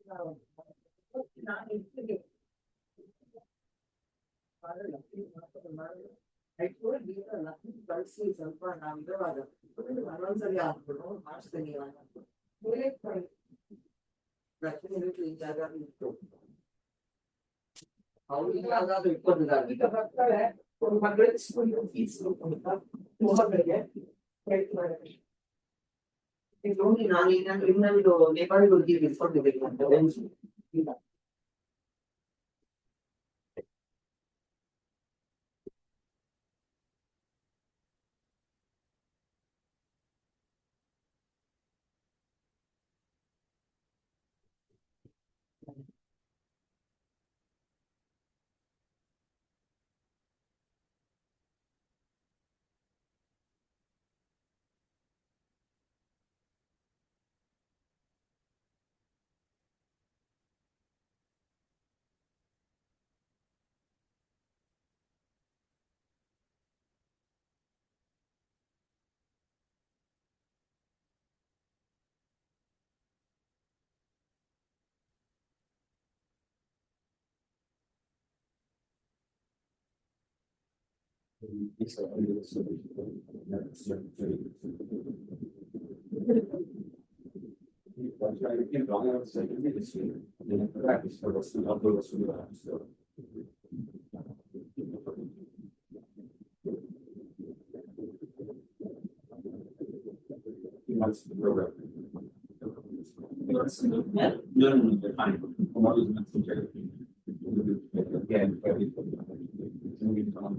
I told you nothing ಕಳಿಸಿ ಸ್ವಲ್ಪ ನಾವು ಇರುವಾಗ ಒಂದೊಂದ್ಸರಿ ಆಗ್ಬಿಡು ಮಾಡಿಸ್ತೀನಿ ಲಕ್ಷ್ಮಿ ಈ ಜಾಗ ಇತ್ತು ಅವ್ರು ಯಾವ್ದಾದ್ರು ಇಟ್ಕೊಂಡಿದ್ದಾರೆ ಈಗ ಬರ್ತಾರೆ ಒಂದು ಮಗಳಿಗೆ ಸ್ಕೂಲ್ ಫೀಸ್ ಮಗಳಿಗೆ ಪ್ರಯತ್ನ ಮಾಡಿ ಈಗ ನೋಡಿ ನಾನು ಇನ್ನೊಂದು ನೇಪಾಳಿ ಹುಡುಗಿಗೆ ಇಟ್ಕೊಂಡಿದ್ದೀನಿ ಅಂತ ಇಲ್ಲ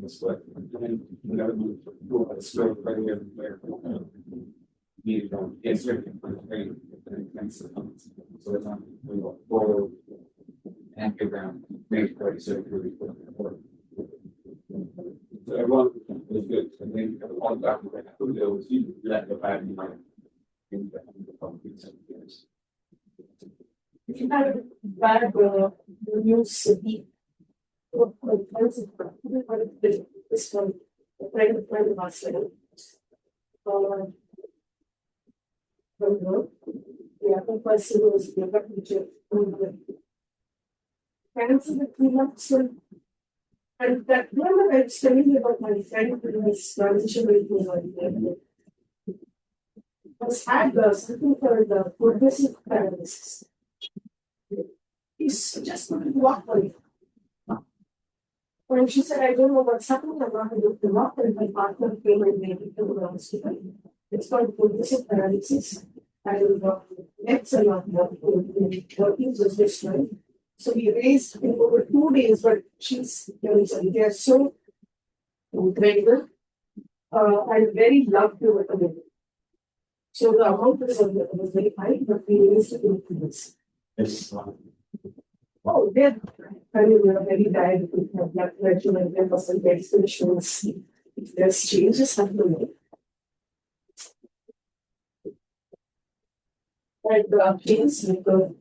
This way, and we got to do a stroke right here. Need to get certain so it's not forward and get down, make quite surgery. So everyone was good. And then all the documents was let the bad mind in the concrete years. If you had a bad news, this one, a friend of ours, the other person was the other teacher. Parents of the cleanups, and that one I was telling you about my friend who was transition between was had something for the progressive paralysis. He's just going to walk away. When she said, I don't know what's happening, I'm not able to walk, and my partner came and made it to the hospital. It's called progressive paralysis. I will walk legs are not working, was destroyed. So we raised in over 2 days, but she's very sorry. They are so incredible. I'm very loved to recommend it. So the amount was very high, but we raised it in 2 days. Yes. Oh, they're very diet with blood pressure and their muscle gets insurance. If there's changes happening. And change with the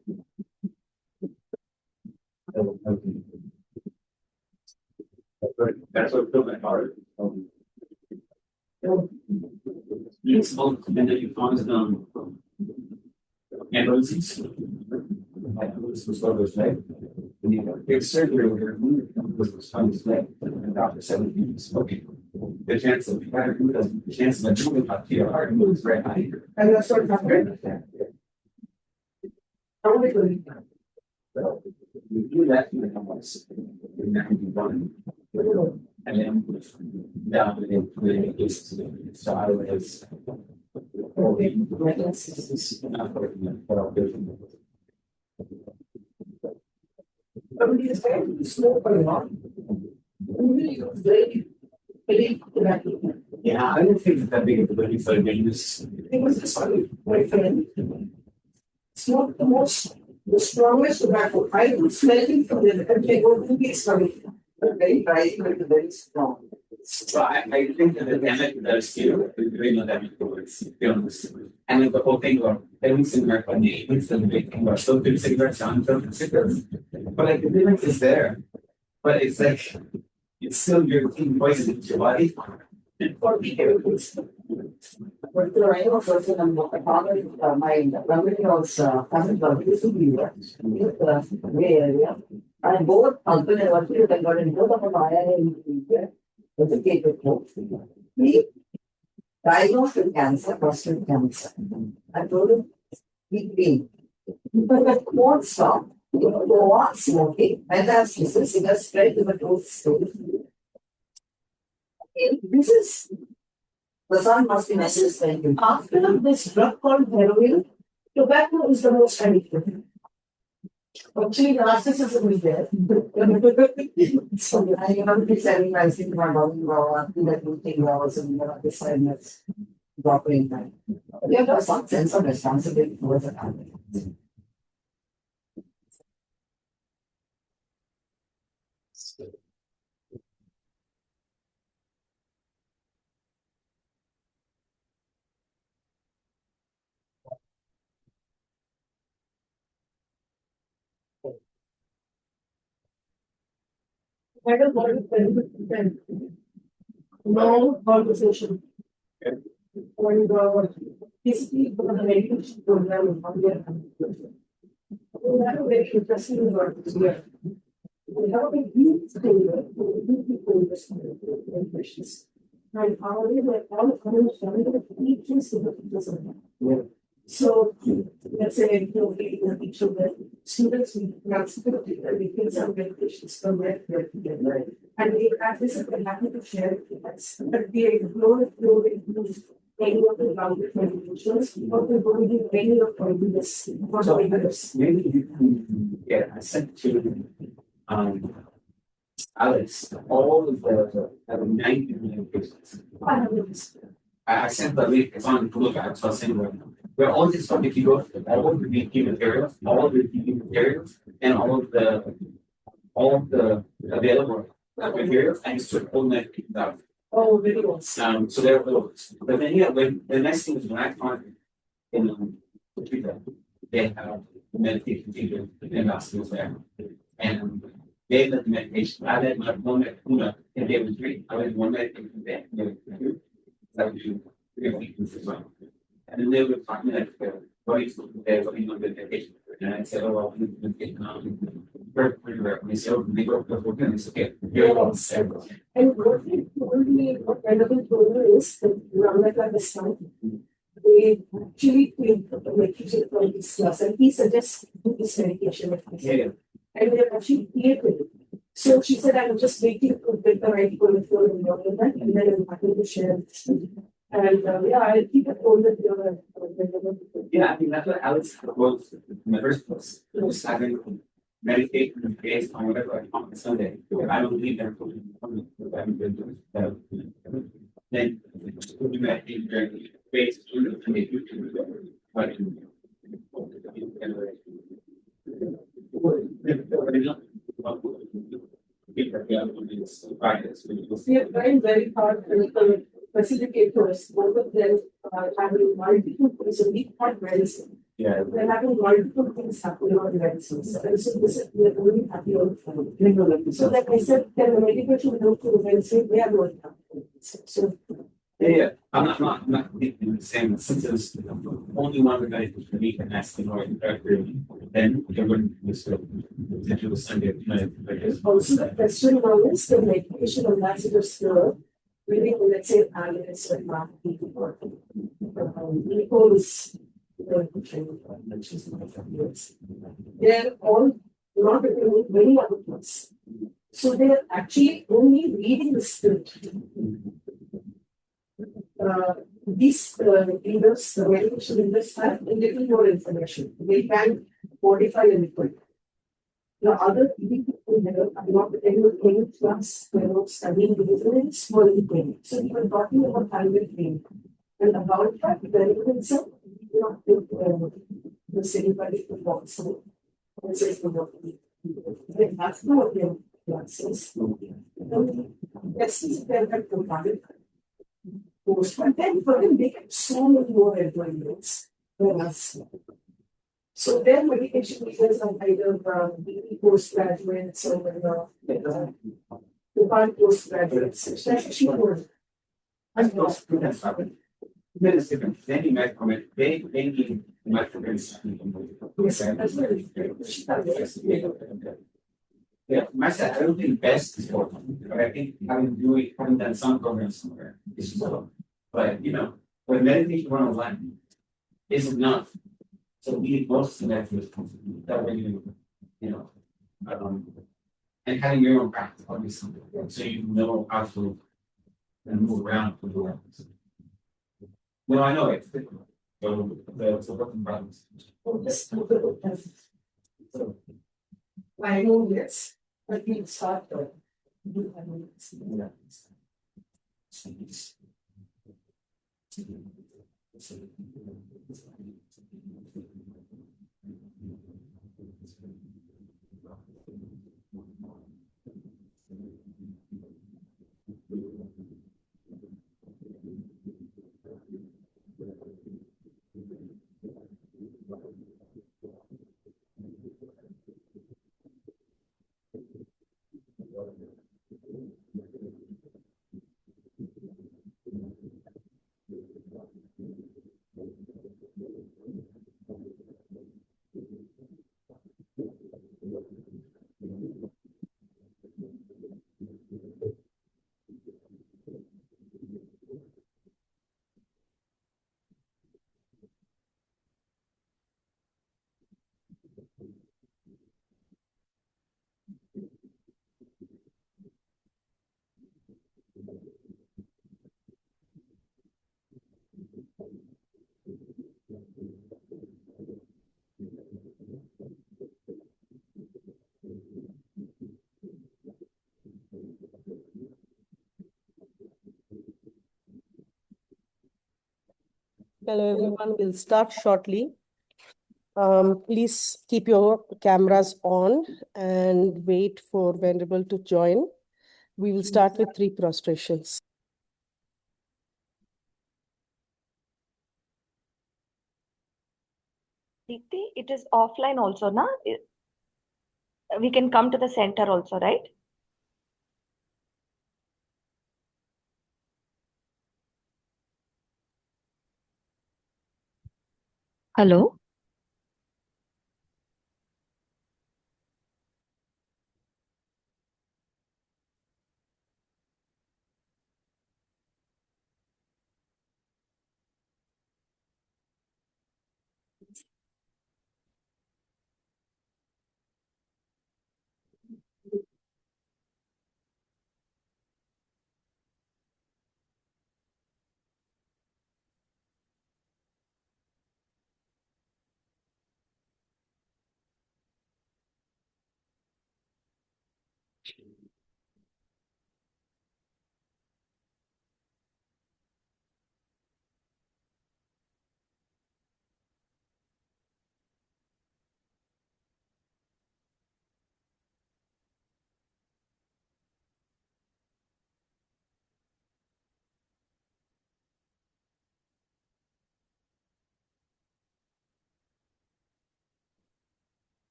That's what filled my heart. It's both and then you find them ambulances. This was what was made. When you get surgery over here, was on his leg, and the doctor said he was smoking. The chance of doing a TR was very high. and that's what happened. How are we going? You do that, you know, once you never be done. And then down in the so I was Somebody is trying to slow for a lot. yeah, I don't think it's that big of a learning for this. It was this one, my friend. It's not the strongest tobacco. I would smell it from the country, go to be strong. But very dry, but very strong. So I think that the damage does too, very much damage towards and then the whole thing about every cigarette by name, it's the big thing about so good cigarettes, non-filtered cigarettes. But like the difference is there. But it's like it's still you're taking poison into your body. For me, But the right of person and my family was cousin brother used to be there in the Bay Area. And both husband and wife they got in both of them are in educated folks. He diagnosed with cancer, prostate cancer. I told him, keep being. But won't stop. You know, go on smoking. Metastasis, it has spread to the whole state. This is the son must be necessary. After this drug called heroin, tobacco is the most addictive. Actually, narcissism is there. So I am not selling my thing, my mother-in-law, that will take hours and decide that's dropping time. We have to have some sense of responsibility towards the family. I don't want to spend no conversation. And basically, for the meditation program in India, we have a very interesting work here. We have a huge thing for people in this questions. And how they were all coming from the teachers of the people. So, let's say, the teacher that students will participate in some meditations from where together. And they practice it, they're happy to share it with us. But they explore it, any of the grounded meditations, or they don't do any of this for the others. Maybe you can get a sent to Alex all of the 90 million patients. I sent the link, it's on Google Docs, so I'll send it right now. Where all this stuff, if you go through all of the BP materials, and all of the available materials, and it's sort of all that out. Oh, videos. So there are those. But then when the next thing is when I find in Twitter, they have meditation teachers and hospitals there. And they let the meditation. I led my one meditation and they were three. I led one meditation there. That would do 3 weeks as well. And then they would talk to me like, what are you supposed to do? What are you going to do meditation? And I said, oh, well, I'm going to get perfectly rare. And they said, oh, they go, and it's okay. You're all several. And what they told me, what relevant told me is that Ramana this time, they actually think of the meditation for this class, and he suggests do this meditation. Yeah. And they actually created it. So she said, I'm just waiting to get the right for in your event, and then I'm happy to share this. And I'll keep it all that you're. Yeah, I mean, that's what Alex was in the first place. It was having meditation and based on whatever I on Sunday. If I don't believe them, I haven't been doing that. Then we meditate during the base and they do to but we are trying very hard to facilitators, both of them are having multiple things, so we can't medicine. yeah. They're having multiple things happening on medicines. And so this is, we are only happy on the So like I said, can the medication help to medicine? They are not happy. So Yeah. I'm not thinking the same since there's only one guy who's unique and that's the North Director, then you're going to this potential Sunday night. also the question now is the medication of Lazarus really, let's say, Alice or marketing or Nicole's they're all not doing many other things. So they're actually only reading the script. These leaders, the meditation leaders have a little more information. They can modify a little. The other people there are not attending any class, they're not studying the different small training. So we were talking about language training. And about that, there is not the same body to talk. So that's not their classes. That's their component. But then for them, they get so many more employments than us. So their medication leaders are either postgraduates or postgraduates. That's actually good. And Then it's different. Then you might comment, they need micrograins. Yes, that's very good. Yeah, myself, I don't think best is important, but I think having done some programs somewhere is well. But when meditation 101 is enough to lead most of that responsibility. That way you know, um, and having your own practice, obviously, so you know how to move around with the world. No, I know it's difficult. So it's a work in progress. So, I know this, but we start to do Hello, everyone. We'll start shortly. Please keep your cameras on and wait for Venerable to join. We will start with 3 prostrations. Deepti, it is offline also, na? We can come to the center also, right? Hello?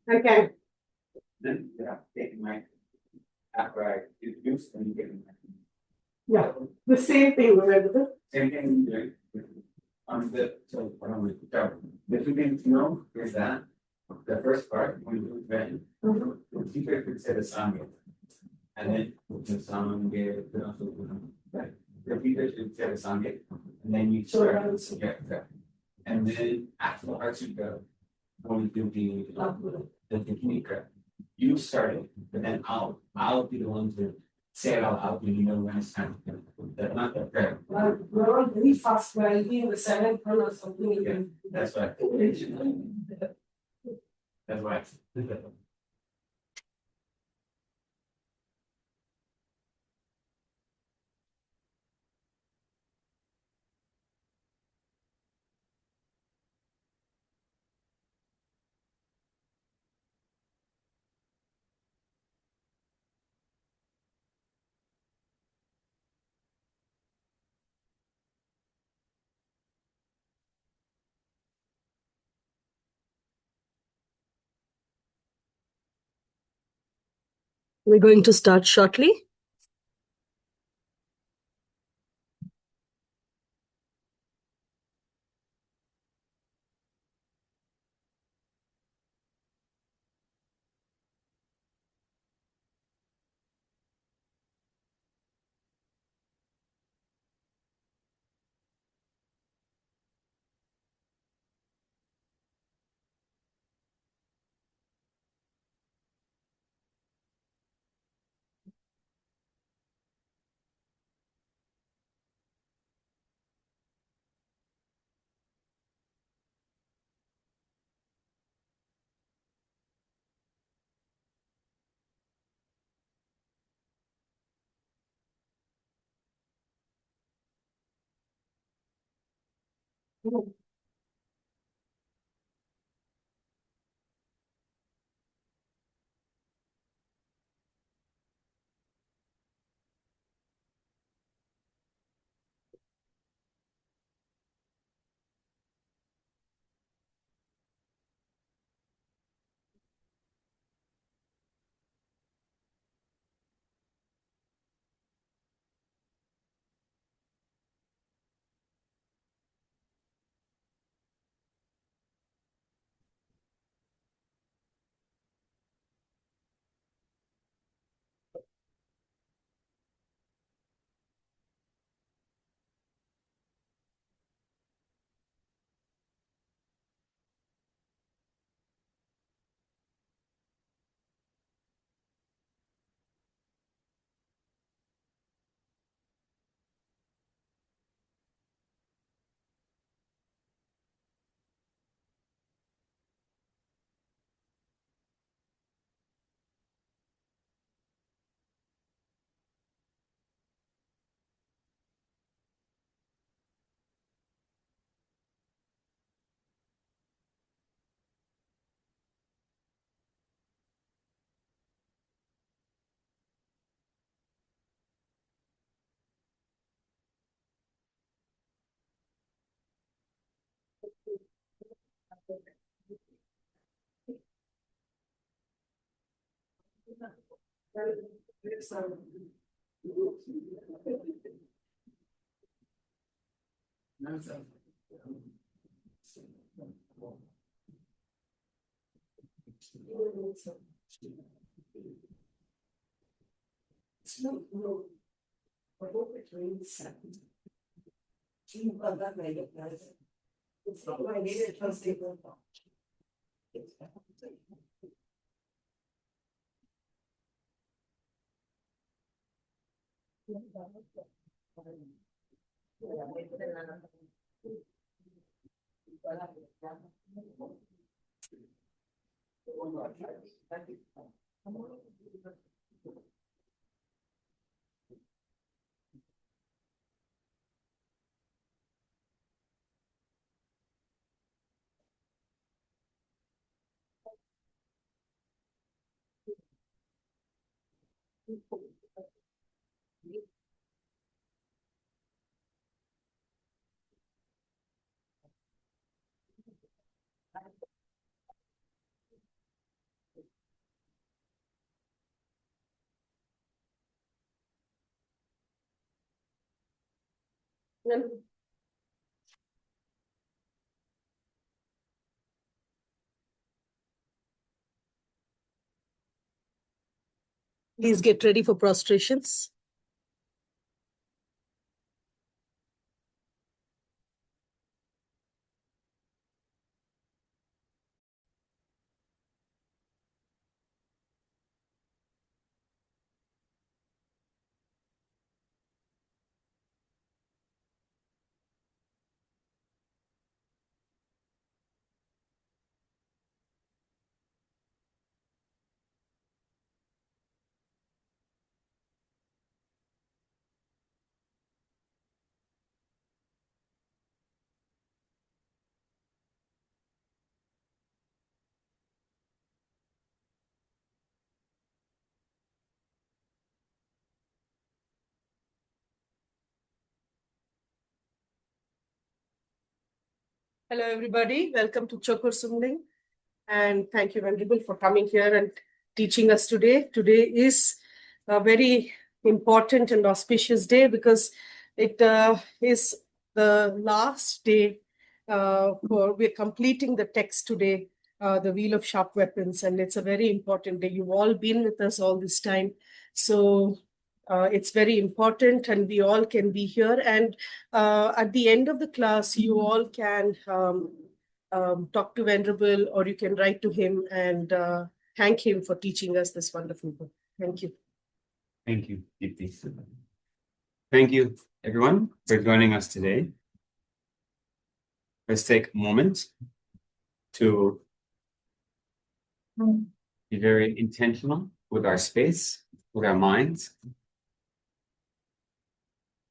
Okay. Then you have to take my after I introduce and you get Yeah, the same thing, remember? same thing you do. So what I'm going to tell the two things you know is that the first part when you do then the teacher could say the sangha. And then the sangha right. The teacher should say the sangha. And then you start to get that. And then afterwards you go, when you do the technique, you start it, but then I'll be the one to say it out loud when you know when it's time to do that, not the prayer. We're all really fast, we're in the seventh one or something. Yeah, that's right. That's right. We're going to start shortly. It's not my native translator. Please get ready for prostrations. Hello, everybody. Welcome to Choe Khor Sum Ling. And thank you, Venerable, for coming here and teaching us today. Today is a very important and auspicious day because it is the last day we're completing the text today, the Wheel of Sharp Weapons. And it's a very important day. You've all been with us all this time. So it's very important and we all can be here. And at the end of the class, you all can talk to Venerable or you can write to him and thank him for teaching us this wonderful book. Thank you. Thank you, Deepti. Thank you, everyone, for joining us today. Let's take a moment to be very intentional with our space, with our minds.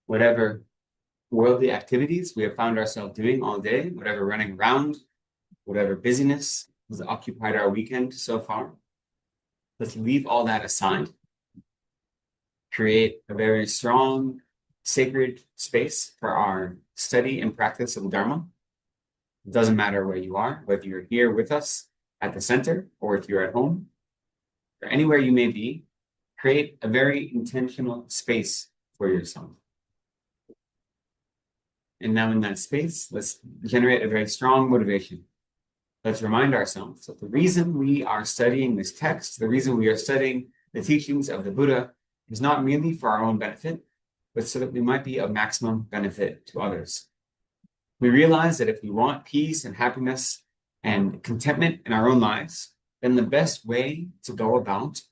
Whatever worldly activities we have found ourselves doing all day, whatever running around, whatever busyness has occupied our weekend so far, let's leave all that aside. Create a very strong, sacred space for our study and practice of Dharma. It doesn't matter where you are, whether you're here with us at the center or if you're at home, or anywhere you may be, create a very intentional space for yourself. And now in that space, let's generate a very strong motivation. Let's remind ourselves that the reason we are studying this text, the reason we are studying the teachings of the Buddha is not merely for our own benefit, but so that we might be of maximum benefit to others. We realize that if we want peace and happiness and contentment in our own lives, then the best way to go about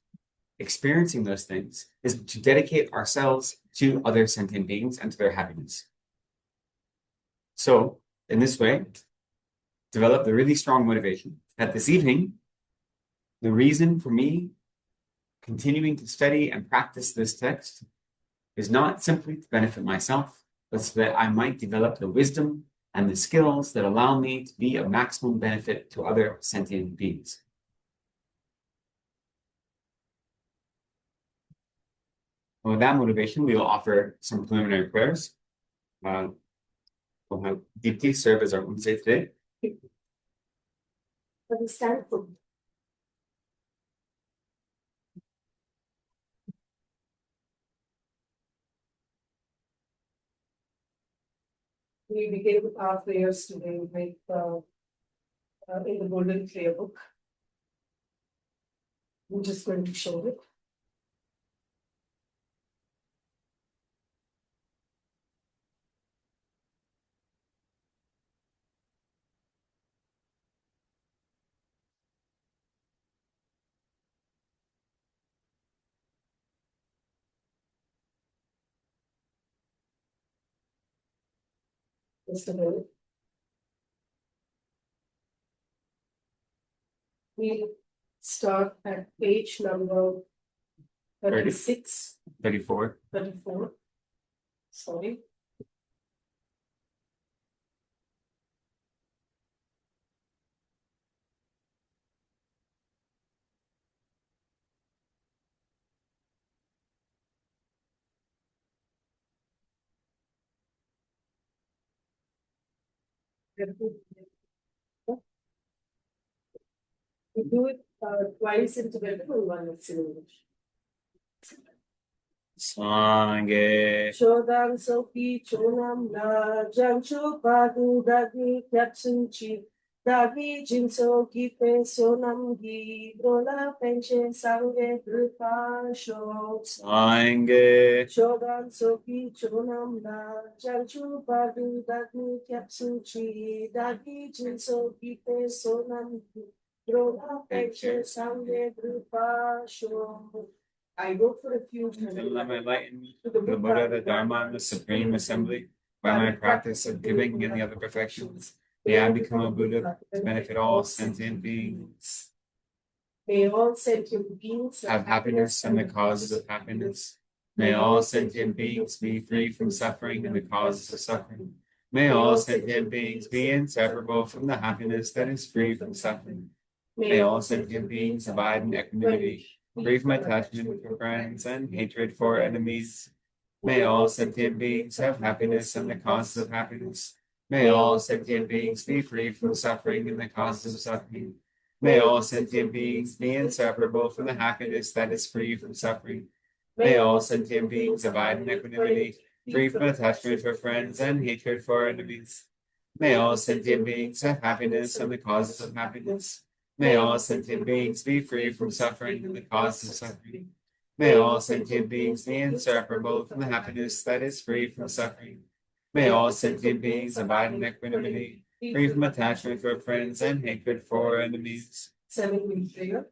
experiencing those things is to dedicate ourselves to other sentient beings and to their happiness. So, in this way, develop the really strong motivation that this evening, the reason for me continuing to study and practice this text is not simply to benefit myself, but so that I might develop the wisdom and the skills that allow me to be of maximum benefit to other sentient beings. And with that motivation, we will offer some preliminary prayers. We'll have Deepti serve as our Unsay today. Let me stand for we begin with our prayers today with in the Golden Prayer Book. I'm just going to show it. Just a minute. We start at page number 36, 34. 34. Sorry. We do it twice in Tibetan and once in English. Sangye. Chodam Soki Chonam La Jancho Padu Dagi Kapsunchi Dagi Jinso Gipe Sonam Gi Brola Penche Sange Drupa Sho Sangye. Chodam Soki Chonam La Jancho Padu Dagi Kapsunchi Dagi Jinso Gipe Sonam Gi Brola Penche Sange Drupa Sho. I go for a few Until I'm enlightened to the Buddha, the Dharma, and the Supreme Assembly, by my practice of giving and the other perfections, may I become a Buddha to benefit all sentient beings. May all sentient beings Have happiness and the causes of happiness. May all sentient beings be free from suffering and the causes of suffering. May all sentient beings be inseparable from the happiness that is free from suffering. May all sentient beings abide in equanimity, free from attachment for friends and hatred for enemies. May all sentient beings have happiness and the causes of happiness. May all sentient beings be free from suffering and the causes of suffering. May all sentient beings be inseparable from the happiness that is free from suffering. May all sentient beings abide in equanimity, free from attachment for friends and hatred for enemies. May all sentient beings have happiness and the causes of happiness. May all sentient beings be free from suffering and the causes of suffering. May all sentient beings be inseparable from the happiness that is free from suffering. May all sentient beings abide in equanimity, free from attachment for friends and hatred for enemies. 7 prayer.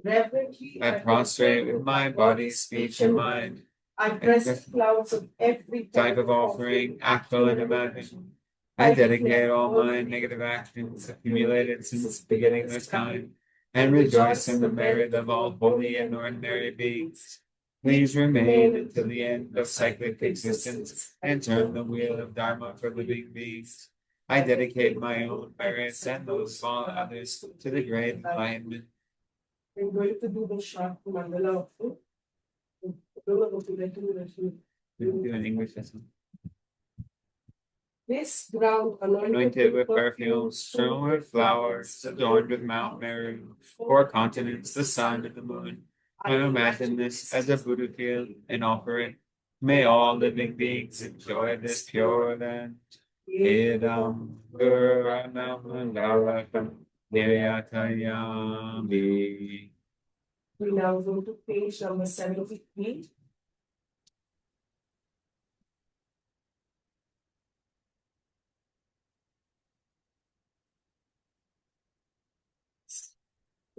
Reverently, I prostrate with my body, speech, and mind. I present clouds of every Type of offering, actual and imagined. I dedicate all my negative actions accumulated since the beginning of time, and rejoice in the merit of all holy and ordinary beings. Please remain until the end of cyclic existence and turn the wheel of Dharma for living beings. I dedicate my own merits and those of all others to the great enlightenment. I'm going to do the short mandala of food. I don't know what you like to do. We can do an English lesson. This ground Anointed with perfumes, strewn with flowers, adorned with Mount Meru, 4 continents, the sun and the moon. I imagine this as a Buddha field and offer it. May all living beings enjoy this pure land. Idam Guranam Lalakam Nirayatayami. We now go to page number 73.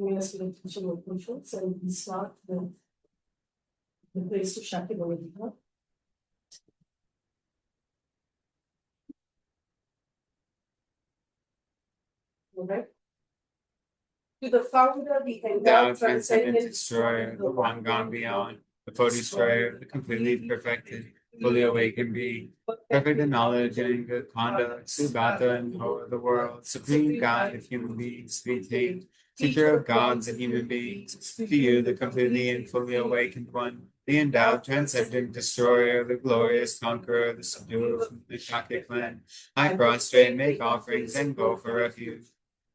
We are still teaching operations and we start with the place to shut it already. Alright. To the founder, the Thou endowed, transcendent destroyer, the one gone beyond, the foe destroyer, the completely perfected, fully awakened being, perfect in knowledge and in good conduct, Subhata and knower of the world, supreme God of human beings, be tamed, teacher of gods and human beings, to you, the completely and fully awakened one, the endowed, transcendent destroyer, the glorious conqueror, the subduer from the Shakya clan, I prostrate, make offerings, and go for refuge.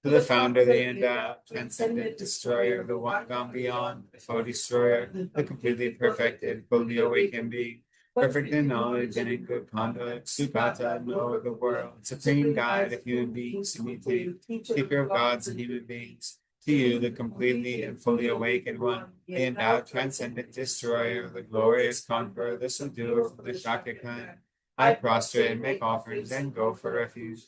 To the founder, the endowed, transcendent destroyer, the one gone beyond, the foe destroyer, the completely perfected, fully awakened being, perfect in knowledge and in good conduct, Supata, knower of the world, supreme guide of human beings, imitate, teacher of gods and human beings. To you, the completely and fully awakened one, the endowed, transcendent destroyer, the glorious conqueror, the subduer from the Shakya clan, I prostrate, make offerings, and go for refuge.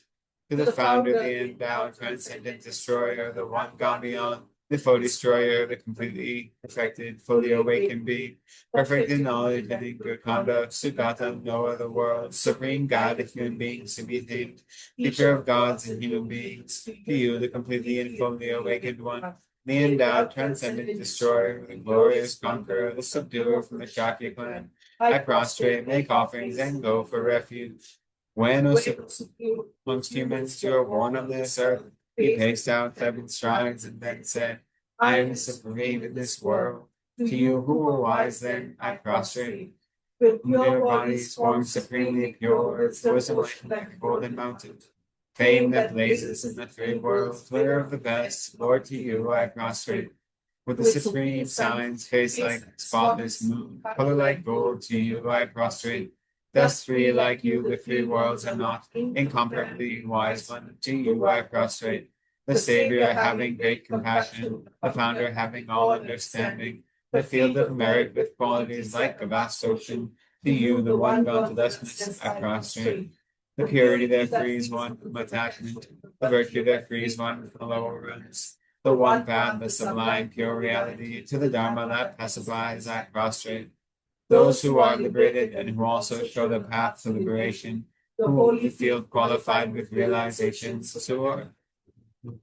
To the founder, the endowed, transcendent destroyer, the one gone beyond, the foe destroyer, the completely perfected, fully awakened being, perfect in knowledge and in good conduct, Sugata, knower of the world, supreme God of human beings to be named, teacher of gods and human beings, to you, the completely and fully awakened one, the endowed, transcendent destroyer, the glorious conqueror, the subduer from the Shakya clan, I prostrate, make offerings, and go for refuge. When, O amongst humans you are born on this earth, he paced out 7 strides and then said, I am supreme in this world. To you who were wise then, I prostrate. With pure bodies formed supremely pure, its bosom like a golden mountain. Fame that blazes in the 3 worlds, winner of the best, Lord, to you I prostrate. With the supreme signs, face like spotless moon, color like gold, to you I prostrate. Thus 3 like you, the 3 worlds are not, incomparably wise one, to you I prostrate. The Savior having great compassion, the Founder having all understanding, the field of merit with qualities like a vast ocean, to you, the one gone to thusness, I prostrate. The purity that frees one from attachment, the virtue that frees one from lower runs, the one path, the sublime pure reality, to the Dharma that pacifies, I prostrate. Those who are liberated and who also show the path to liberation, who feel qualified with realizations, who are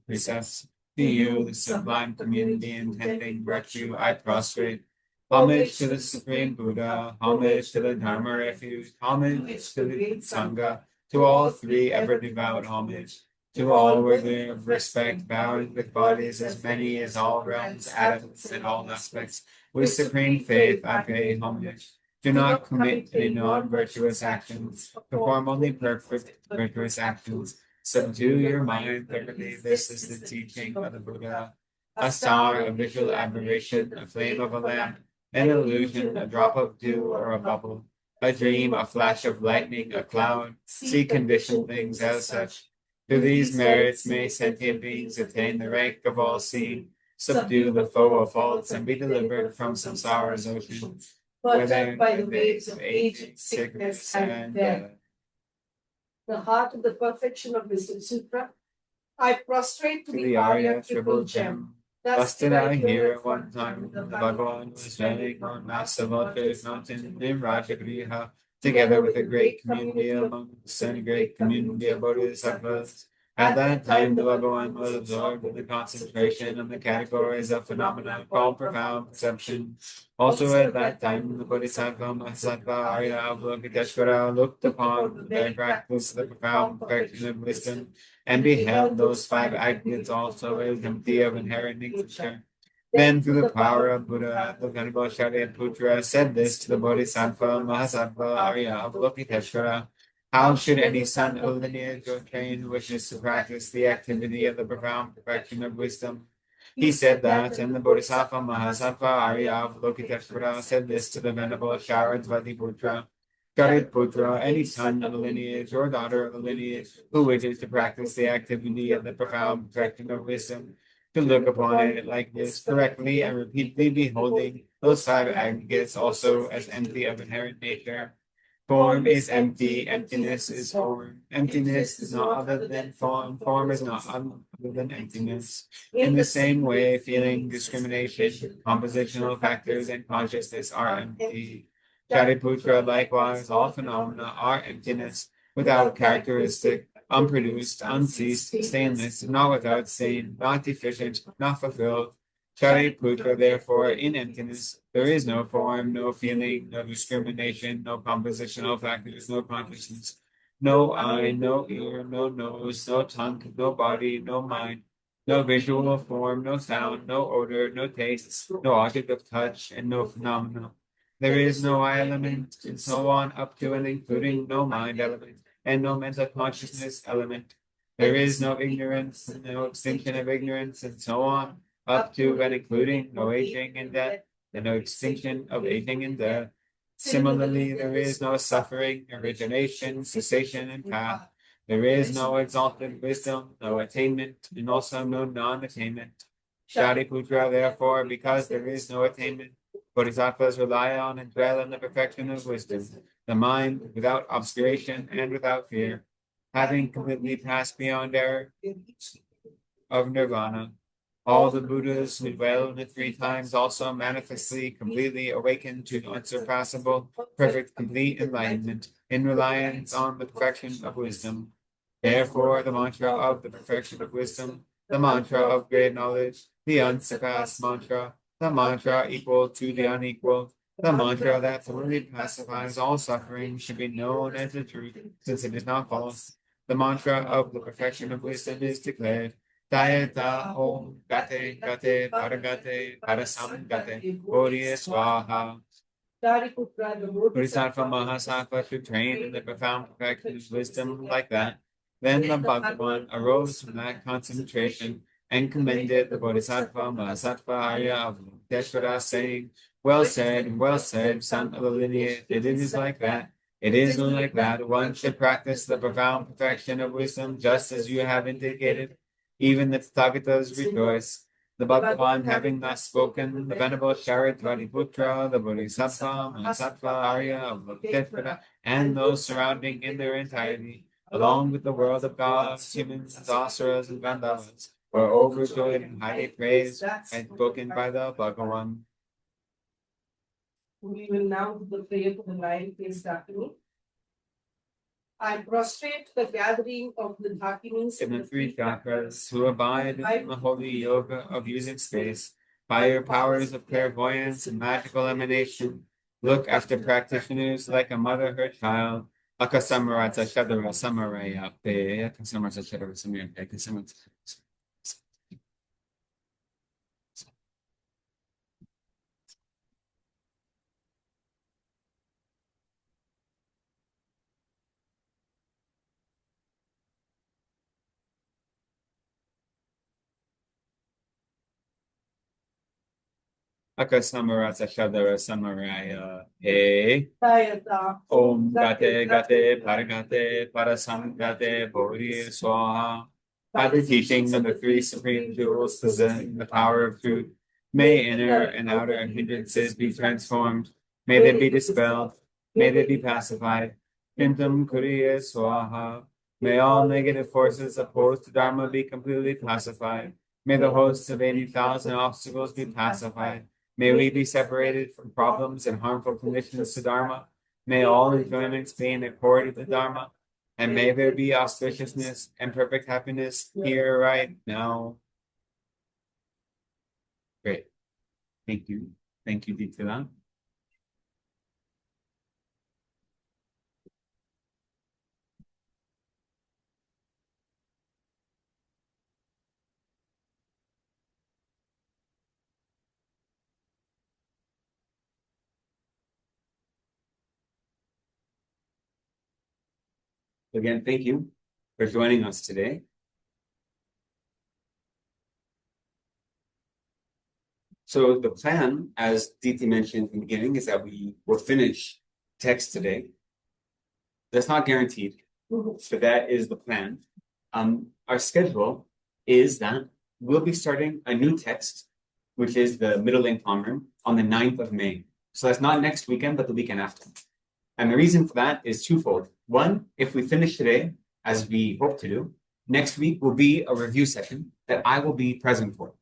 precepts, to you, the sublime community intending virtue, I prostrate. Homage to the Supreme Buddha, homage to the Dharma refuge, homage to the Sangha, to all 3 ever devout homage. To all worthy of respect, bowing with bodies as many as all realms, atoms, and all aspects. With supreme faith, I pay homage. Do not commit any non-virtuous actions. Perform only perfect virtuous actions. Subdue your mind thoroughly. This is the teaching of the Buddha. A star, a visual aberration, a flame of a lamp, an illusion, a drop of dew or a bubble, a dream, a flash of lightning, a cloud. See conditioned things as such. Through these merits may sentient beings attain the rank of all seeing, subdue the foe of faults, and be delivered from samsara's ocean, whether by the waves of aging, sickness, and death. The heart of the perfection of wisdom sutra. I prostrate to To the the Arya Arya triple gem. Thus did I hear at one time the Bhagavan was standing on Masavatha's mountain in Rajagriha, together with a great community among the great community of Bodhisattvas. At that time, the Bhagavan was absorbed in the concentration of the categories of phenomena called profound perception. Also at that time, the Bodhisattva Mahasattva Arya Avalokiteshvara looked upon the practice of the profound perfection of wisdom and beheld those five aggregates also as empty of inherent nature. Then, through the power of Buddha, the Venerable Shariputra said this to the Bodhisattva Mahasattva Arya Avalokiteshvara. How should any son of lineage or train who wishes to practice the activity of the profound perfection of wisdom? He said that, and the Bodhisattva Mahasattva Arya Avalokiteshvara said this to the Venerable Sharadvatiputra. Shariputra, any son of a lineage or daughter of a lineage who wishes to practice the activity of the profound perfection of wisdom, to look upon it like this correctly and repeatedly beholding those five aggregates also as empty of inherent nature. Form is empty, emptiness is form. Emptiness is not other than form, form is not other than emptiness. In the same way, feeling, discrimination, compositional factors, and consciousness are empty. Shariputra, likewise, all phenomena are emptiness, without characteristic, unproduced, unceased, stainless, not without stain, not deficient, not fulfilled. Shariputra, therefore, in emptiness, there is no form, no feeling, no discrimination, no compositional factors, no consciousness, no eye, no ear, no nose, no tongue, no body, no mind, no visual form, no sound, no odor, no taste, no object of touch, and no phenomena. There is no eye element, and so on, up to and including no mind element, and no mental consciousness element. There is no ignorance, no extinction of ignorance, and so on, up to and including no aging and death, and no extinction of aging and death. Similarly, there is no suffering, origination, cessation, and path. There is no exalted wisdom, no attainment, and also no non-attainment. Shariputra, therefore, because there is no attainment, Bodhisattvas rely on and dwell in the perfection of wisdom, the mind without obscuration and without fear, having completely passed beyond error of nirvana. All the Buddhas who dwell in the three times also manifestly, completely awaken to unsurpassable, perfect, complete enlightenment in reliance on the perfection of wisdom. Therefore, the mantra of the perfection of wisdom, the mantra of great knowledge, the unsurpassed mantra, the mantra equal to the unequal, the mantra that thoroughly pacifies all suffering should be known as the truth, since it is not false. The mantra of the perfection of wisdom is declared. Dayata Om Gate Gate Paragate Parasam Gate Bodhi Swaha. Bodhisattva Mahasattva should train in the profound perfection of wisdom like that. Then the Bhagavan arose from that concentration and commended the Bodhisattva Mahasattva Arya Avalokiteshvara, saying, well said, son of the lineage, it is like that. It is like that. One should practice the profound perfection of wisdom just as you have indicated. Even the Tathagatas rejoice. The Bhagavan having thus spoken, the Venerable Sharadvatiputra, the Bodhisattva, Mahasattva, Arya, Avalokiteshvara, and those surrounding in their entirety, along with the world of gods, humans, asuras, and Gandharvas, were overjoyed and highly praised and spoken by the Bhagavan. We will now do the prayer for the lion faced Dakini. I prostrate the gathering of the Dakinis In the three chakras who abide in the holy yoga of using space, by your powers of clairvoyance and magical emanation, look after practitioners like a mother her child. Akasamarata Shadara Samaraya Pe, Akasamarata Shadara Samaraya Pe, Akasamarata. Akasamarata Shadara Samaraya He Om Gate Gate Paragate Parasangate Bodhi Swaha. By the teaching of the three supreme jewels possessing the power of truth, may inner and outer hindrances be transformed, may they be dispelled, may they be pacified. Pintam Kuriya Swaha. May all negative forces opposed to Dharma be completely pacified. May the hosts of 80,000 obstacles be pacified. May we be separated from problems and harmful conditions to Dharma. May all enjoyments be in accord with the Dharma. And may there be auspiciousness and perfect happiness here right now. Great. Thank you. Thank you, Ditila. Again, thank you for joining us today. So the plan, as Diti mentioned in the beginning, is that we will finish text today. That's not guaranteed, but that is the plan. Our schedule is that we'll be starting a new text, which is the Middle Lane Common, on the 9th of May. So that's not next weekend, but the weekend after. And the reason for that is twofold. One, if we finish today, as we hope to do, next week will be a review session that I will be present for.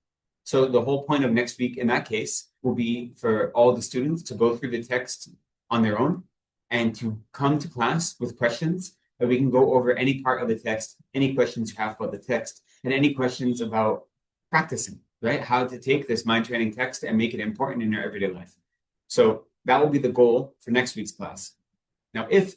So the whole point of next week in that case will be for all the students to go through the text on their own and to come to class with questions that we can go over any part of the text, any questions you have about the text, and any questions about practicing, right? How to take this mind training text and make it important in your everyday life. So that will be the goal for next week's class. Now, if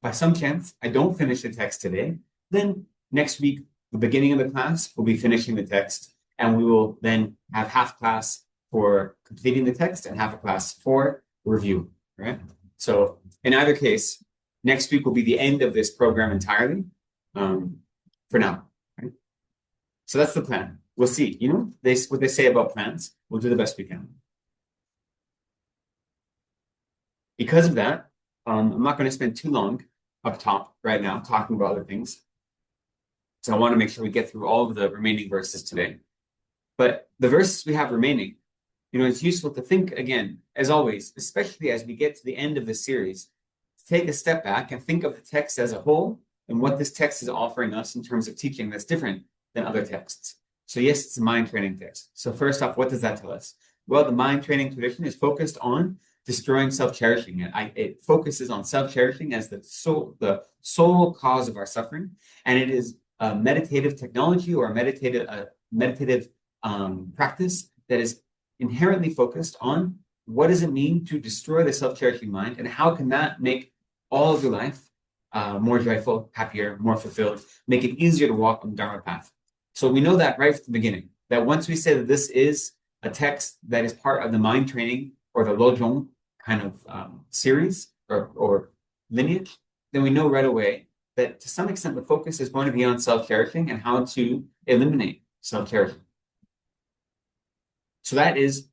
by some chance I don't finish the text today, then next week, the beginning of the class, we'll be finishing the text, and we will then have half class for completing the text and half a class for review, right? So in either case, next week will be the end of this program entirely for now, right? So that's the plan. We'll see, what they say about plans. We'll do the best we can. Because of that, I'm not going to spend too long up top right now talking about other things. So I want to make sure we get through all of the remaining verses today. But the verses we have remaining, it's useful to think again, as always, especially as we get to the end of the series, to take a step back and think of the text as a whole and what this text is offering us in terms of teaching that's different than other texts. So yes, it's a mind training text. So first off, what does that tell us? Well, the mind training tradition is focused on destroying self-cherishing. It focuses on self-cherishing as the sole cause of our suffering. And it is a meditative technology or a meditative practice that is inherently focused on what does it mean to destroy the self-cherishing mind, and how can that make all of your life more joyful, happier, more fulfilled, make it easier to walk on the Dharma path. So we know that right from the beginning, that once we say that this is a text that is part of the mind training or the Lojong kind of series or lineage, then we know right away that to some extent the focus is going to be on self-cherishing and how to eliminate self-cherishing. So that is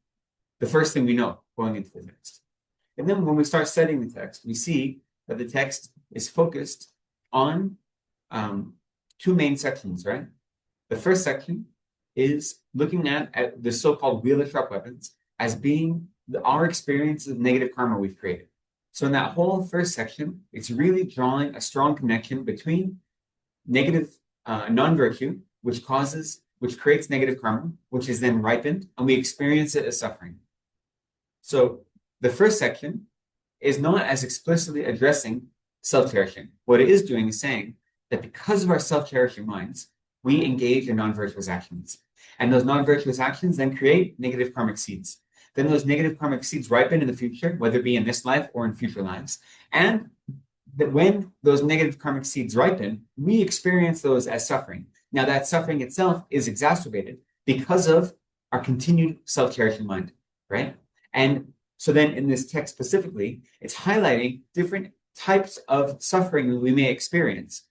the first thing we know going into the text. And then when we start studying the text, we see that the text is focused on two main sections, right? The first section is looking at the so-called wheel of sharp weapons as being our experience of negative karma we've created. So in that whole first section, it's really drawing a strong connection between negative non-virtue, which creates negative karma, which is then ripened, and we experience it as suffering. So the first section is not as explicitly addressing self-cherishing. What it is doing is saying that because of our self-cherishing minds, we engage in non-virtuous actions. And those non-virtuous actions then create negative karmic seeds. Then those negative karmic seeds ripen in the future, whether it be in this life or in future lives. And that when those negative karmic seeds ripen, we experience those as suffering. Now, that suffering itself is exacerbated because of our continued self-cherishing mind, right? And so then in this text specifically, it's highlighting different types of suffering that we may experience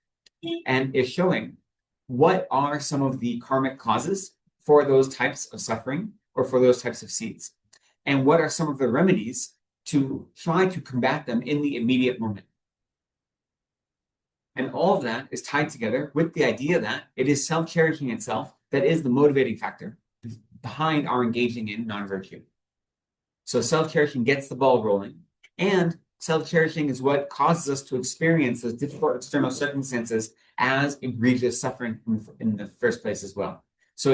and is showing what are some of the karmic causes for those types of suffering or for those types of seeds. and what are some of the remedies to try to combat them in the immediate moment. And all of that is tied together with the idea that it is self-cherishing itself that is the motivating factor behind our engaging in non-virtue. So self-cherishing gets the ball rolling, and self-cherishing is what causes us to experience those difficult external circumstances as egregious suffering in the first place as well. So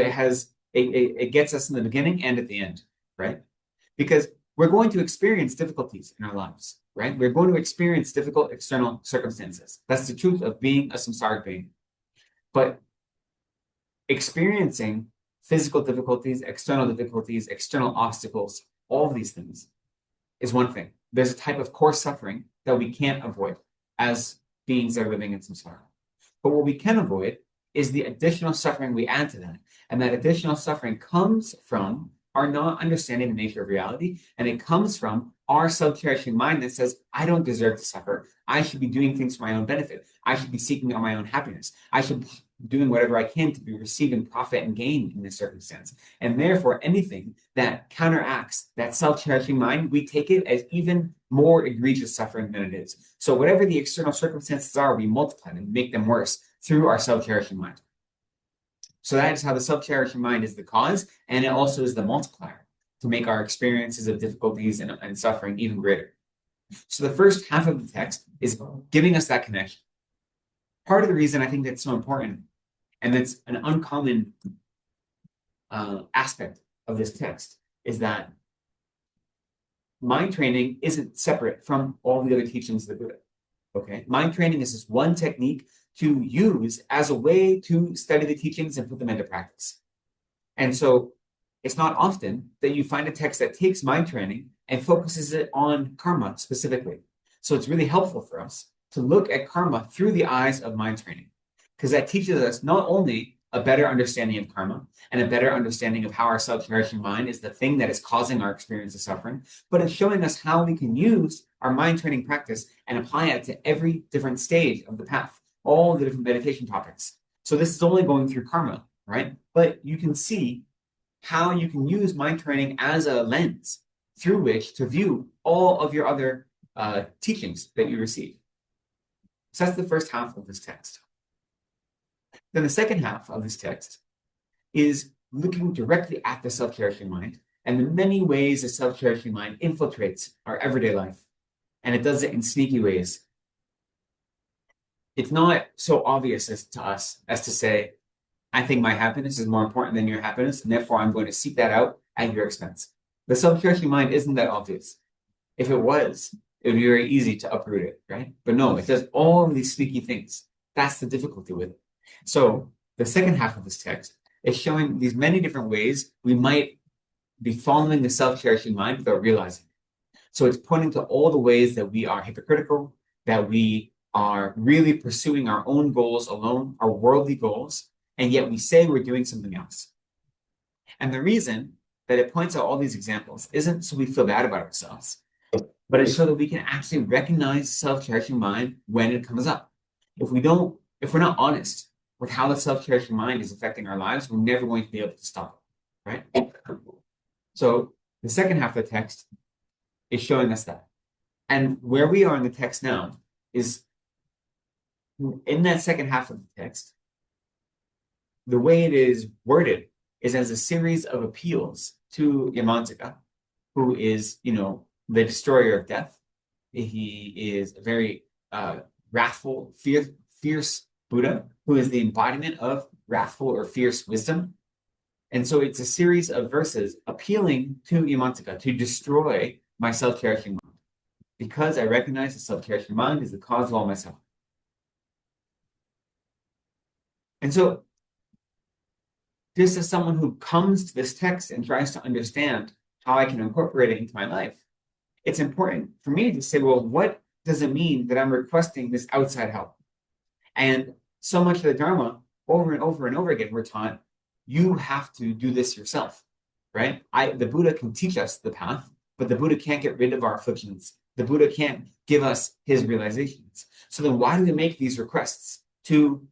it gets us in the beginning and at the end, right? Because we're going to experience difficulties in our lives, right? We're going to experience difficult external circumstances. That's the truth of being a samsaric being. But experiencing physical difficulties, external obstacles, all of these things is one thing. There's a type of core suffering that we can't avoid as beings that are living in samsara. But what we can avoid is the additional suffering we add to that. And that additional suffering comes from our not understanding the nature of reality. And it comes from our self-cherishing mind that says, I don't deserve to suffer. I should be doing things for my own benefit. I should be seeking out my own happiness. I should be doing whatever I can to be receiving profit and gain in this circumstance. And therefore, anything that counteracts that self-cherishing mind, we take it as even more egregious suffering than it is. So whatever the external circumstances are, we multiply them and make them worse through our self-cherishing mind. So that is how the self-cherishing mind is the cause, and it also is the multiplier to make our experiences of difficulties and suffering even greater. So the first half of the text is giving us that connection. Part of the reason I think that's so important, and that's an uncommon aspect of this text, is that mind training isn't separate from all the other teachings of the Buddha. Okay, mind training is this one technique to use as a way to study the teachings and put them into practice. And so it's not often that you find a text that takes mind training and focuses it on karma specifically. So it's really helpful for us to look at karma through the eyes of mind training, because that teaches us not only a better understanding of karma and a better understanding of how our self-cherishing mind is the thing that is causing our experience of suffering, but it's showing us how we can use our mind training practice and apply it to every different stage of the path, all the different meditation topics. So this is only going through karma, right? But you can see how you can use mind training as a lens through which to view all of your other teachings that you receive. So that's the first half of this text. Then the second half of this text is looking directly at the self-cherishing mind and the many ways the self-cherishing mind infiltrates our everyday life. And it does it in sneaky ways. It's not so obvious to us as to say, I think my happiness is more important than your happiness, and therefore I'm going to seek that out at your expense. The self-cherishing mind isn't that obvious. If it was, it would be very easy to uproot it, right? But no, it does all of these sneaky things. That's the difficulty with it. So the second half of this text is showing these many different ways we might be following the self-cherishing mind without realizing it. So it's pointing to all the ways that we are hypocritical, that we are really pursuing our own goals alone, our worldly goals, and yet we say we're doing something else. And the reason that it points out all these examples isn't so we feel bad about ourselves, but it's so that we can actually recognize self-cherishing mind when it comes up. If we're not honest with how the self-cherishing mind is affecting our lives, we're never going to be able to stop it, right? So the second half of the text is showing us that. And where we are in the text now is in that second half of the text, the way it is worded is as a series of appeals to Yamantaka, who is, the destroyer of death. He is a very wrathful, fierce Buddha, who is the embodiment of wrathful or fierce wisdom. And so it's a series of verses appealing to Yamantaka to destroy my self-cherishing mind, because I recognize the self-cherishing mind is the cause of all my suffering. And so, just as someone who comes to this text and tries to understand how I can incorporate it into my life, it's important for me to say, well, what does it mean that I'm requesting this outside help? And so much of the Dharma, over and over and over again, we're taught, you have to do this yourself, right? The Buddha can teach us the path, but the Buddha can't get rid of our afflictions. The Buddha can't give us his realizations. So then why do we make these requests to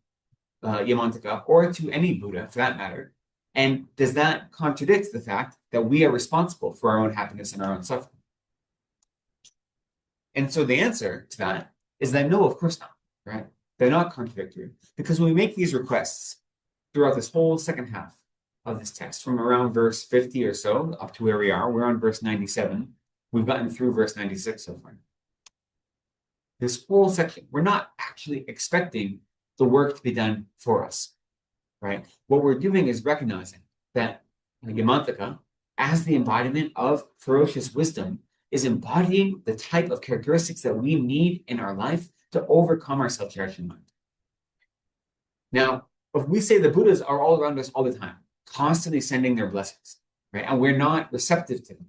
Yamantaka or to any Buddha for that matter? And does that contradict the fact that we are responsible for our own happiness and our own suffering? And so the answer to that is that no, of course not, right? They're not contradictory. Because when we make these requests throughout this whole second half of this text, from around verse 50 or so up to where we are, we're on verse 97. We've gotten through verse 96 so far. This whole section, we're not actually expecting the work to be done for us, right? What we're doing is recognizing that Yamantaka, as the embodiment of ferocious wisdom, is embodying the type of characteristics that we need in our life to overcome our self-cherishing mind. Now, if we say the Buddhas are all around us all the time, constantly sending their blessings, right? And we're not receptive to them.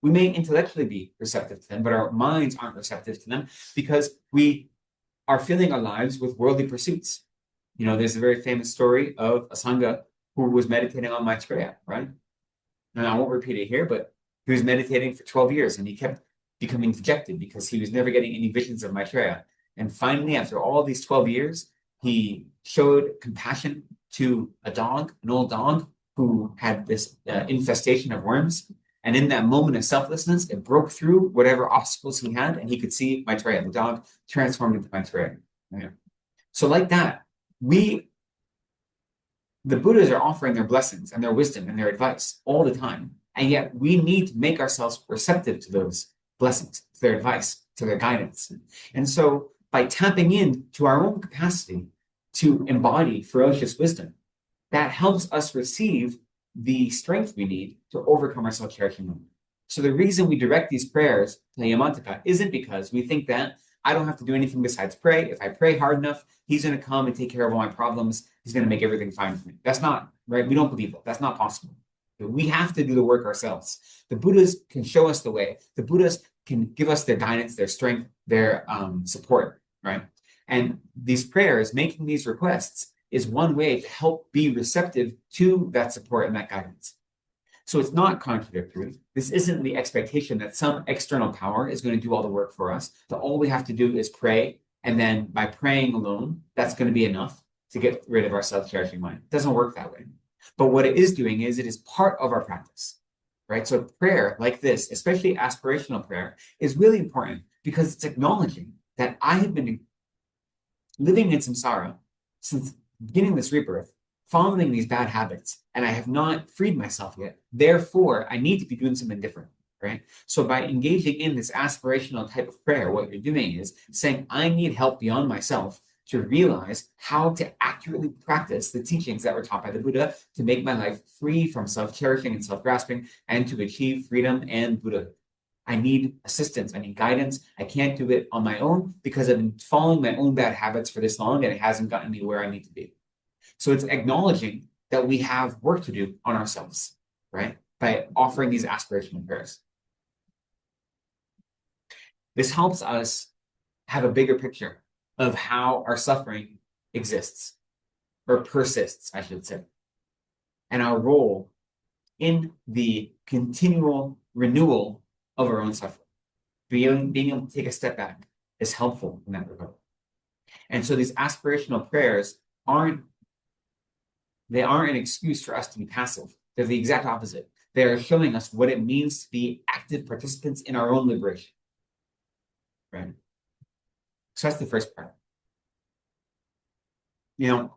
We may intellectually be receptive to them, but our minds aren't receptive to them because we are filling our lives with worldly pursuits. You know, there's a very famous story of a Sangha who was meditating on Maitreya, right? And I won't repeat it here, but he was meditating for 12 years and he kept becoming dejected because he was never getting any visions of Maitreya. And finally, after all these 12 years, he showed compassion to a dog, an old dog, who had this infestation of worms. And in that moment of selflessness, it broke through whatever obstacles he had, and he could see Maitreya. The dog transformed into Maitreya. Yeah. So like that, the Buddhas are offering their blessings and their wisdom and their advice all the time. And yet we need to make ourselves receptive to those blessings, to their advice, to their guidance. And so by tapping into our own capacity to embody ferocious wisdom, that helps us receive the strength we need to overcome our self-cherishing mind. So the reason we direct these prayers to Yamantaka isn't because we think that I don't have to do anything besides pray. If I pray hard enough, he's going to come and take care of all my problems. He's going to make everything fine for me. That's not, right? We don't believe that. That's not possible. We have to do the work ourselves. The Buddhas can show us the way. The Buddhas can give us their guidance, their strength, their support, right? And these prayers, making these requests, is one way to help be receptive to that support and that guidance. So it's not contradictory. This isn't the expectation that some external power is going to do all the work for us, that all we have to do is pray, and then by praying alone, that's going to be enough to get rid of our self-cherishing mind. It doesn't work that way. But what it is doing is it is part of our practice, right? So prayer like this, especially aspirational prayer, is really important because it's acknowledging that I have been living in samsara since beginning this rebirth, following these bad habits, and I have not freed myself yet. Therefore, I need to be doing something different, right? So by engaging in this aspirational type of prayer, what you're doing is saying, I need help beyond myself to realize how to accurately practice the teachings that were taught by the Buddha to make my life free from self-cherishing and self-grasping and to achieve freedom and Buddhahood. I need assistance. I need guidance. I can't do it on my own because I've been following my own bad habits for this long and it hasn't gotten me where I need to be. So it's acknowledging that we have work to do on ourselves, right? By offering these aspirational prayers. This helps us have a bigger picture of how our suffering exists, or persists, I should say, and our role in the continual renewal of our own suffering. Being able to take a step back is helpful in that regard. And so these aspirational prayers aren't an excuse for us to be passive. They're the exact opposite. They are showing us what it means to be active participants in our own liberation. Right? So that's the first part. You know,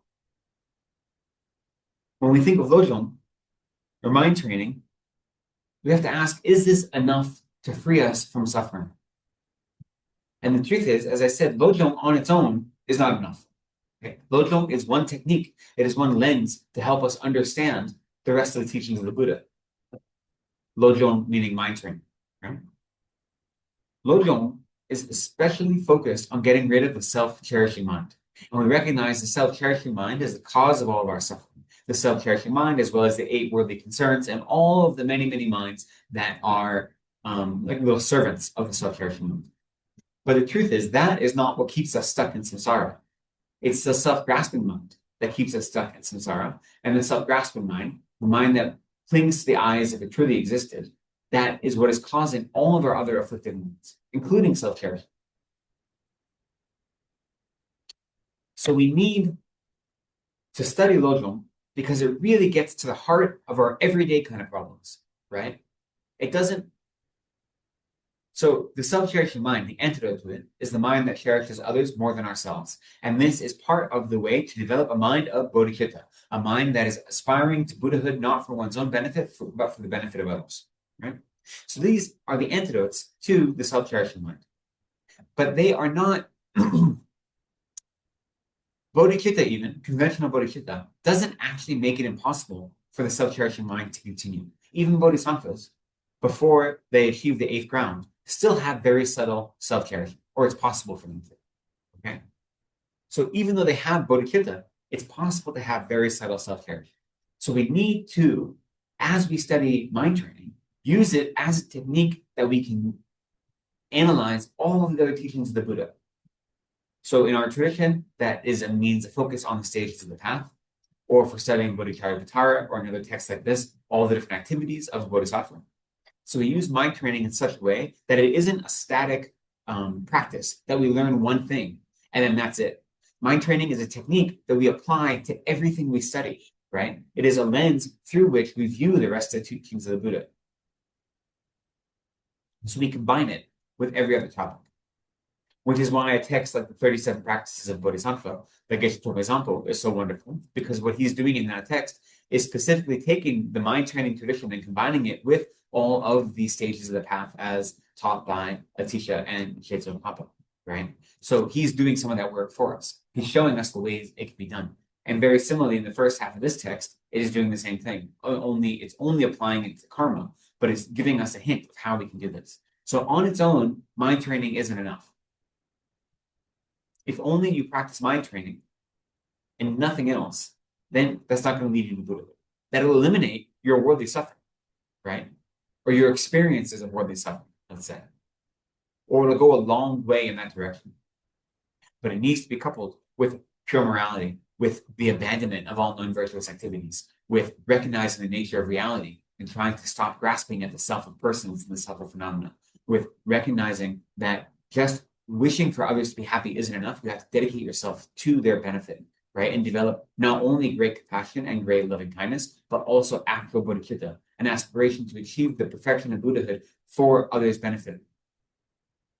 when we think of Lojong, or mind training, we have to ask, is this enough to free us from suffering? And the truth is, as I said, Lojong on its own is not enough. Okay? Lojong is one technique. It is one lens to help us understand the rest of the teachings of the Buddha. Lojong meaning mind training. Right? Lojong is especially focused on getting rid of the self-cherishing mind. And we recognize the self-cherishing mind as the cause of all of our suffering. The self-cherishing mind, as well as the 8 worldly concerns, and all of the many, many minds that are like little servants of the self-cherishing mind. But the truth is, that is not what keeps us stuck in samsara. It's the self-grasping mind that keeps us stuck in samsara. And the self-grasping mind, the mind that clings to the eye as if it truly existed, that is what is causing all of our other afflicted minds, including self-cherishing. So we need to study Lojong because it really gets to the heart of our everyday kind of problems, right? It doesn't. So the self-cherishing mind, the antidote to it, is the mind that cherishes others more than ourselves. And this is part of the way to develop a mind of bodhicitta, a mind that is aspiring to Buddhahood not for one's own benefit, but for the benefit of others, right? So these are the antidotes to the self-cherishing mind. But they are not bodhicitta, even conventional bodhicitta, doesn't actually make it impossible for the self-cherishing mind to continue. Even bodhisattvas, before they achieve the 8th ground, still have very subtle self-cherishing, or it's possible for them to. Okay. So even though they have bodhicitta, it's possible to have very subtle self-cherishing. So we need to, as we study mind training, use it as a technique that we can analyze all of the other teachings of the Buddha. So in our tradition, that is a means of focus on the stages of the path, or for studying Bodhicharyavatara or another text like this, all the different activities of a bodhisattva. So we use mind training in such a way that it isn't a static practice, that we learn one thing and then that's it. Mind training is a technique that we apply to everything we study, right? It is a lens through which we view the rest of the teachings of the Buddha. So we combine it with every other topic, which is why a text like the 37 Practices of Bodhisattva, that Geshe Tobe Sampo, is so wonderful, because what he's doing in that text is specifically taking the mind training tradition and combining it with all of the stages of the path as taught by Atisha and Shetso Papa, right? So he's doing some of that work for us. He's showing us the ways it can be done. And very similarly, in the first half of this text, it is doing the same thing. It's only applying it to karma, but it's giving us a hint of how we can do this. So on its own, mind training isn't enough. If only you practice mind training and nothing else, then that's not going to lead you to Buddhahood. That'll eliminate your worldly suffering, right? Or your experiences of worldly suffering, let's say. Or it'll go a long way in that direction. But it needs to be coupled with pure morality, with the abandonment of all non-virtuous activities, with recognizing the nature of reality and trying to stop grasping at the self of persons and the self of phenomena, with recognizing that just wishing for others to be happy isn't enough. You have to dedicate yourself to their benefit, right? And develop not only great compassion and great loving kindness, but also actual bodhicitta, an aspiration to achieve the perfection of Buddhahood for others' benefit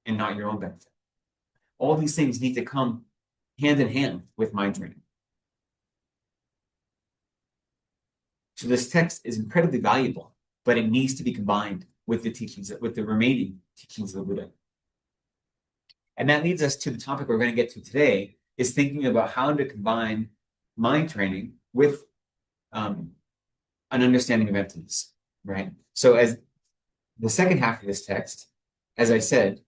and not your own benefit. All these things need to come hand in hand with mind training. So this text is incredibly valuable, but it needs to be combined with the teachings, with the remaining teachings of the Buddha. And that leads us to the topic we're going to get to today, is thinking about how to combine mind training with an understanding of emptiness, right? So as the second half of this text, as I said,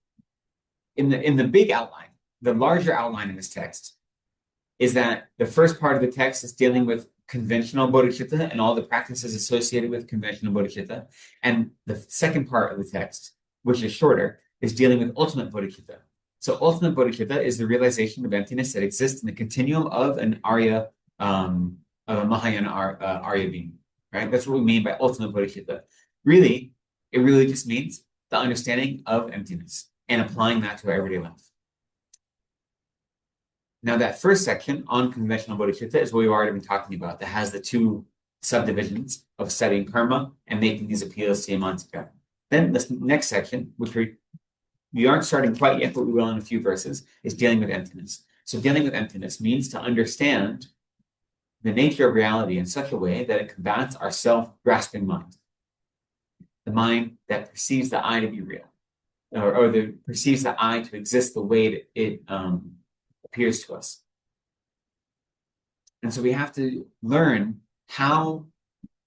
in the big outline, the larger outline in this text is that the first part of the text is dealing with conventional bodhicitta and all the practices associated with conventional bodhicitta. And the second part of the text, which is shorter, is dealing with ultimate bodhicitta. So ultimate bodhicitta is the realization of emptiness that exists in the continuum of an Arya, of a Mahayana Arya being, right? That's what we mean by ultimate bodhicitta. Really, it really just means the understanding of emptiness and applying that to our everyday life. Now, that first section on conventional bodhicitta is what we've already been talking about, that has the two subdivisions of studying karma and making these appeals to Yamantika. Then this next section, which we aren't starting quite yet, but we will in a few verses, is dealing with emptiness. So dealing with emptiness means to understand the nature of reality in such a way that it combats our self-grasping mind. The mind that perceives the I to be real, or perceives the I to exist the way that it appears to us. And so we have to learn how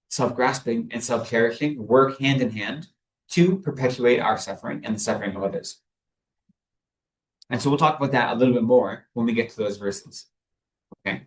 self-grasping and self-cherishing work hand in hand to perpetuate our suffering and the suffering of others. And so we'll talk about that a little bit more when we get to those verses. Okay.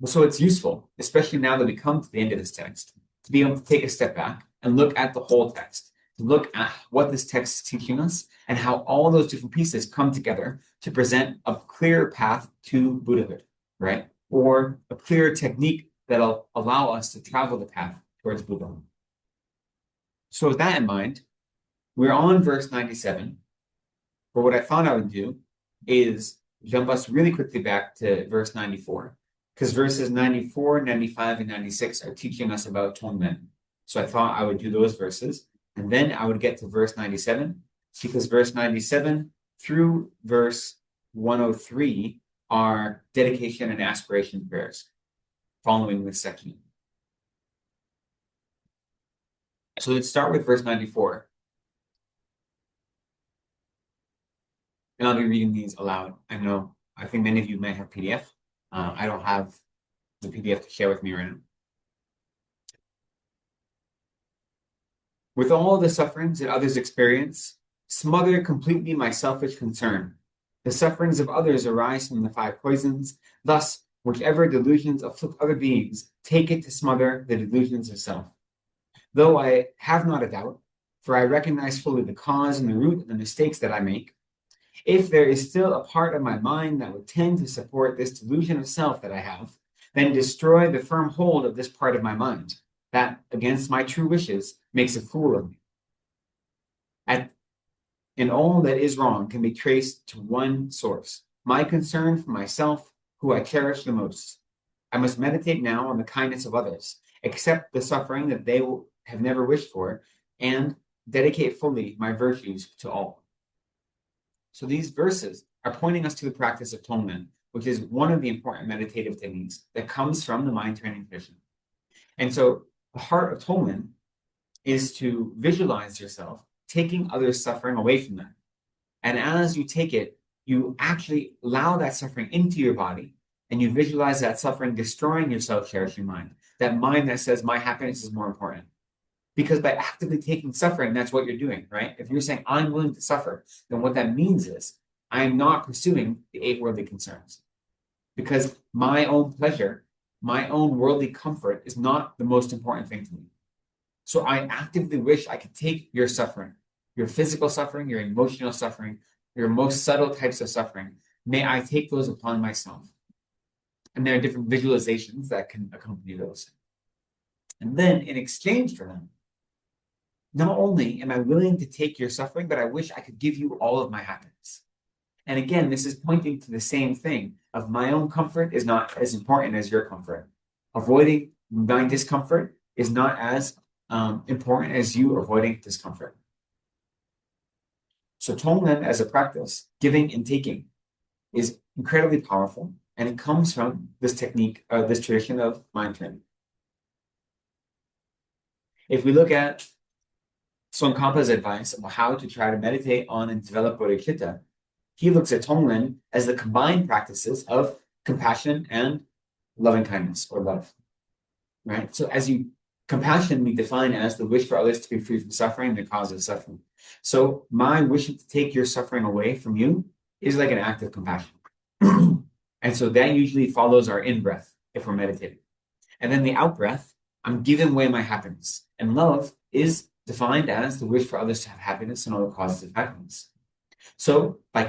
So it's useful, especially now that we come to the end of this text, to be able to take a step back and look at the whole text, to look at what this text is teaching us and how all those different pieces come together to present a clear path to Buddhahood, right? Or a clear technique that'll allow us to travel the path towards Buddhahood. So with that in mind, we're on verse 97. But what I thought I would do is jump us really quickly back to verse 94, because verses 94, 95, and 96 are teaching us about Tonglen. So I thought I would do those verses, and then I would get to verse 97, because verse 97 through verse 103 are dedication and aspiration prayers following this section. So let's start with verse 94. And I'll be reading these aloud. I think many of you may have PDF. I don't have the PDF to share with me right now. With all the sufferings that others experience, smother completely my selfish concern. The sufferings of others arise from the 5 poisons. Thus, whichever delusions afflict other beings, take it to smother the delusions of self. Though I have not a doubt, for I recognize fully the cause and the root of the mistakes that I make, if there is still a part of my mind that would tend to support this delusion of self that I have, then destroy the firm hold of this part of my mind, that, against my true wishes, makes a fool of me. And all that is wrong can be traced to one source, my concern for myself, who I cherish the most. I must meditate now on the kindness of others, accept the suffering that they have never wished for, and dedicate fully my virtues to all. So these verses are pointing us to the practice of Tonglen, which is one of the important meditative techniques that comes from the mind training tradition. And so the heart of Tonglen is to visualize yourself taking others' suffering away from them. And as you take it, you actually allow that suffering into your body, and you visualize that suffering destroying your self-cherishing mind, that mind that says, my happiness is more important. Because by actively taking suffering, that's what you're doing, right? If you're saying, I'm willing to suffer, then what that means is, I am not pursuing the 8 worldly concerns. Because my own pleasure, my own worldly comfort is not the most important thing to me. So I actively wish I could take your suffering, your physical suffering, your emotional suffering, your most subtle types of suffering. May I take those upon myself. And there are different visualizations that can accompany those. And then in exchange for them, not only am I willing to take your suffering, but I wish I could give you all of my happiness. And again, this is pointing to the same thing of my own comfort is not as important as your comfort. Avoiding my discomfort is not as important as you avoiding discomfort. So Tonglen as a practice, giving and taking, is incredibly powerful, and it comes from this technique, this tradition of mind training. If we look at Tsongkhapa's advice about how to try to meditate on and develop bodhicitta, he looks at Tonglen as the combined practices of compassion and loving kindness or love, right? So compassion we define as the wish for others to be free from suffering and the cause of suffering. So my wishing to take your suffering away from you is like an act of compassion. And so that usually follows our in-breath if we're meditating. And then the out-breath, I'm giving away my happiness. And love is defined as the wish for others to have happiness and all the causes of happiness. So by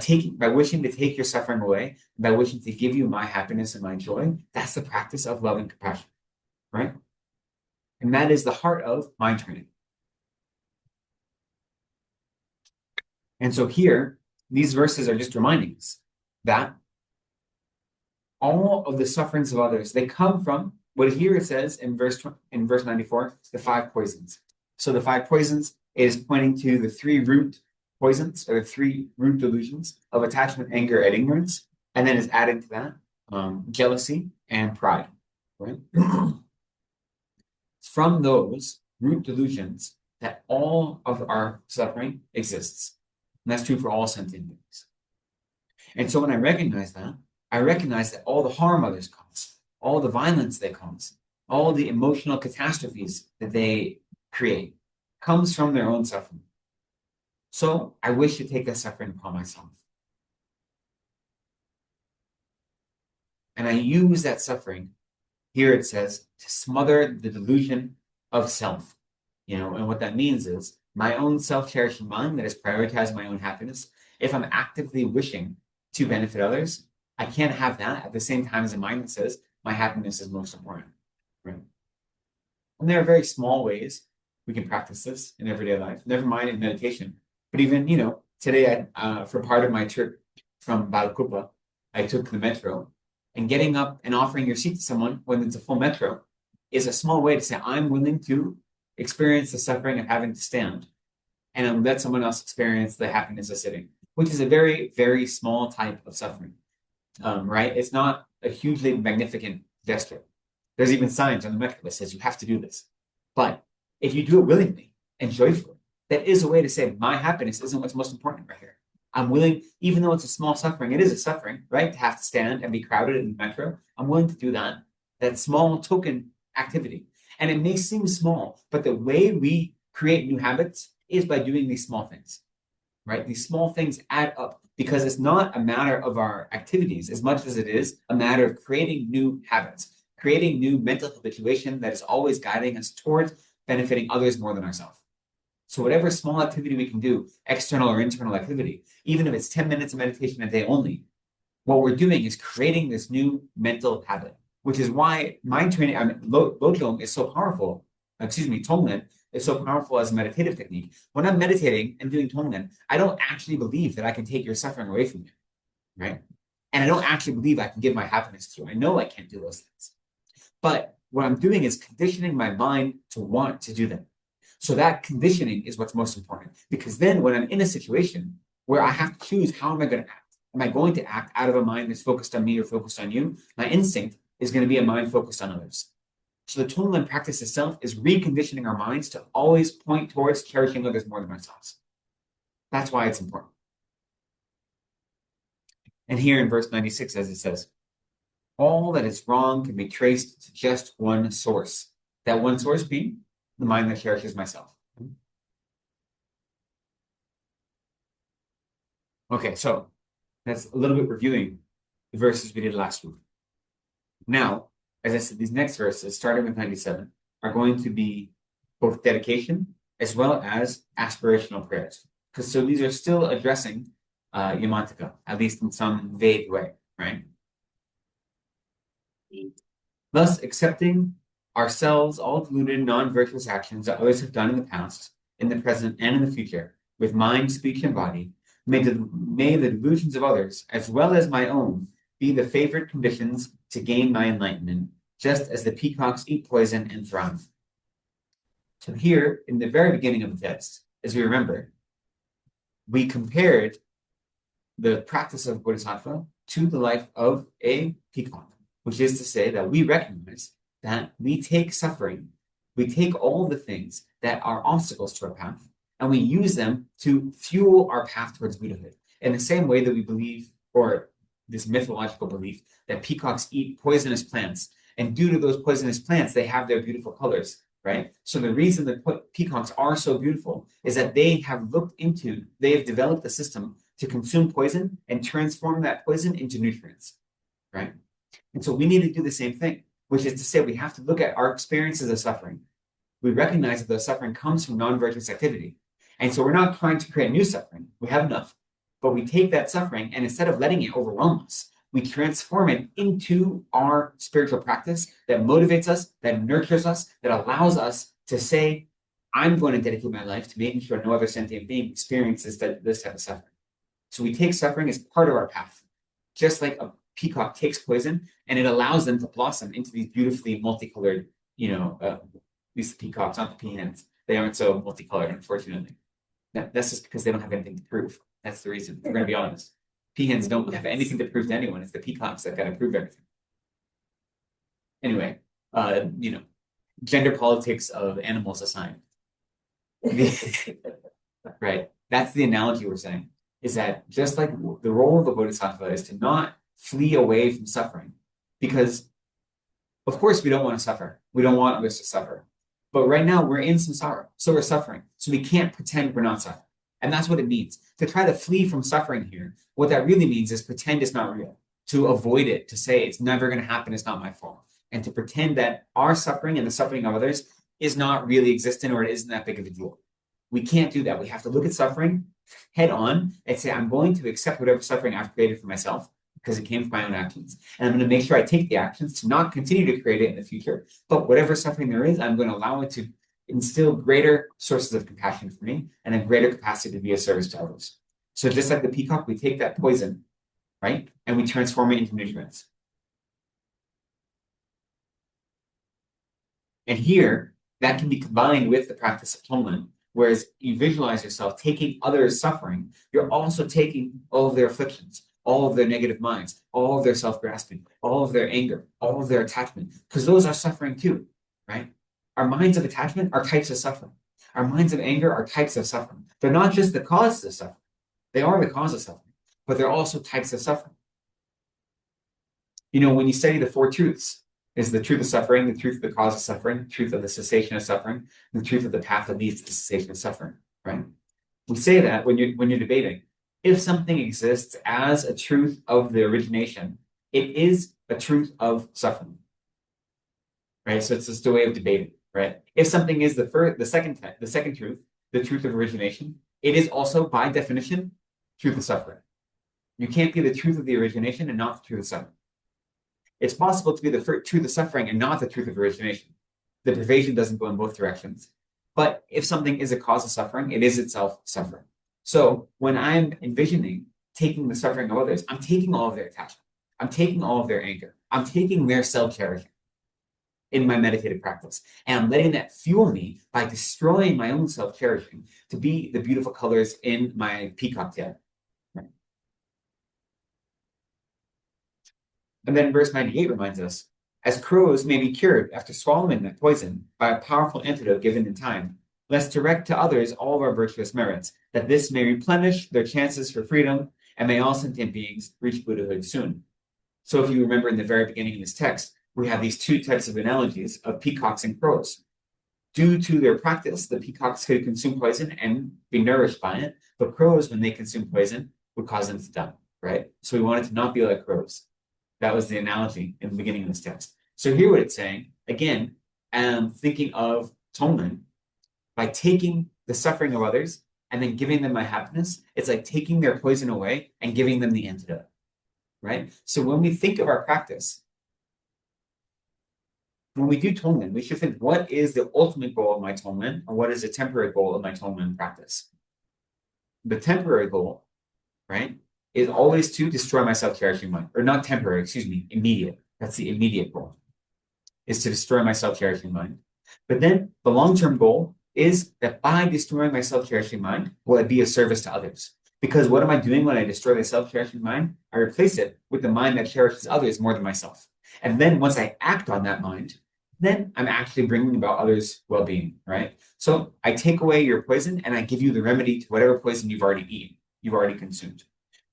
wishing to take your suffering away, by wishing to give you my happiness and my joy, that's the practice of love and compassion, right? And that is the heart of mind training. And so here, these verses are just reminding us that all of the sufferings of others, they come from what here it says in verse 94, the 5 poisons. So the 5 poisons is pointing to the 3 root poisons, or the 3 root delusions of attachment, anger, and ignorance, and then is added to that jealousy and pride, right? From those root delusions that all of our suffering exists. And that's true for all sentient beings. And so when I recognize that all the harm others cause, all the violence they cause, all the emotional catastrophes that they create comes from their own suffering. So I wish to take that suffering upon myself. And I use that suffering, here it says, to smother the delusion of self. And what that means is my own self-cherishing mind that is prioritizing my own happiness. If I'm actively wishing to benefit others, I can't have that at the same time as a mind that says my happiness is most important. Right? And there are very small ways we can practice this in everyday life, never mind in meditation. But even, today, for part of my trip from Balakupa, I took the metro, and getting up and offering your seat to someone when it's a full metro is a small way to say, I'm willing to experience the suffering of having to stand and let someone else experience the happiness of sitting, which is a very, very small type of suffering, right? It's not a hugely magnificent gesture. There's even signs on the metro that says you have to do this. But if you do it willingly and joyfully, that is a way to say my happiness isn't what's most important right here. I'm willing, even though it's a small suffering, it is a suffering, right? To have to stand and be crowded in the metro. I'm willing to do that small token activity. And it may seem small, but the way we create new habits is by doing these small things, right? These small things add up because it's not a matter of our activities as much as it is a matter of creating new habits, creating new mental habituation that is always guiding us towards benefiting others more than ourselves. So whatever small activity we can do, external or internal activity, even if it's 10 minutes of meditation a day only, what we're doing is creating this new mental habit, which is why mind training, Lojong is so powerful. Tonglen is so powerful as a meditative technique. When I'm meditating and doing Tonglen, I don't actually believe that I can take your suffering away from you, right? And I don't actually believe I can give my happiness to you. I know I can't do those things. But what I'm doing is conditioning my mind to want to do them. So that conditioning is what's most important. Because then when I'm in a situation where I have to choose, how am I going to act? Am I going to act out of a mind that's focused on me or focused on you? My instinct is going to be a mind focused on others. So the Tonglen practice itself is reconditioning our minds to always point towards cherishing others more than ourselves. That's why it's important. And here in verse 96, as it says, all that is wrong can be traced to just one source. That one source being the mind that cherishes myself. Okay, so that's a little bit reviewing the verses we did last week. Now, as I said, these next verses, starting with 97, are going to be both dedication as well as aspirational prayers. Because so these are still addressing Yamantika, at least in some vague way, right? Thus, accepting ourselves all deluded, non-virtuous actions that others have done in the past, in the present, and in the future, with mind, speech, and body, may the delusions of others, as well as my own, be the favored conditions to gain my enlightenment, just as the peacocks eat poison and thrive. So here, in the very beginning of the text, as we remember, we compared the practice of Bodhisattva to the life of a peacock, which is to say that we recognize that we take suffering, we take all the things that are obstacles to our path, and we use them to fuel our path towards Buddhahood. In the same way that we believe, or this mythological belief, that peacocks eat poisonous plants, and due to those poisonous plants, they have their beautiful colors, right? So the reason that peacocks are so beautiful is that they have developed a system to consume poison and transform that poison into nutrients, right? And so we need to do the same thing, which is to say we have to look at our experiences of suffering. We recognize that the suffering comes from non-virtuous activity. And so we're not trying to create new suffering. We have enough. But we take that suffering and instead of letting it overwhelm us, we transform it into our spiritual practice that motivates us, that nurtures us, that allows us to say, I'm going to dedicate my life to making sure no other sentient being experiences this type of suffering. So we take suffering as part of our path, just like a peacock takes poison and it allows them to blossom into these beautifully multicolored, these peacocks, not the peahens. They aren't so multicolored, unfortunately. That's just because they don't have anything to prove. That's the reason. We're going to be honest. Peahens don't have anything to prove to anyone. It's the peacocks that got to prove everything. Anyway, gender politics of animals aside. Right. That's the analogy we're saying, is that just like the role of a bodhisattva is to not flee away from suffering, because of course we don't want to suffer. We don't want others to suffer. But right now we're in samsara, so we're suffering. So we can't pretend we're not suffering. And that's what it means. To try to flee from suffering here, what that really means is pretend it's not real. To avoid it, to say it's never going to happen, it's not my fault. And to pretend that our suffering and the suffering of others is not really existent or it isn't that big of a deal. We can't do that. We have to look at suffering head on and say, I'm going to accept whatever suffering I've created for myself because it came from my own actions. And I'm going to make sure I take the actions to not continue to create it in the future. But whatever suffering there is, I'm going to allow it to instill greater sources of compassion for me and a greater capacity to be of service to others. So just like the peacock, we take that poison right? And we transform it into nutrients. And here, that can be combined with the practice of Tonglen, whereas you visualize yourself taking others' suffering, you're also taking all of their afflictions, all of their negative minds, all of their self-grasping, all of their anger, all of their attachment, because those are suffering too, right? Our minds of attachment are types of suffering. Our minds of anger are types of suffering. They're not just the causes of suffering. They are the cause of suffering, but they're also types of suffering. You know, when you study the four truths, is the truth of suffering, the truth of the cause of suffering, the truth of the cessation of suffering, the truth of the path that leads to the cessation of suffering, right? We say that when you're debating. If something exists as a truth of the origination, it is a truth of suffering, right? So it's just a way of debating, right? If something is the second truth, the truth of origination, it is also by definition truth of suffering. You can't be the truth of the origination and not the truth of suffering. It's possible to be the truth of suffering and not the truth of origination. The pervasion doesn't go in both directions. But if something is a cause of suffering, it is itself suffering. So when I'm envisioning taking the suffering of others, I'm taking all of their attachment. I'm taking all of their anger. I'm taking their self-cherishing in my meditative practice. And I'm letting that fuel me by destroying my own self-cherishing to be the beautiful colors in my peacock tail. And then verse 98 reminds us, as crows may be cured after swallowing that poison by a powerful antidote given in time, let's direct to others all of our virtuous merits, that this may replenish their chances for freedom and may all sentient beings reach Buddhahood soon. So if you remember in the very beginning of this text, we have these two types of analogies of peacocks and crows. Due to their practice, the peacocks could consume poison and be nourished by it, but crows, when they consume poison, would cause them to die, right? So we wanted to not be like crows. That was the analogy in the beginning of this text. So here what it's saying, again, thinking of Tonglen, by taking the suffering of others and then giving them my happiness, it's like taking their poison away and giving them the antidote, right? So when we think of our practice, when we do Tonglen, we should think, what is the ultimate goal of my Tonglen, or what is the temporary goal of my Tonglen practice? The temporary goal, right, is always to destroy my self-cherishing mind, or not temporary, excuse me, immediate. That's the immediate goal, is to destroy my self-cherishing mind. But then the long-term goal is that by destroying my self-cherishing mind, will I be of service to others? Because what am I doing when I destroy the self-cherishing mind? I replace it with the mind that cherishes others more than myself. And then once I act on that mind, then I'm actually bringing about others' well-being, right? So I take away your poison and I give you the remedy to whatever poison you've already eaten, you've already consumed.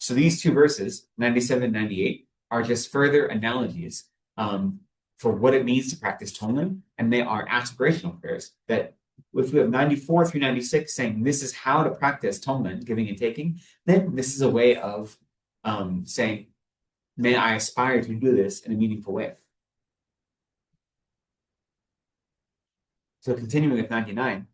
So these two verses, 97 and 98, are just further analogies for what it means to practice Tonglen, and they are aspirational prayers. That if we have 94 through 96 saying this is how to practice Tonglen, giving and taking, then this is a way of saying, may I aspire to do this in a meaningful way. So continuing with 99.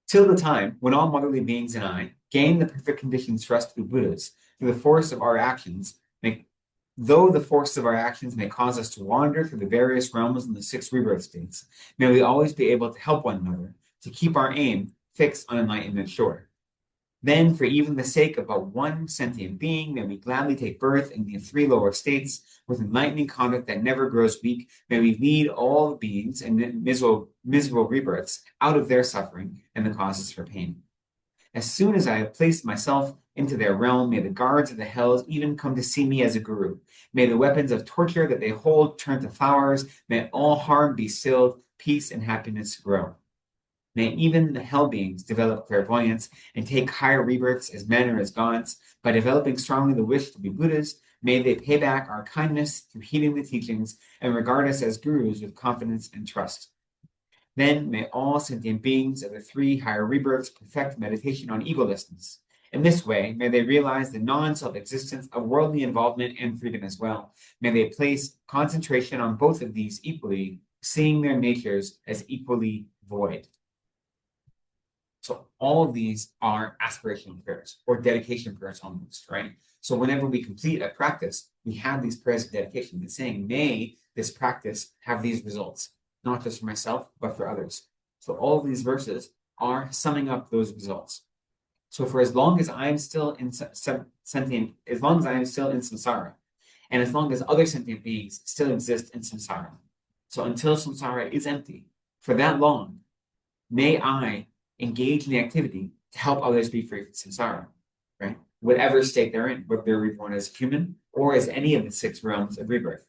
Till the time when all motherly beings and I gain the perfect conditions for us to be Buddhas, through the force of our actions, though the force of our actions may cause us to wander through the various realms in the 6 rebirth states, may we always be able to help one another, to keep our aim fixed on enlightenment sure. Then, for even the sake of but one sentient being, may we gladly take birth in the 3 lower states, with enlightening conduct that never grows weak. May we lead all beings in miserable rebirths out of their suffering and the causes for pain. As soon as I have placed myself into their realm, may the guards of the hells even come to see me as a guru. May the weapons of torture that they hold turn to flowers. May all harm be stilled, peace and happiness grow. May even the hell beings develop clairvoyance and take higher rebirths as men or as gods. By developing strongly the wish to be Buddhas, may they pay back our kindness through heeding the teachings and regard us as gurus with confidence and trust. Then may all sentient beings of the 3 higher rebirths perfect meditation on egolessness. In this way, may they realize the non-self-existence of worldly involvement and freedom as well. May they place concentration on both of these equally, seeing their natures as equally void. So all of these are aspirational prayers or dedication prayers almost, right? So whenever we complete a practice, we have these prayers of dedication. It's saying, may this practice have these results, not just for myself, but for others. So all of these verses are summing up those results. So for as long as I'm still in sentient, as long as I am still in samsara, and as long as other sentient beings still exist in samsara, so until samsara is empty, for that long, may I engage in the activity to help others be free from samsara, right? Whatever state they're in, whether they're reborn as a human or as any of the 6 realms of rebirth.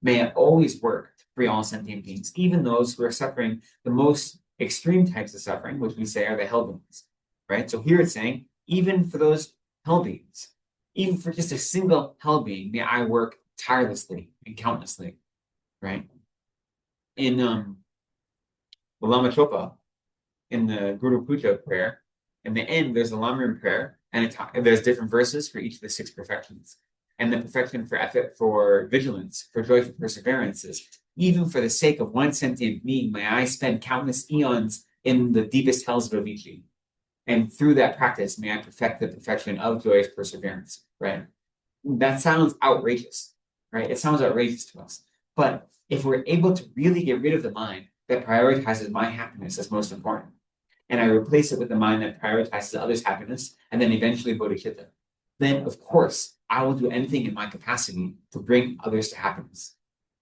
May I always work to free all sentient beings, even those who are suffering the most extreme types of suffering, which we say are the hell beings, right? So here it's saying, even for those hell beings, even for just a single hell being, may I work tirelessly and countlessly, right? In the Lama Chopa, in the Guru Puja prayer, in the end, there's a Lamrim prayer, and there's different verses for each of the 6 perfections. And the perfection for effort, for vigilance, for joyful perseverance is, even for the sake of one sentient being, may I spend countless eons in the deepest hells of Avicii. And through that practice, may I perfect the perfection of joyous perseverance, right? That sounds outrageous, right? It sounds outrageous to us. But if we're able to really get rid of the mind that prioritizes my happiness as most important, and I replace it with the mind that prioritizes others' happiness, and then eventually bodhicitta, then of course I will do anything in my capacity to bring others to happiness,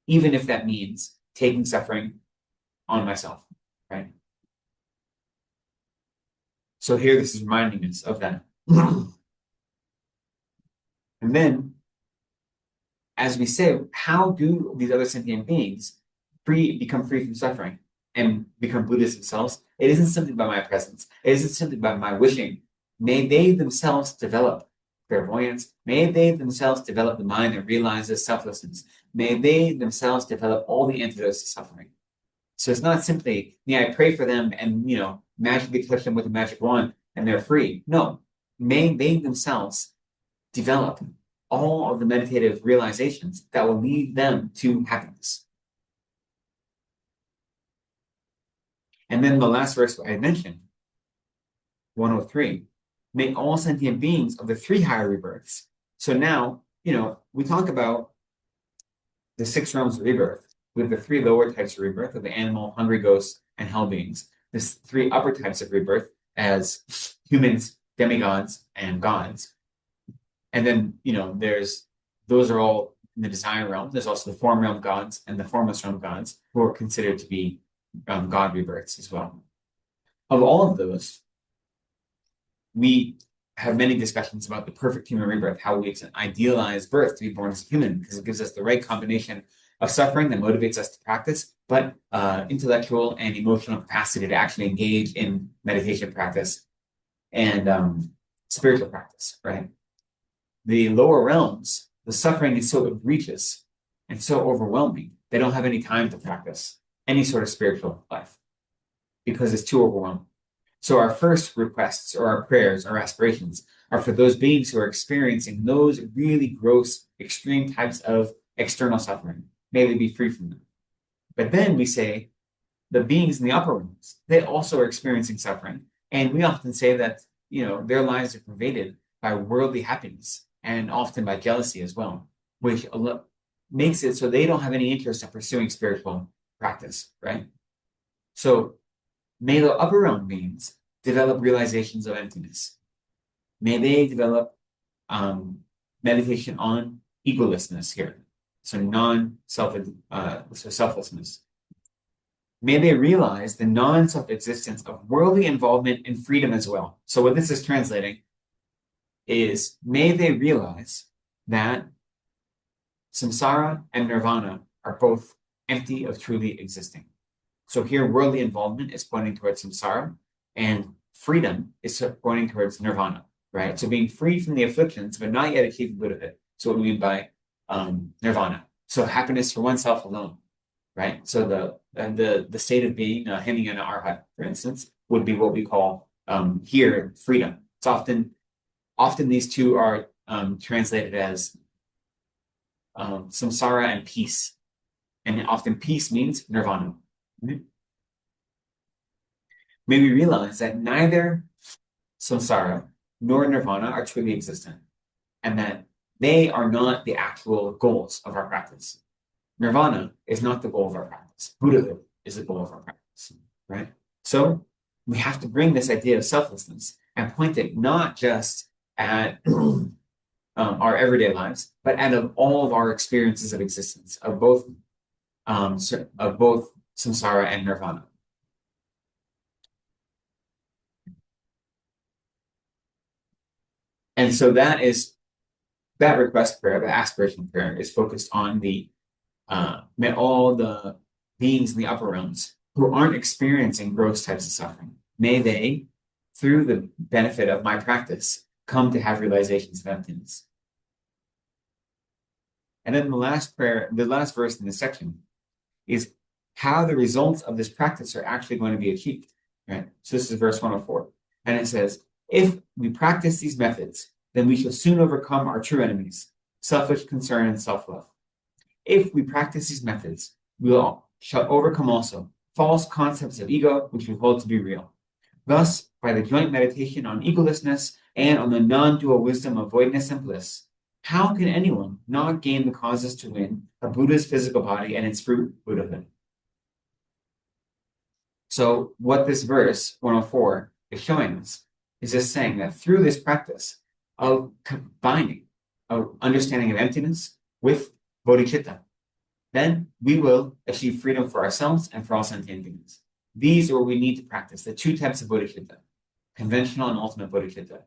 even if that means taking suffering on myself, right? So here this is reminding us of that. And then, as we say, how do these other sentient beings become free from suffering and become Buddhists themselves? It isn't simply by my presence. It isn't simply by my wishing. May they themselves develop clairvoyance. May they themselves develop the mind that realizes selflessness. May they themselves develop all the antidotes to suffering. So it's not simply, may I pray for them and, magically touch them with a magic wand and they're free. No, may they themselves develop all of the meditative realizations that will lead them to happiness. And then the last verse I mentioned, 103, may all sentient beings of the 3 higher rebirths. So now, we talk about the 6 realms of rebirth with the 3 lower types of rebirth of the animal, hungry ghosts, and hell beings. There's 3 upper types of rebirth as humans, demigods, and gods. And then, those are all in the desire realm. There's also the form realm gods and the formless realm gods who are considered to be god rebirths as well. Of all of those, we have many discussions about the perfect human rebirth, how we idealize birth to be born as a human, because it gives us the right combination of suffering that motivates us to practice, but intellectual and emotional capacity to actually engage in meditation practice and spiritual practice, right? The lower realms, the suffering is so egregious and so overwhelming, they don't have any time to practice any sort of spiritual life because it's too overwhelming. So our first requests or our prayers, our aspirations are for those beings who are experiencing those really gross, extreme types of external suffering. May they be free from them. But then we say the beings in the upper realms, they also are experiencing suffering. And we often say that, their lives are pervaded by worldly happiness and often by jealousy as well, which makes it so they don't have any interest in pursuing spiritual practice, right? So may the upper realm beings develop realizations of emptiness. May they develop meditation on egolessness here, so selflessness. May they realize the non-self-existence of worldly involvement and freedom as well. So what this is translating is, may they realize that samsara and nirvana are both empty of truly existing. So here, worldly involvement is pointing towards samsara, and freedom is pointing towards nirvana, right? So being free from the afflictions, but not yet achieving Buddhahood. So what we mean by nirvana. So happiness for oneself alone, right? So the state of being hymning an arhat, for instance, would be what we call here freedom. It's often these two are translated as samsara and peace, and often peace means nirvana. May we realize that neither samsara nor nirvana are truly existent, and that they are not the actual goals of our practice. Nirvana is not the goal of our practice. Buddhahood is the goal of our practice, right? So we have to bring this idea of selflessness and point it not just at our everyday lives, but out of all of our experiences of existence, of both samsara and nirvana. And so that request prayer, the aspiration prayer, is focused on may all the beings in the upper realms who aren't experiencing gross types of suffering, may they, through the benefit of my practice, come to have realizations of emptiness. And then the last verse in this section is how the results of this practice are actually going to be achieved. Right? So this is verse 104. And it says, if we practice these methods, then we shall soon overcome our true enemies, selfish concern and self-love. If we practice these methods, shall overcome also false concepts of ego, which we hold to be real. Thus, by the joint meditation on egolessness and on the non-dual wisdom of voidness and bliss, how can anyone not gain the causes to win a Buddha's physical body and its fruit, Buddhahood? So what this verse, 104, is showing us is just saying that through this practice of combining of understanding of emptiness with bodhicitta, then we will achieve freedom for ourselves and for all sentient beings. These are what we need to practice, the two types of bodhicitta, conventional and ultimate bodhicitta.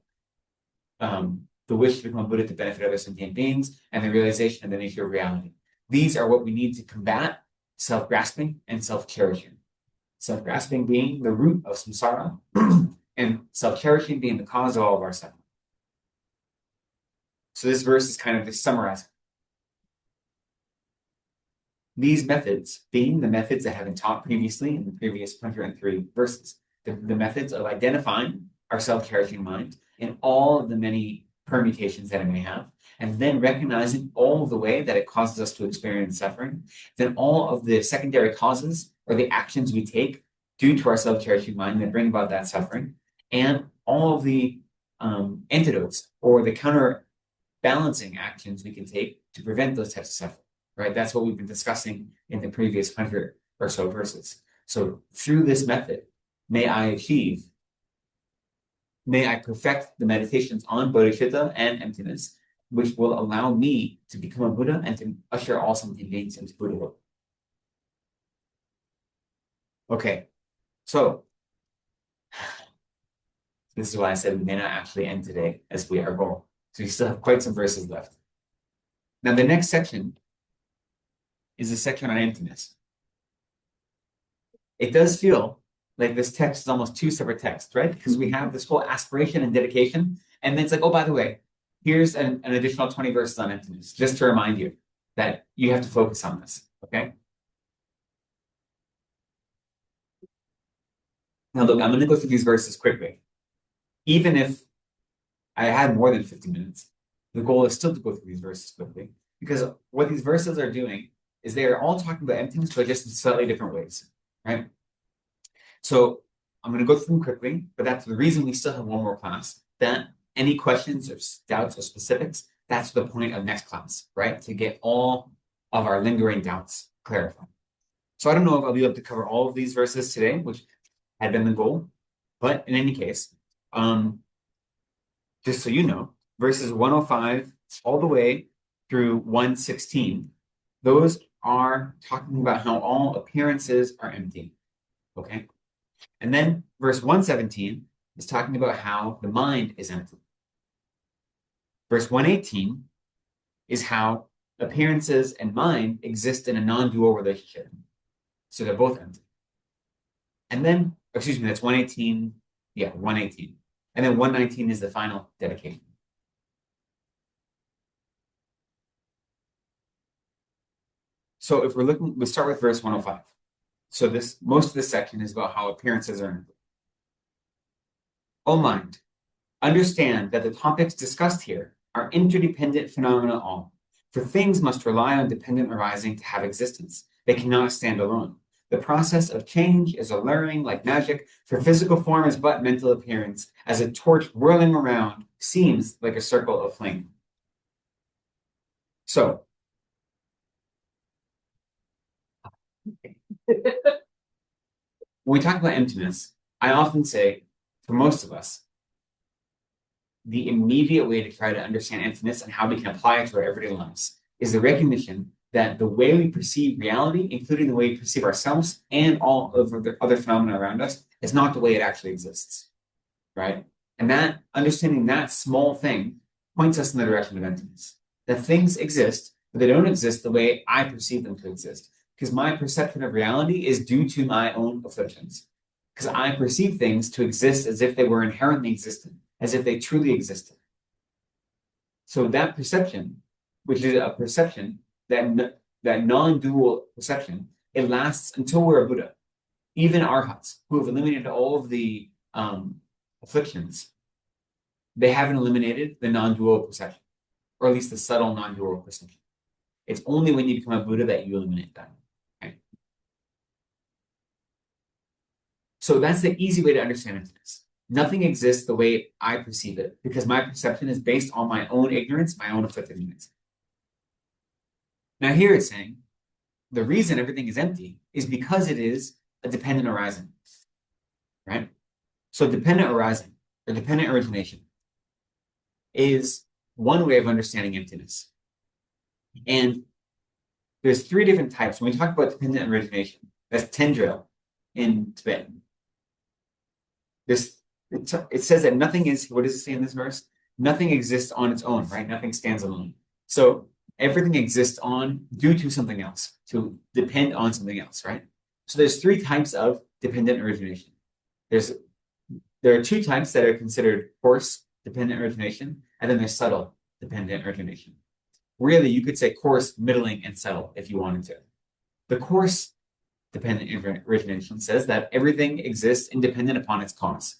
The wish to become a Buddha to benefit other sentient beings, and the realization of the nature of reality. These are what we need to combat self-grasping and self-cherishing. Self-grasping being the root of samsara, and self-cherishing being the cause of all of our suffering. So this verse is kind of just summarizing. These methods being the methods that have been taught previously in the previous 103 verses. The methods of identifying our self-cherishing mind in all of the many permutations that it may have, and then recognizing all of the way that it causes us to experience suffering, then all of the secondary causes or the actions we take due to our self-cherishing mind that bring about that suffering, and all of the antidotes or the counterbalancing actions we can take to prevent those types of suffering, right? That's what we've been discussing in the previous 100 or so verses. So through this method, may I perfect the meditations on bodhicitta and emptiness, which will allow me to become a Buddha and to usher all sentient beings into Buddhahood. Okay, so this is why I said we may not actually end today as we are goal. So we still have quite some verses left. Now the next section is a section on emptiness. It does feel like this text is almost two separate texts, right? Because we have this whole aspiration and dedication, and then it's like, oh, by the way, here's an additional 20 verses on emptiness, just to remind you that you have to focus on this, okay? Now look, I'm going to go through these verses quickly. Even if I had more than 50 minutes, the goal is still to go through these verses quickly, because what these verses are doing is they are all talking about emptiness, but just in slightly different ways, right? So I'm going to go through them quickly, but that's the reason we still have one more class. That any questions or doubts or specifics, that's the point of next class, right? To get all of our lingering doubts clarified. So I don't know if I'll be able to cover all of these verses today, which had been the goal, but in any case, just so you know, verses 105 all the way through 116, those are talking about how all appearances are empty, okay? And then verse 117 is talking about how the mind is empty. Verse 118 is how appearances and mind exist in a non-dual relationship. So they're both empty. And then, excuse me, that's 118. Yeah, 118. And then 119 is the final dedication. So if we're looking, we'll start with verse 105. So most of this section is about how appearances are empty. O mind, understand that the topics discussed here are interdependent phenomena all. For things must rely on dependent arising to have existence. They cannot stand alone. The process of change is alluring like magic, for physical form is but mental appearance, as a torch whirling around seems like a circle of flame. So, when we talk about emptiness, I often say, for most of us, the immediate way to try to understand emptiness and how we can apply it to our everyday lives is the recognition that the way we perceive reality, including the way we perceive ourselves and all of the other phenomena around us, is not the way it actually exists, right? And that understanding that small thing points us in the direction of emptiness. That things exist, but they don't exist the way I perceive them to exist. Because my perception of reality is due to my own afflictions. Because I perceive things to exist as if they were inherently existent, as if they truly existed. So that perception, which is a perception, that non-dual perception, it lasts until we're a Buddha. Even arhats, who have eliminated all of the afflictions, they haven't eliminated the non-dual perception, or at least the subtle non-dual perception. It's only when you become a Buddha that you eliminate that. Right? So that's the easy way to understand emptiness. Nothing exists the way I perceive it, because my perception is based on my own ignorance, my own afflicted ignorance. Now here it's saying, the reason everything is empty is because it is a dependent arising, right? So dependent arising, or dependent origination, is one way of understanding emptiness. And there's 3 different types. When we talk about dependent origination, that's tendril in Tibetan. It says that nothing is, what does it say in this verse? Nothing exists on its own, right? Nothing stands alone. So everything exists due to something else, to depend on something else, right? So there's 3 types of dependent origination. There are 2 types that are considered coarse dependent origination, and then there's subtle dependent origination. Really, you could say coarse, middling, and subtle if you wanted to. The coarse dependent origination says that everything exists independent upon its cause,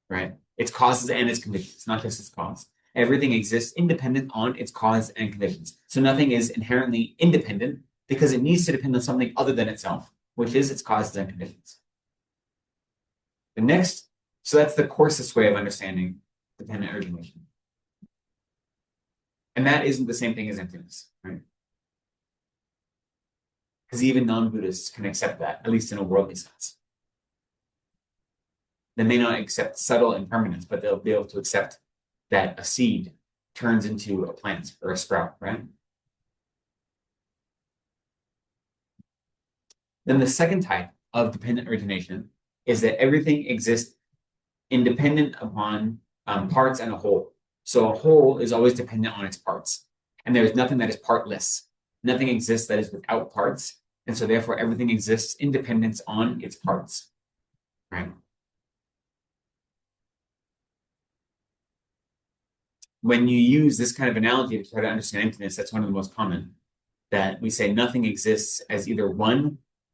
right? Its causes and its conditions, not just its cause. Everything exists independent on its cause and conditions. So nothing is inherently independent because it needs to depend on something other than itself, which is its causes and conditions. So that's the coarsest way of understanding dependent origination. And that isn't the same thing as emptiness, right? Because even non-Buddhists can accept that, at least in a worldly sense. They may not accept subtle impermanence, but they'll be able to accept that a seed turns into a plant or a sprout, right? Then the second type of dependent origination is that everything exists independent upon parts and a whole. So a whole is always dependent on its parts. And there is nothing that is partless. Nothing exists that is without parts. And so therefore everything exists in dependence on its parts, right? When you use this kind of analogy to try to understand emptiness, that's one of the most common, that we say nothing exists as either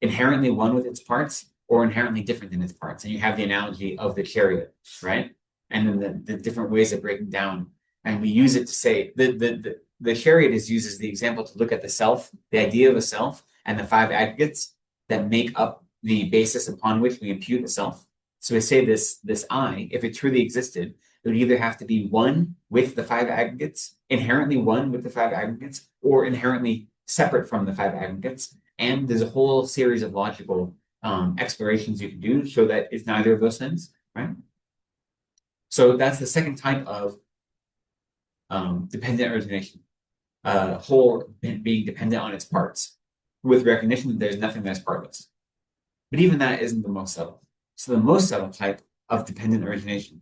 inherently one with its parts, or inherently different than its parts. And you have the analogy of the chariot, right? And then the different ways of breaking down. And we use it to say, the chariot is used as the example to look at the self, the idea of a self, and the 5 aggregates that make up the basis upon which we impute the self. So we say this I, if it truly existed, it would either have to be one with the 5 aggregates, inherently one with the 5 aggregates, or inherently separate from the 5 aggregates. And there's a whole series of logical explorations you can do to show that it's neither of those things, right? So that's the second type of dependent origination. Whole being dependent on its parts, with recognition that there's nothing that's partless. But even that isn't the most subtle. So the most subtle type of dependent origination,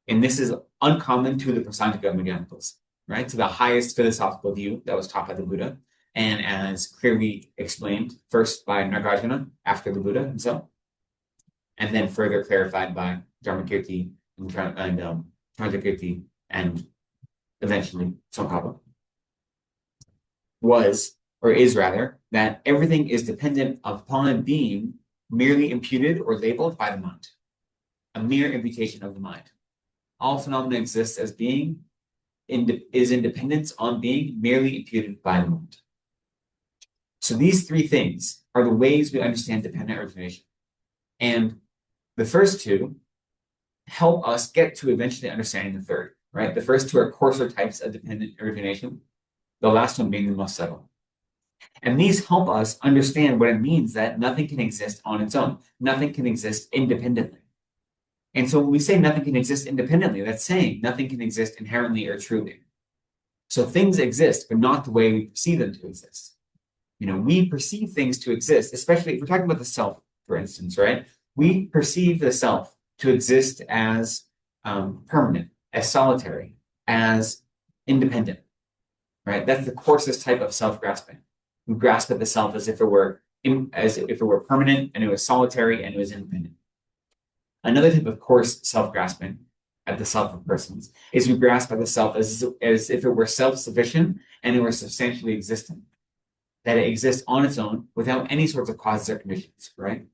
and this is uncommon to the Prasangika Madhyamikas, right? To the highest philosophical view that was taught by the Buddha, and as clearly explained first by Nagarjuna after the Buddha himself, and then further clarified by Dharmakirti and Chandrakirti, and eventually Tsongkhapa, is that everything is dependent upon being merely imputed or labeled by the mind, a mere imputation of the mind. All phenomena exist as being is independence on being merely imputed by the mind. So these 3 things are the ways we understand dependent origination. And the first 2 help us get to eventually understanding the third, right? The first 2 are coarser types of dependent origination, the last one being the most subtle. And these help us understand what it means that nothing can exist on its own. Nothing can exist independently. And so when we say nothing can exist independently, that's saying nothing can exist inherently or truly. So things exist, but not the way we perceive them to exist. We perceive things to exist, especially if we're talking about the self, for instance, right? We perceive the self to exist as permanent, as solitary, as independent, right? That's the coarsest type of self-grasping. We grasp at the self as if it were permanent, and it was solitary, and it was independent. Another type of coarse self-grasping at the self of persons is we grasp at the self as if it were self-sufficient and it were substantially existent, that it exists on its own without any sorts of causes or conditions, right?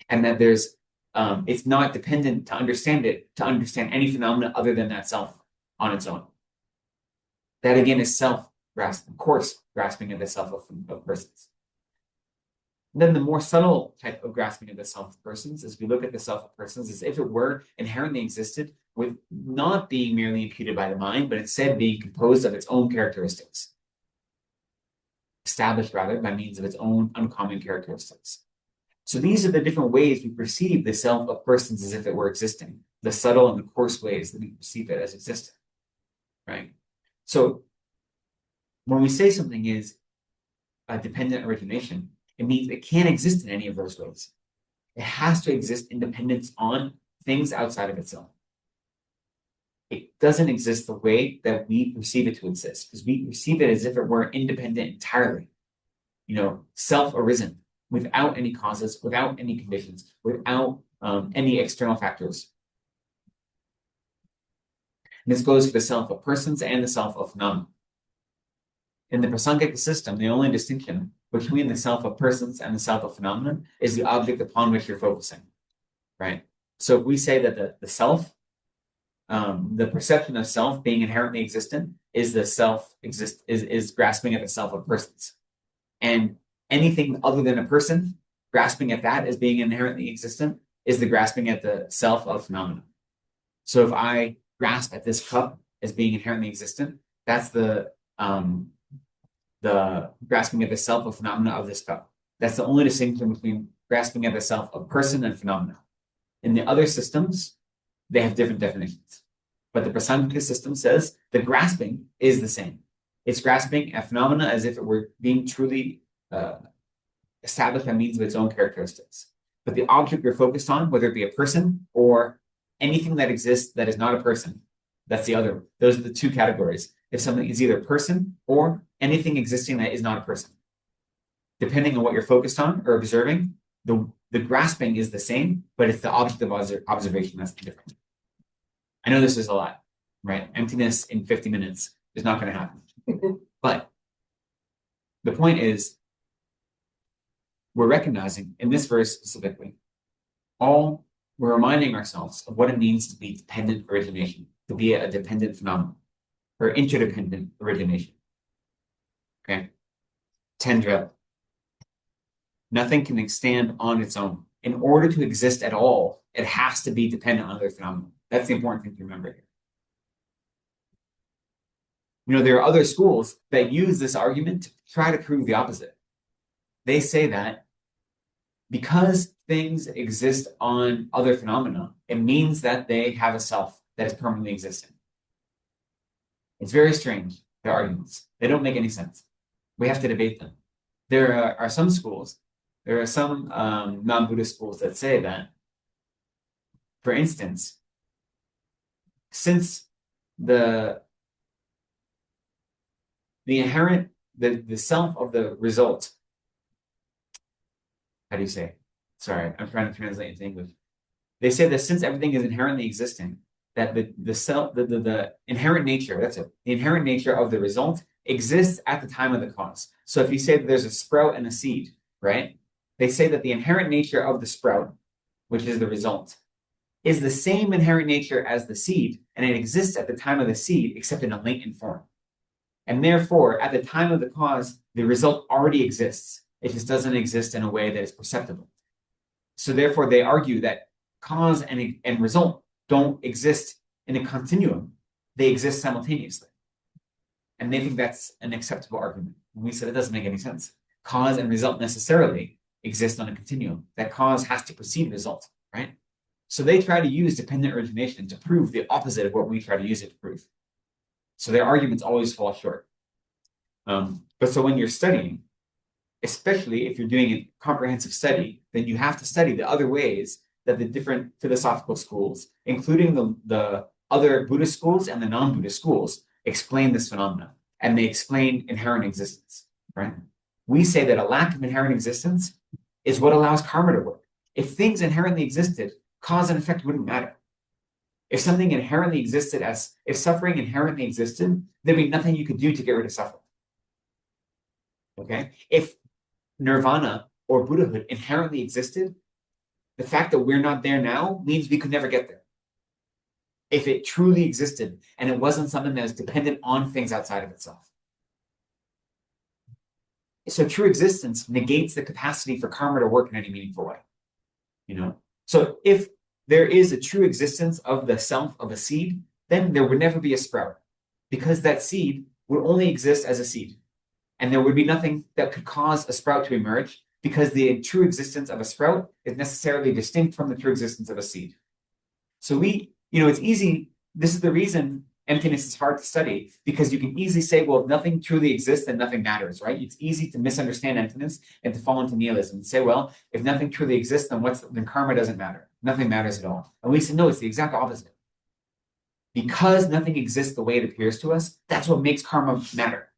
And that it's not dependent to understand any phenomena other than that self on its own. That again is self-grasping, coarse grasping at the self of persons. Then the more subtle type of grasping of the self of persons is we look at the self of persons as if it were inherently existed with not being merely imputed by the mind, but instead being composed of its own characteristics. Established rather by means of its own uncommon characteristics. So these are the different ways we perceive the self of persons as if it were existing, the subtle and the coarse ways that we perceive it as existing, right? So when we say something is a dependent origination, it means it can't exist in any of those ways. It has to exist independent on things outside of itself. It doesn't exist the way that we perceive it to exist, because we perceive it as if it were independent entirely, self-arisen, without any causes, without any conditions, without any external factors. And this goes for the self of persons and the self of phenomena. In the Prasangika system, the only distinction between the self of persons and the self of phenomena is the object upon which you're focusing, right? So if we say that the self, the perception of self being inherently existent is is grasping at the self of persons. And anything other than a person grasping at that as being inherently existent is the grasping at the self of phenomena. So if I grasp at this cup as being inherently existent, that's the grasping at the self of phenomena of this cup. That's the only distinction between grasping at the self of person and phenomena. In the other systems, they have different definitions. But the Prasangika system says the grasping is the same. It's grasping at phenomena as if it were being truly established by means of its own characteristics. But the object you're focused on, whether it be a person or anything that exists that is not a person, those are the two categories. If something is either a person or anything existing that is not a person. Depending on what you're focused on or observing, the grasping is the same, but it's the object of observation that's the difference. I know this is a lot, right? Emptiness in 50 minutes is not going to happen. But the point is, we're recognizing in this verse specifically, we're reminding ourselves of what it means to be dependent origination, to be a dependent phenomenon, or interdependent origination. Okay? 10 drill. Nothing can stand on its own. In order to exist at all, it has to be dependent on other phenomena. That's the important thing to remember here. There are other schools that use this argument to try to prove the opposite. They say that because things exist on other phenomena, it means that they have a self that is permanently existing. It's very strange, their arguments. They don't make any sense. We have to debate them. There are some schools, there are some non-Buddhist schools that say that, for instance, since the inherent, the self of the result, how do you say? Sorry, I'm trying to translate into English. They say that since everything is inherently existing, that the inherent nature, that's it, the inherent nature of the result exists at the time of the cause. So if you say that there's a sprout and a seed, right? They say that the inherent nature of the sprout, which is the result, is the same inherent nature as the seed, and it exists at the time of the seed, except in a latent form. And therefore, at the time of the cause, the result already exists. It just doesn't exist in a way that is perceptible. So therefore, they argue that cause and result don't exist in a continuum. They exist simultaneously. And they think that's an acceptable argument. And we said it doesn't make any sense. Cause and result necessarily exist on a continuum. That cause has to precede result, right? So they try to use dependent origination to prove the opposite of what we try to use it to prove. So their arguments always fall short. But so when you're studying, especially if you're doing a comprehensive study, then you have to study the other ways that the different philosophical schools, including the other Buddhist schools and the non-Buddhist schools, explain this phenomena. And they explain inherent existence, right? We say that a lack of inherent existence is what allows karma to work. If things inherently existed, cause and effect wouldn't matter. If something inherently existed if suffering inherently existed, there'd be nothing you could do to get rid of suffering. Okay? If nirvana or Buddhahood inherently existed, the fact that we're not there now means we could never get there. If it truly existed and it wasn't something that was dependent on things outside of itself. So true existence negates the capacity for karma to work in any meaningful way. So if there is a true existence of the self of a seed, then there would never be a sprout, because that seed would only exist as a seed. And there would be nothing that could cause a sprout to emerge, because the true existence of a sprout is necessarily distinct from the true existence of a seed. So it's easy. This is the reason emptiness is hard to study, because you can easily say, well, if nothing truly exists, then nothing matters, right? It's easy to misunderstand emptiness and to fall into nihilism and say, well, if nothing truly exists, then karma doesn't matter. Nothing matters at all. And we say, no, it's the exact opposite. Because nothing exists the way it appears to us, that's what makes karma matter.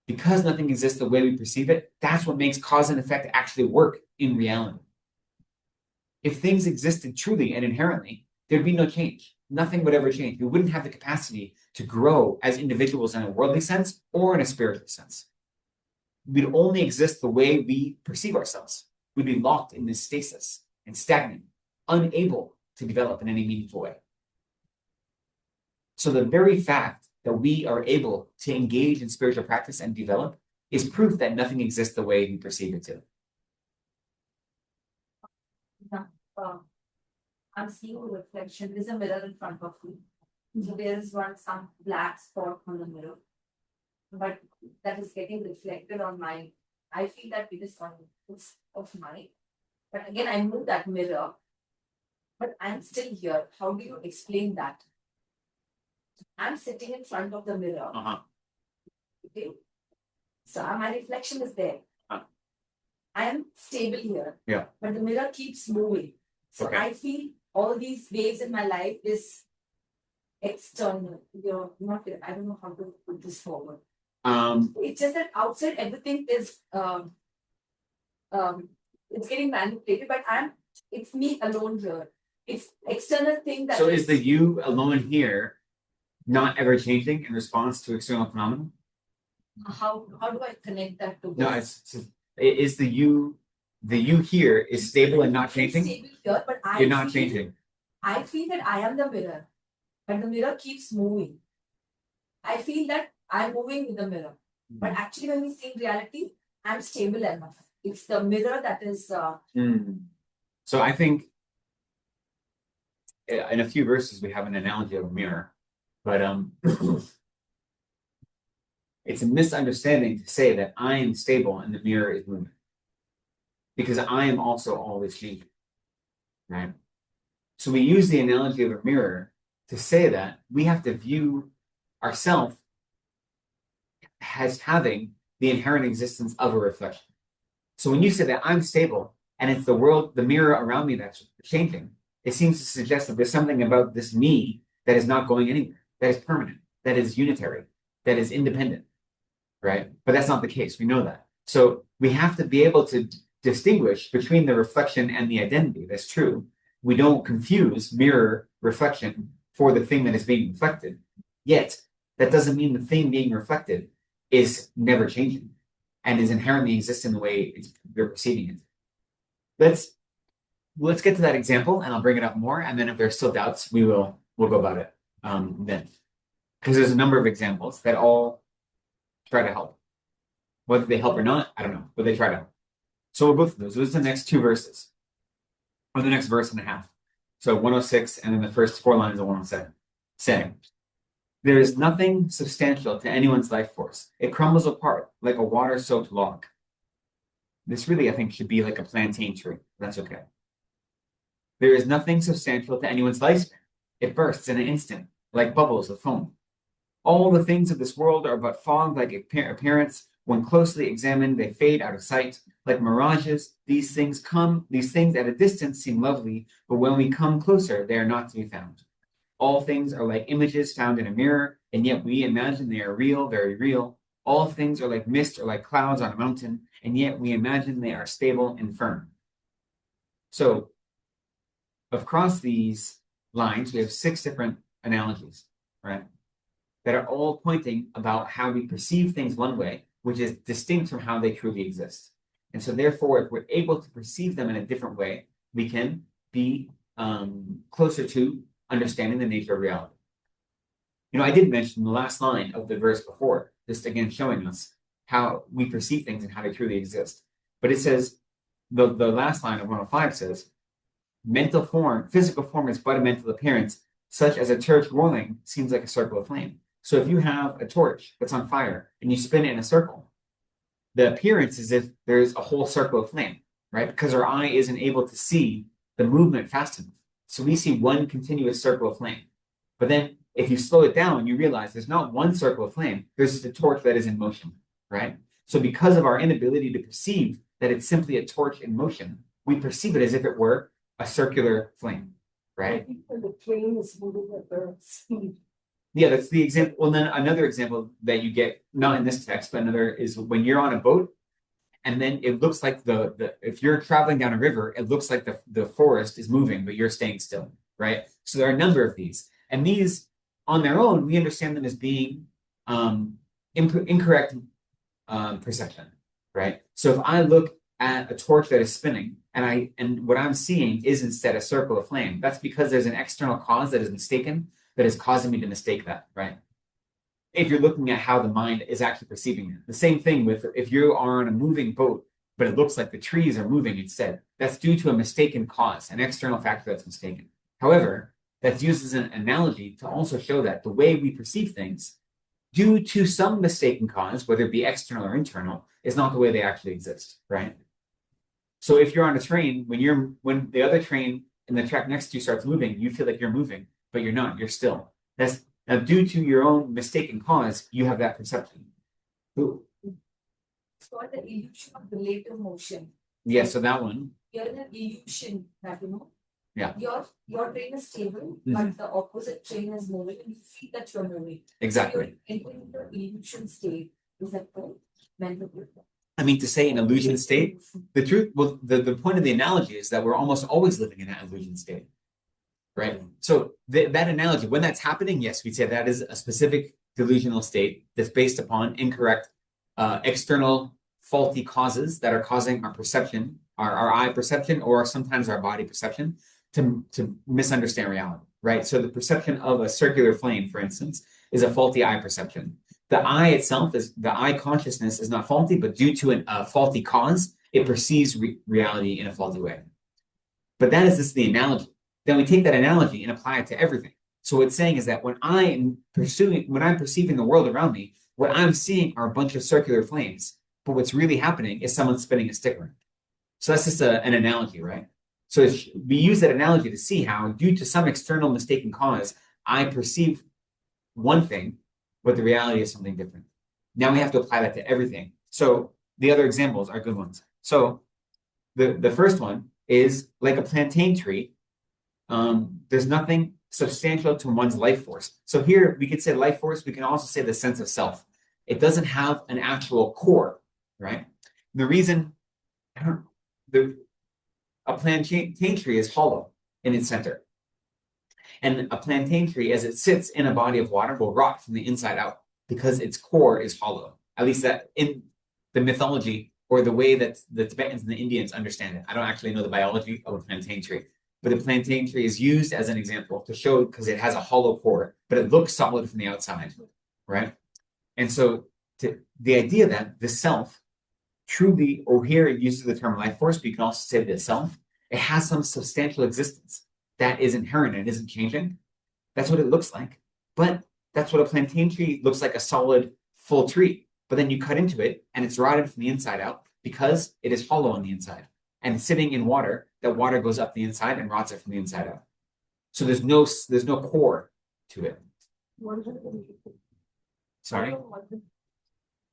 Because nothing exists the way we perceive it, that's what makes cause and effect actually work in reality. If things existed truly and inherently, there'd be no change. Nothing would ever change. We wouldn't have the capacity to grow as individuals in a worldly sense or in a spiritual sense. We'd only exist the way we perceive ourselves. We'd be locked in this stasis and stagnant, unable to develop in any meaningful way. So the very fact that we are able to engage in spiritual practice and develop is proof that nothing exists the way we perceive it to. I'm seeing a reflection. There's a mirror in front of me. So there's some black spot on the mirror. But that is getting reflected on mine. I feel that it is of mine. But again, I move that mirror. But I'm still here. How do you explain that? I'm sitting in front of the mirror. Okay. So my reflection is there. I am stable here. Yeah. But the mirror keeps moving. So Okay. I feel all these waves in my life is external. I don't know how to put this forward. It's just that outside everything is it's getting manipulated, but it's me alone here. It's external thing that. So is the you alone here not ever changing in response to external phenomena? How do I connect that to No, this? is the you here is stable and not changing? Stable here, but You're not changing. I feel that I am the mirror, but the mirror keeps moving. I feel that I'm moving with the mirror, but actually, when we see in reality, I'm stable enough. It's the mirror that is. So I think in a few verses we have an analogy of a mirror, but it's a misunderstanding to say that I am stable and the mirror is moving, because I am also always changing, right? So we use the analogy of a mirror to say that we have to view ourselves as having the inherent existence of a reflection. So when you say that I'm stable and it's the world, the mirror around me that's changing, it seems to suggest that there's something about this me that is not going anywhere, that is permanent, that is unitary, that is independent, right? But that's not the case. We know that. So we have to be able to distinguish between the reflection and the identity. That's true. We don't confuse mirror reflection for the thing that is being reflected. Yet, that doesn't mean the thing being reflected is never changing and is inherently existing the way we're perceiving it. Let's get to that example, and I'll bring it up more. And then if there's still doubts, we'll go about it then. Because there's a number of examples that all try to help. Whether they help or not, I don't know, but they try to help. So we'll go through those. Those are the next two verses, or the next verse and a half. So 106, and then the first 4 lines of 107, saying, there is nothing substantial to anyone's life force. It crumbles apart like a water-soaked log. This really, I think, should be like a plantain tree. That's okay. There is nothing substantial to anyone's lifespan. It bursts in an instant, like bubbles of foam. All the things of this world are but fog-like appearance. When closely examined, they fade out of sight. Like mirages, these things at a distance seem lovely, but when we come closer, they are not to be found. All things are like images found in a mirror, and yet we imagine they are real, very real. All things are like mist or like clouds on a mountain, and yet we imagine they are stable and firm. So, across these lines, we have 6 different analogies, right? That are all pointing about how we perceive things one way, which is distinct from how they truly exist. And so therefore, if we're able to perceive them in a different way, we can be closer to understanding the nature of reality. You know, I did mention the last line of the verse before, just again showing us how we perceive things and how they truly exist. But it says, the last line of 105 says, physical form is but a mental appearance, such as a torch whirling seems like a circle of flame. So if you have a torch that's on fire and you spin it in a circle, the appearance is if there's a whole circle of flame, right? Because our eye isn't able to see the movement fast enough. So we see one continuous circle of flame. But then if you slow it down, you realize there's not one circle of flame, there's just a torch that is in motion, right? So because of our inability to perceive that it's simply a torch in motion, we perceive it as if it were a circular flame, right? I think that the train is moving at the speed. Yeah, that's the example. Well, then another example that you get, not in this text, but another is when you're on a boat, and then it looks like if you're traveling down a river, it looks like the forest is moving, but you're staying still, right? So there are a number of these, and these on their own, we understand them as being incorrect perception, right? So if I look at a torch that is spinning, and what I'm seeing is instead a circle of flame, that's because there's an external cause that is mistaken, that is causing me to mistake that, right? If you're looking at how the mind is actually perceiving it. The same thing with if you are on a moving boat, but it looks like the trees are moving instead. That's due to a mistaken cause, an external factor that's mistaken. However, that's used as an analogy to also show that the way we perceive things, due to some mistaken cause, whether it be external or internal, is not the way they actually exist, right? So if you're on a train, when the other train in the track next to you starts moving, you feel like you're moving, but you're not, you're still. That's now due to your own mistaken cause, you have that perception. It's called the illusion of relative motion. Yeah, so that one. You're in an illusion that, Yeah. Your train is stable, but the opposite train is moving, and you feel that you're moving. Exactly. So you're entering the illusion state. Is that correct? Mental. I mean, to say an illusion state, the truth, well, the point of the analogy is that we're almost always living in that illusion state, right? So that analogy, when that's happening, yes, we'd say that is a specific delusional state that's based upon incorrect external faulty causes that are causing our perception, our eye perception, or sometimes our body perception to misunderstand reality, right? So the perception of a circular flame, for instance, is a faulty eye perception. The eye itself the eye consciousness is not faulty, but due to a faulty cause, it perceives reality in a faulty way. But that is just the analogy. Then we take that analogy and apply it to everything. So what it's saying is that when I'm perceiving the world around me, what I'm seeing are a bunch of circular flames. But what's really happening is someone spinning a stick around. So that's just an analogy, right? So we use that analogy to see how, due to some external mistaken cause, I perceive one thing, but the reality is something different. Now we have to apply that to everything. So the other examples are good ones. So the first one is like a plantain tree. There's nothing substantial to one's life force. So here we could say life force. We can also say the sense of self. It doesn't have an actual core, right? The reason a plantain tree is hollow in its center. And a plantain tree, as it sits in a body of water, will rot from the inside out because its core is hollow. At least that in the mythology or the way that the Tibetans and the Indians understand it. I don't actually know the biology of a plantain tree, but the plantain tree is used as an example to show because it has a hollow core, but it looks solid from the outside, right? And so the idea that the self truly, or here it uses the term life force, but you can also say that self, it has some substantial existence that is inherent and isn't changing. That's what it looks like. But that's what a plantain tree looks like, a solid, full tree. But then you cut into it and it's rotted from the inside out because it is hollow on the inside. and sitting in water, that water goes up the inside and rots it from the inside out. So there's no core to it. Sorry,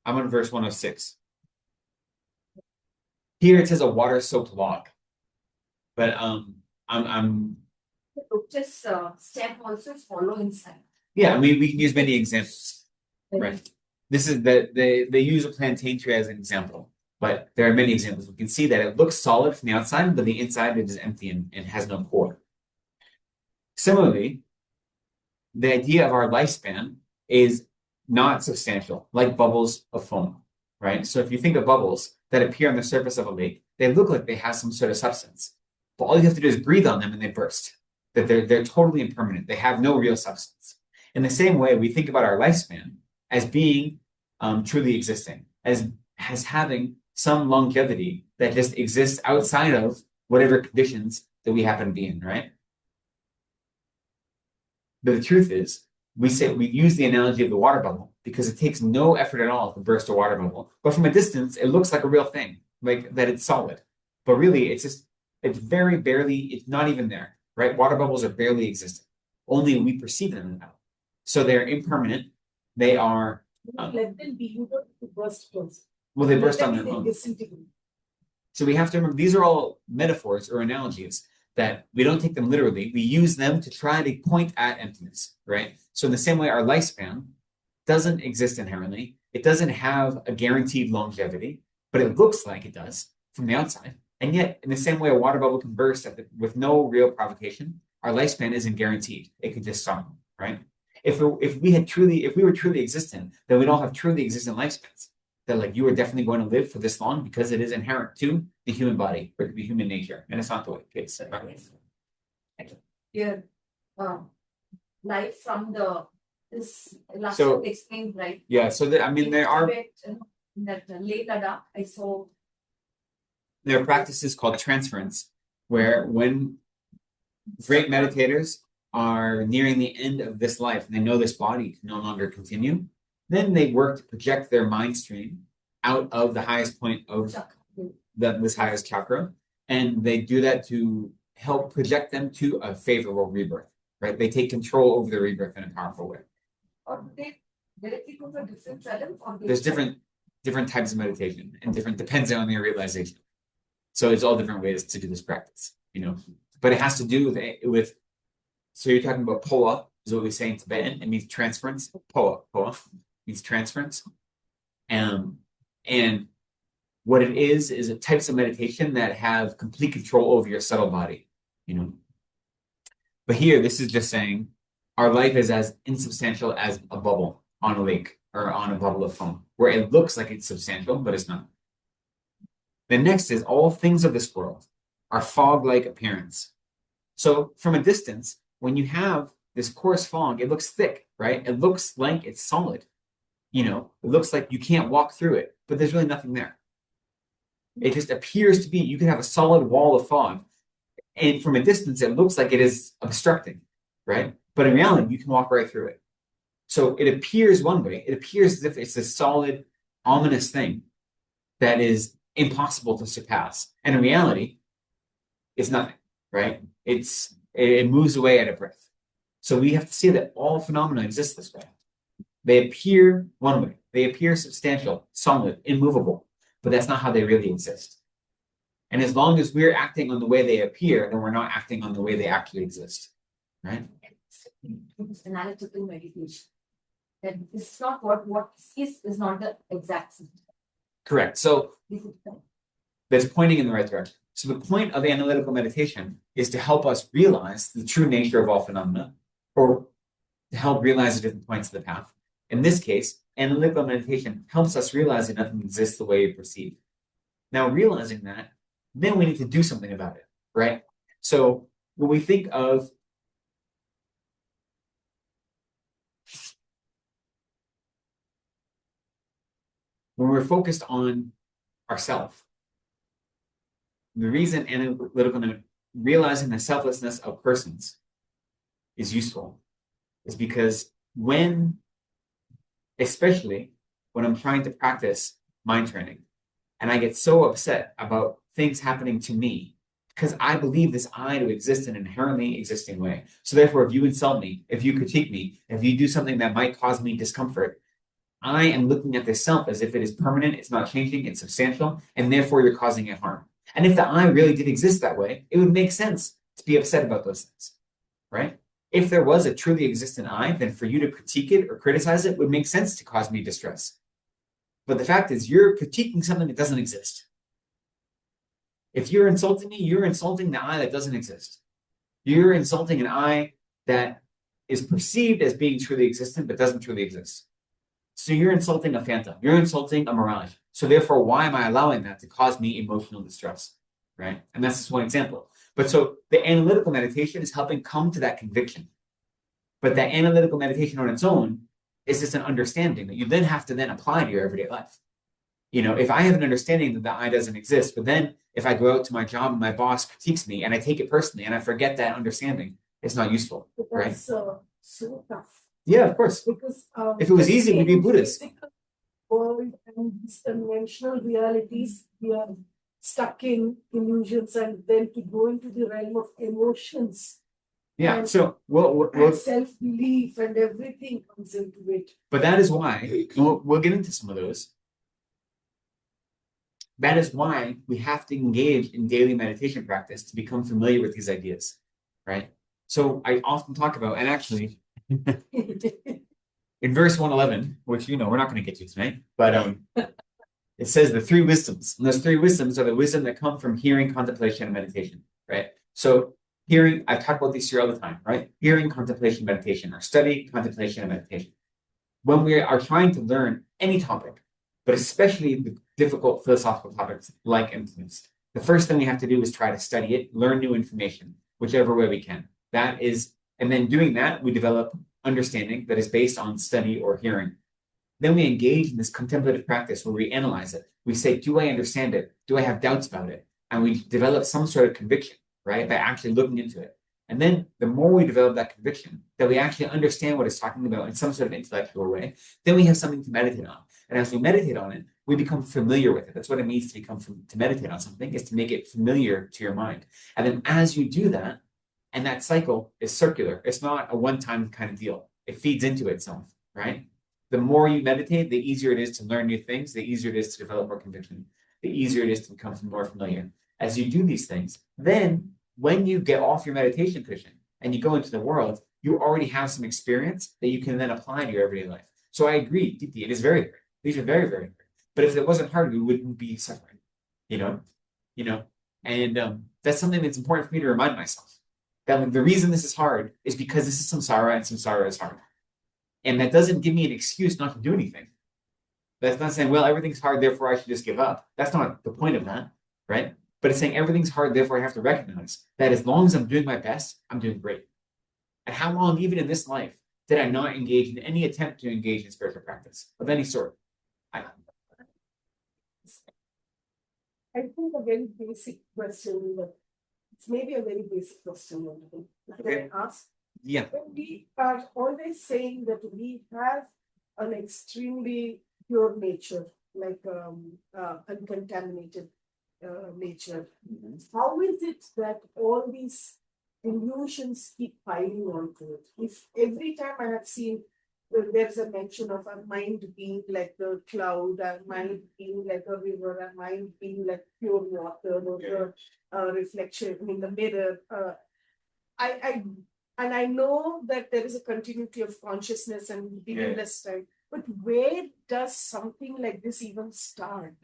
I'm on verse 106. Here it says a water-soaked log, but I'm Just stem also follow inside. yeah. I mean, we can use many examples, right? This is they use a plantain tree as an example, but there are many examples. We can see that it looks solid from the outside, but the inside it is empty and has no core. Similarly, the idea of our lifespan is not substantial, like bubbles of foam, right? So if you think of bubbles that appear on the surface of a lake, they look like they have some sort of substance, but all you have to do is breathe on them and they burst. That they're totally impermanent. They have no real substance. In the same way, we think about our lifespan as being truly existing, as having some longevity that just exists outside of whatever conditions that we happen to be in, right? But the truth is, we use the analogy of the water bubble because it takes no effort at all to burst a water bubble. But from a distance, it looks like a real thing, like that it's solid. But really, it's very barely, it's not even there, right? Water bubbles are barely existing. Only we perceive them now. So they're impermanent. They are. Let them be able to burst first. Well, they burst on their own. So we have to remember these are all metaphors or analogies that we don't take them literally. We use them to try to point at emptiness, right? So in the same way, our lifespan doesn't exist inherently. It doesn't have a guaranteed longevity, but it looks like it does from the outside. And yet, in the same way, a water bubble can burst with no real provocation. Our lifespan isn't guaranteed. It could just stop, right? If we were truly existent, then we'd all have truly existent lifespans. That like you are definitely going to live for this long because it is inherent to the human body, or it could be human nature, and it's not the way it's right? Yeah. Life from this last So- time explained, right? Yeah. So there are In that Leh Ladakh, I saw there are practices called transference, where when great meditators are nearing the end of this life and they know this body can no longer continue, then they work to project their mind stream out of the highest point of this highest chakra, and they do that to help project them to a favorable rebirth, right? They take control over the rebirth in a powerful way. or they directly go to different realms or they- There's different types of meditation and depends on your realization. So it's all different ways to do this practice, but it has to do with so you're talking about poa is what we say in Tibetan. It means transference. Poa means transference. And what it is a types of meditation that have complete control over your subtle body, But here, this is just saying our life is as insubstantial as a bubble on a lake or on a bubble of foam, where it looks like it's substantial, but it's not. The next is all things of this world are fog-like appearance. So from a distance, when you have this coarse fog, it looks thick, right? It looks like it's solid. It looks like you can't walk through it, but there's really nothing there. It just appears to be, you can have a solid wall of fog, and from a distance, it looks like it is obstructing, right? But in reality, you can walk right through it. So it appears one way. It appears as if it's a solid, ominous thing that is impossible to surpass. And in reality, it's nothing, right? It moves away at a breath. So we have to see that all phenomena exist this way. They appear one way. They appear substantial, solid, immovable, but that's not how they really exist. And as long as we're acting on the way they appear, then we're not acting on the way they actually exist, right? It's analytical meditation. That this is not what is not the exact thing. Correct. So This is the- that's pointing in the right direction. So the point of analytical meditation is to help us realize the true nature of all phenomena, or to help realize the different points of the path. In this case, analytical meditation helps us realize that nothing exists the way we perceive. Now, realizing that, then we need to do something about it, right? So when we think of when we're focused on ourself, the reason realizing the selflessness of persons is useful is because especially when I'm trying to practice mind training, and I get so upset about things happening to me because I believe this I to exist in an inherently existing way. So therefore, if you insult me, if you critique me, if you do something that might cause me discomfort, I am looking at this self as if it is permanent, it's not changing, it's substantial, and therefore you're causing it harm. And if the I really did exist that way, it would make sense to be upset about those things, right? If there was a truly existent I, then for you to critique it or criticize it would make sense to cause me distress. But the fact is, you're critiquing something that doesn't exist. If you're insulting me, you're insulting the I that doesn't exist. You're insulting an I that is perceived as being truly existent, but doesn't truly exist. So you're insulting a phantom. You're insulting a mirage. So therefore, why am I allowing that to cause me emotional distress, right? And that's just one example. But so the analytical meditation is helping come to that conviction. But that analytical meditation on its own is just an understanding that you then have to then apply to your everyday life. If I have an understanding that the I doesn't exist, but then if I go out to my job and my boss critiques me and I take it personally and I forget that understanding, it's not useful, right? That's so tough. Yeah, of course. Because If it was easy, we'd be Buddhist. Physical world and these conventional realities, we are stuck in illusions, and then to go into the realm of emotions. Yeah, and, so we'll and self-belief and everything comes into it. But that is why we'll get into some of those. That is why we have to engage in daily meditation practice to become familiar with these ideas, right? So I often talk about, and actually, in verse 111, which we're not going to get to tonight, but it says the three wisdoms. And those three wisdoms are the wisdom that come from hearing, contemplation, and meditation, right? So hearing, I talk about these here all the time, right? Hearing, contemplation, meditation, or study, contemplation, and meditation. When we are trying to learn any topic, but especially the difficult philosophical topics like emptiness, the first thing we have to do is try to study it, learn new information, whichever way we can. And then doing that, we develop understanding that is based on study or hearing. Then we engage in this contemplative practice where we analyze it. We say, do I understand it? Do I have doubts about it? And we develop some sort of conviction, right, by actually looking into it. And then the more we develop that conviction, that we actually understand what it's talking about in some sort of intellectual way, then we have something to meditate on. And as we meditate on it, we become familiar with it. That's what it means to meditate on something, is to make it familiar to your mind. And then as you do that, and that cycle is circular, it's not a one-time kind of deal. It feeds into itself, right? The more you meditate, the easier it is to learn new things, the easier it is to develop more conviction, the easier it is to become more familiar. As you do these things, then when you get off your meditation cushion and you go into the world, you already have some experience that you can then apply to your everyday life. So I agree, Diti, it is very hard. These are very, very hard. But if it wasn't hard, we wouldn't be suffering, and that's something that's important for me to remind myself. That the reason this is hard is because this is samsara, and samsara is hard. And that doesn't give me an excuse not to do anything. That's not saying, well, everything's hard, therefore I should just give up. That's not the point of that, right? But it's saying everything's hard, therefore I have to recognize that as long as I'm doing my best, I'm doing great. And how long, even in this life, did I not engage in any attempt to engage in spiritual practice of any sort? I think a very basic question, it's maybe a very basic question, Okay. I ask. Yeah. We are always saying that we have an extremely pure nature, like uncontaminated nature. Mm-hmm. How is it that all these illusions keep piling onto it? If every time I have seen there's a mention of our mind being like the cloud, our mind being like a river, our mind being like pure water, or the reflection in the mirror. I know that there is a continuity of consciousness and beginningless time, but where does something like this even start?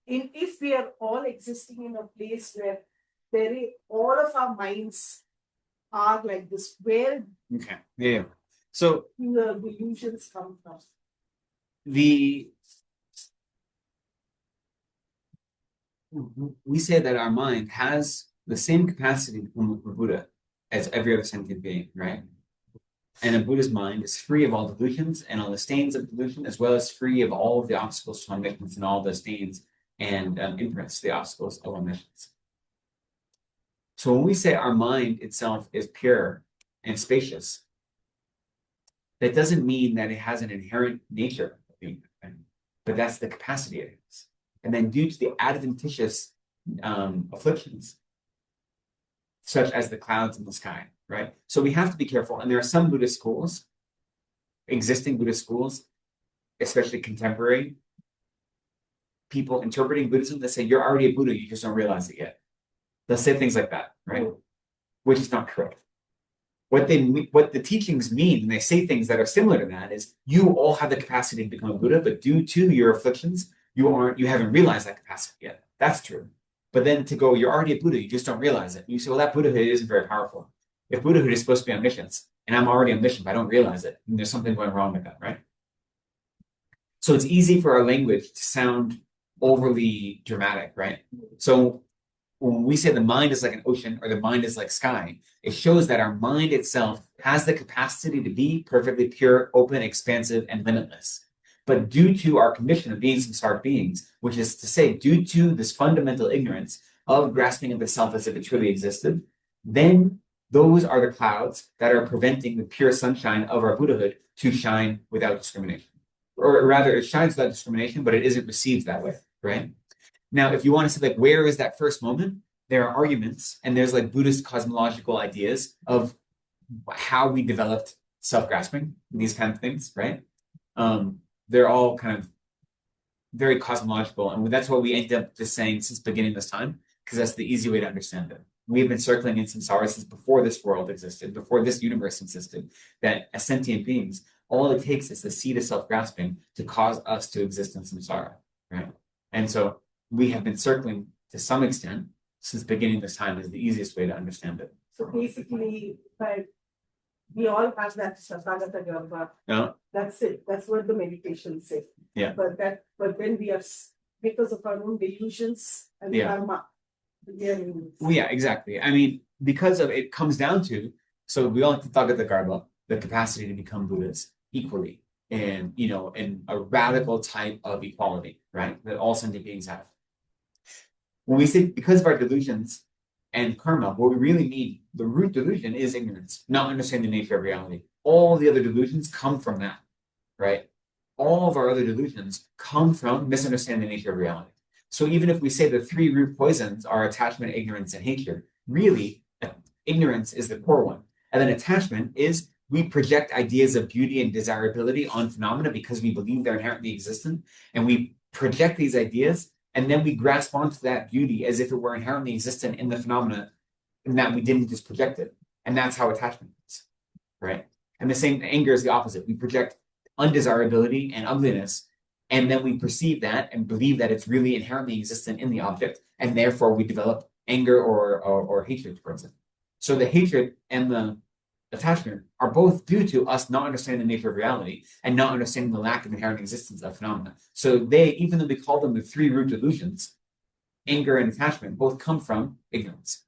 If we are all existing in a place where all of our minds are like this, where So do the illusions come from? We say that our mind has the same capacity to become a Buddha as every other sentient being, right? And a Buddha's mind is free of all delusions and all the stains of delusion, as well as free of all of the obstacles to omniscience and all the stains and imprints, the obstacles of omniscience. So when we say our mind itself is pure and spacious, that doesn't mean that it has an inherent nature of being, but that's the capacity it has. and then due to the adventitious afflictions, such as the clouds in the sky, right? So we have to be careful. And there are some Buddhist schools, existing Buddhist schools, especially contemporary people interpreting Buddhism that say you're already a Buddha, you just don't realize it yet. They'll say things like that, right? Which is not correct. What the teachings mean when they say things that are similar to that is you all have the capacity to become a Buddha, but due to your afflictions, you haven't realized that capacity yet. That's true. But then to go, you're already a Buddha, you just don't realize it. You say, well, that Buddhahood isn't very powerful. If Buddhahood is supposed to be omniscience, and I'm already omniscient, but I don't realize it, and there's something going wrong with that, right? So it's easy for our language to sound overly dramatic, right? So when we say the mind is like an ocean or the mind is like sky, it shows that our mind itself has the capacity to be perfectly pure, open, expansive, and limitless. But due to our condition of being samsaric beings, which is to say, due to this fundamental ignorance of grasping of the self as if it truly existed, then those are the clouds that are preventing the pure sunshine of our Buddhahood to shine without discrimination. Or rather, it shines without discrimination, but it isn't received that way, right? Now, if you want to say, like, where is that first moment? There are arguments, and there's like Buddhist cosmological ideas of how we developed self-grasping, these kind of things, right? They're all kind of very cosmological, and that's what we ended up just saying since beginning this time, because that's the easy way to understand it. We've been circling in samsara since before this world existed, before this universe existed, that as sentient beings, all it takes is the seed of self-grasping to cause us to exist in samsara, right? And so we have been circling to some extent since beginning this time is the easiest way to understand it. So basically, like, we all have that Tathagata Dharma. Yeah. That's it. That's what the meditations say. Yeah. But then we are, because of our own delusions and karma. Well, yeah, exactly. I mean, because of it comes down to, so we all have Tathagata Dharma, the capacity to become Buddhas equally, and in a radical type of equality, right? That all sentient beings have. When we say because of our delusions and karma, what we really mean, the root delusion is ignorance, not understanding the nature of reality. All the other delusions come from that, right? All of our other delusions come from misunderstanding the nature of reality. So even if we say the three root poisons are attachment, ignorance, and hatred, really, ignorance is the core one. And then attachment is we project ideas of beauty and desirability on phenomena because we believe they're inherently existent. And we project these ideas, and then we grasp onto that beauty as if it were inherently existent in the phenomena, and that we didn't just project it. And that's how attachment is, right? And the same, anger is the opposite. We project undesirability and ugliness, and then we perceive that and believe that it's really inherently existent in the object, and therefore we develop anger or hatred towards it. So the hatred and the attachment are both due to us not understanding the nature of reality and not understanding the lack of inherent existence of phenomena. So they, even though we call them the three root delusions, anger and attachment both come from ignorance.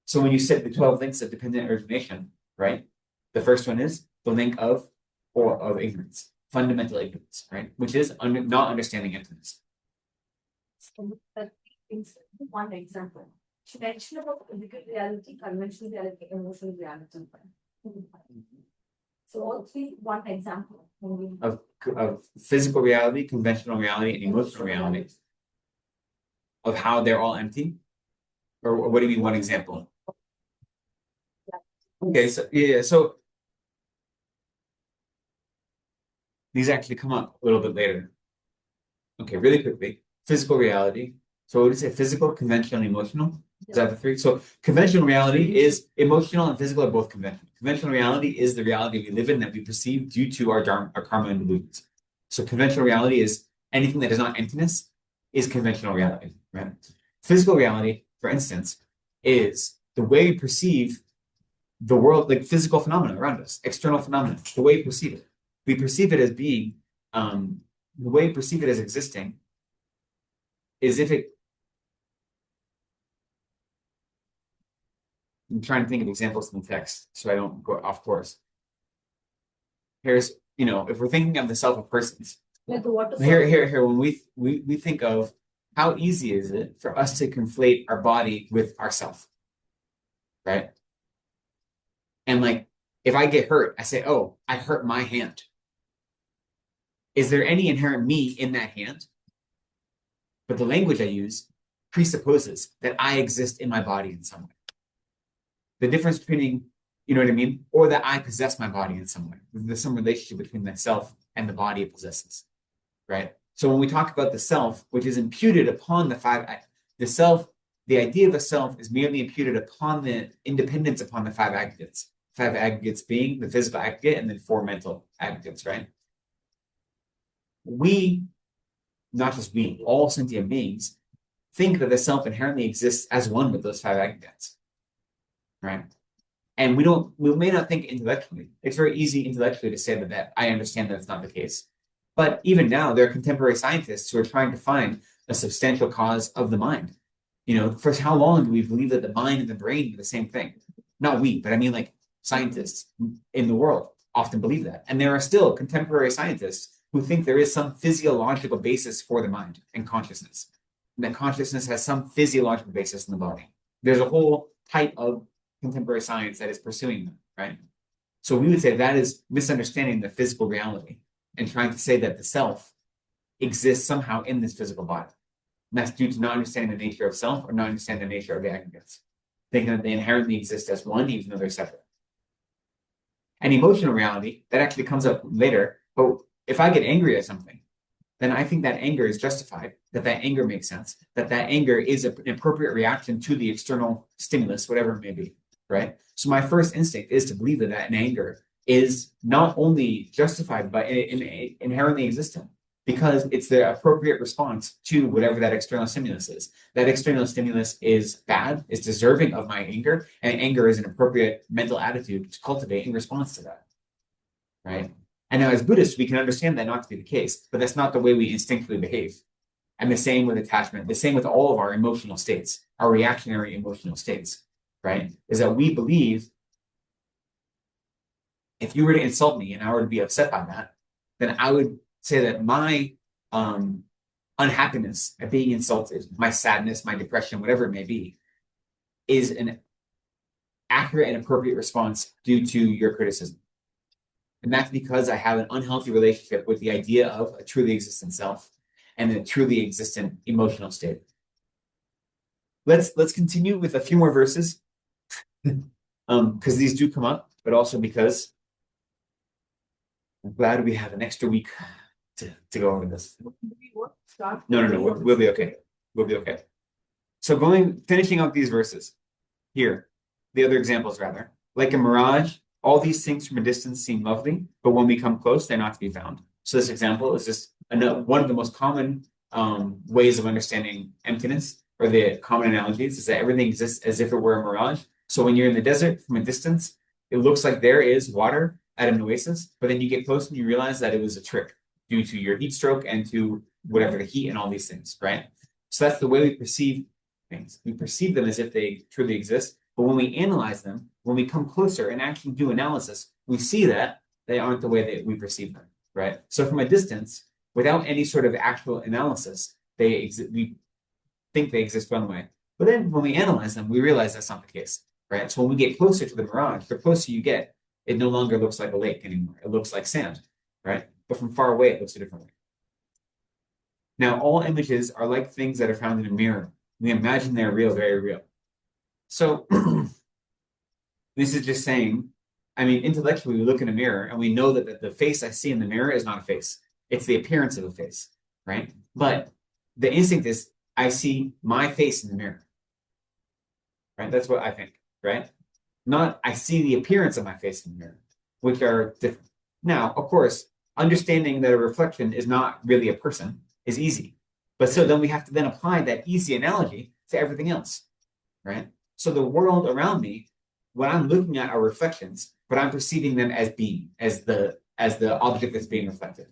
So when you said the 12 links of dependent origination, right? The first one is the link of ignorance, fundamental ignorance, right? Which is not understanding emptiness. One example. She mentioned about physical reality, conventional reality, emotional reality. So all three, one example. Of physical reality, conventional reality, and emotional reality. Of how they're all empty? Or what do you mean, one example? Okay, so yeah, so these actually come up a little bit later. Okay, really quickly. Physical reality. So what would you say? Physical, conventional, and emotional? Is that the three? So conventional reality is emotional and physical are both conventional. Conventional reality is the reality we live in that we perceive due to our karma and delusions. So conventional reality is anything that is not emptiness is conventional reality, right? Physical reality, for instance, is the way we perceive the world, like physical phenomena around us, external phenomena, the way we perceive it. We perceive it as being, the way we perceive it as existing is if it, I'm trying to think of examples in the text so I don't go off course. Here's, if we're thinking of the self of persons, here, when we think of how easy is it for us to conflate our body with ourself, right? And like, if I get hurt, I say, oh, I hurt my hand. Is there any inherent me in that hand? but the language I use presupposes that I exist in my body in some way. The difference between, you know what I mean? Or that I possess my body in some way. There's some relationship between the self and the body it possesses, right? So when we talk about the self, which is imputed upon the self, the idea of a self is merely imputed upon the independence upon the five aggregates. Five aggregates being the physical aggregate and then four mental aggregates, right? We, not just we, all sentient beings, think that the self inherently exists as one with those five aggregates, right? And we may not think intellectually. It's very easy intellectually to say that I understand that it's not the case. But even now, there are contemporary scientists who are trying to find a substantial cause of the mind. For how long do we believe that the mind and the brain are the same thing? Not we, but I mean like scientists in the world often believe that. And there are still contemporary scientists who think there is some physiological basis for the mind and consciousness. And that consciousness has some physiological basis in the body. There's a whole type of contemporary science that is pursuing them, right? So we would say that is misunderstanding the physical reality and trying to say that the self exists somehow in this physical body. And that's due to not understanding the nature of self or not understanding the nature of the aggregates, thinking that they inherently exist as one, even though they're separate. And emotional reality, that actually comes up later, but if I get angry at something, then I think that anger is justified, that anger makes sense, that anger is an appropriate reaction to the external stimulus, whatever it may be, right? So my first instinct is to believe that an anger is not only justified, but inherently existent, because it's the appropriate response to whatever that external stimulus is. That external stimulus is bad, is deserving of my anger, and anger is an appropriate mental attitude to cultivate in response to that, right? And now as Buddhists, we can understand that not to be the case, but that's not the way we instinctively behave. And the same with attachment, the same with all of our emotional states, our reactionary emotional states, right? Is that we believe if you were to insult me and I were to be upset by that, then I would say that my unhappiness at being insulted, my sadness, my depression, whatever it may be, is an accurate and appropriate response due to your criticism. And that's because I have an unhealthy relationship with the idea of a truly existent self and a truly existent emotional state. Let's continue with a few more verses, because these do come up, but also because I'm glad we have an extra week to go over this. No, we'll be okay. We'll be okay. So finishing up these verses here, the other examples rather, like a mirage, all these things from a distance seem lovely, but when we come close, they're not to be found. So this example is just one of the most common ways of understanding emptiness, or the common analogies, is that everything exists as if it were a mirage. So when you're in the desert from a distance, it looks like there is water at an oasis, but then you get close and you realize that it was a trick due to your heat stroke and to whatever the heat and all these things, right? So that's the way we perceive things. We perceive them as if they truly exist, but when we analyze them, when we come closer and actually do analysis, we see that they aren't the way that we perceive them, right? So from a distance, without any sort of actual analysis, we think they exist one way. But then when we analyze them, we realize that's not the case, right? So when we get closer to the mirage, the closer you get, it no longer looks like a lake anymore. It looks like sand, right? But from far away, it looks a different way. Now, all images are like things that are found in a mirror. We imagine they're real, very real. So this is just saying, intellectually, we look in a mirror and we know that the face I see in the mirror is not a face. It's the appearance of a face, right? But the instinct is, I see my face in the mirror, right? That's what I think, right? Not, I see the appearance of my face in the mirror, which are different. Now, of course, understanding that a reflection is not really a person is easy. But so then we have to then apply that easy analogy to everything else, right? So the world around me, when I'm looking at are reflections, but I'm perceiving them as being, as the object that's being reflected.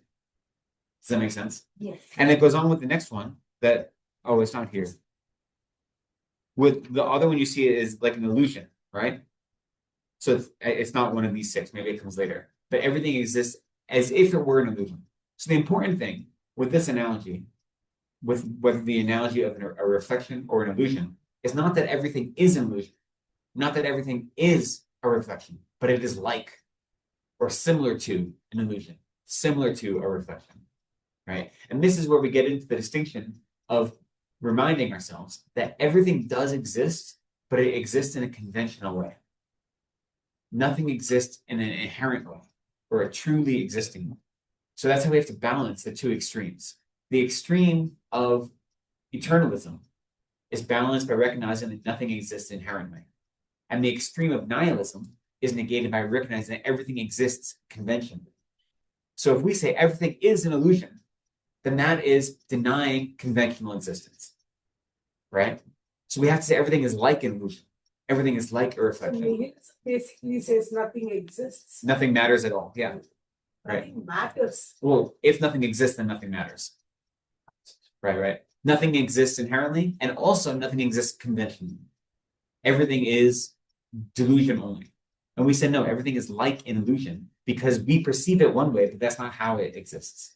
Does that make sense? Yes. And it goes on with the next one that, oh, it's not here. With the other one you see it is like an illusion, right? So it's not one of these six, maybe it comes later. But everything exists as if it were an illusion. So the important thing with this analogy, with whether the analogy of a reflection or an illusion, is not that everything is an illusion, not that everything is a reflection, but it is like or similar to an illusion, similar to a reflection, right? And this is where we get into the distinction of reminding ourselves that everything does exist, but it exists in a conventional way. Nothing exists in an inherent way or a truly existing way. So that's how we have to balance the two extremes. The extreme of eternalism is balanced by recognizing that nothing exists inherently. And the extreme of nihilism is negated by recognizing that everything exists conventionally. So if we say everything is an illusion, then that is denying conventional existence, right? So we have to say everything is like an illusion. Everything is like a reflection. It basically says nothing exists. Nothing matters at all. Yeah. Right. Nothing matters. Well, if nothing exists, then nothing matters. Right. Nothing exists inherently, and also nothing exists conventionally. Everything is delusion only. And we said, no, everything is like an illusion because we perceive it one way, but that's not how it exists.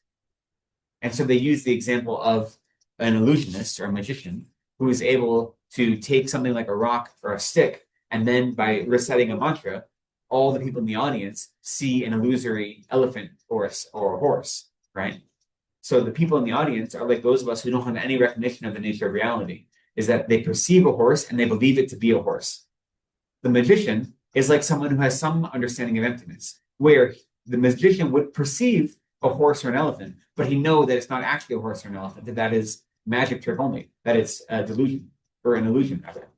And so they use the example of an illusionist or a magician who is able to take something like a rock or a stick, and then by reciting a mantra, all the people in the audience see an illusory elephant or a horse, right? So the people in the audience are like those of us who don't have any recognition of the nature of reality, is that they perceive a horse and they believe it to be a horse. The magician is like someone who has some understanding of emptiness, where the magician would perceive a horse or an elephant, but he knows that it's not actually a horse or an elephant, that is magic trick only, that it's a delusion or an illusion rather.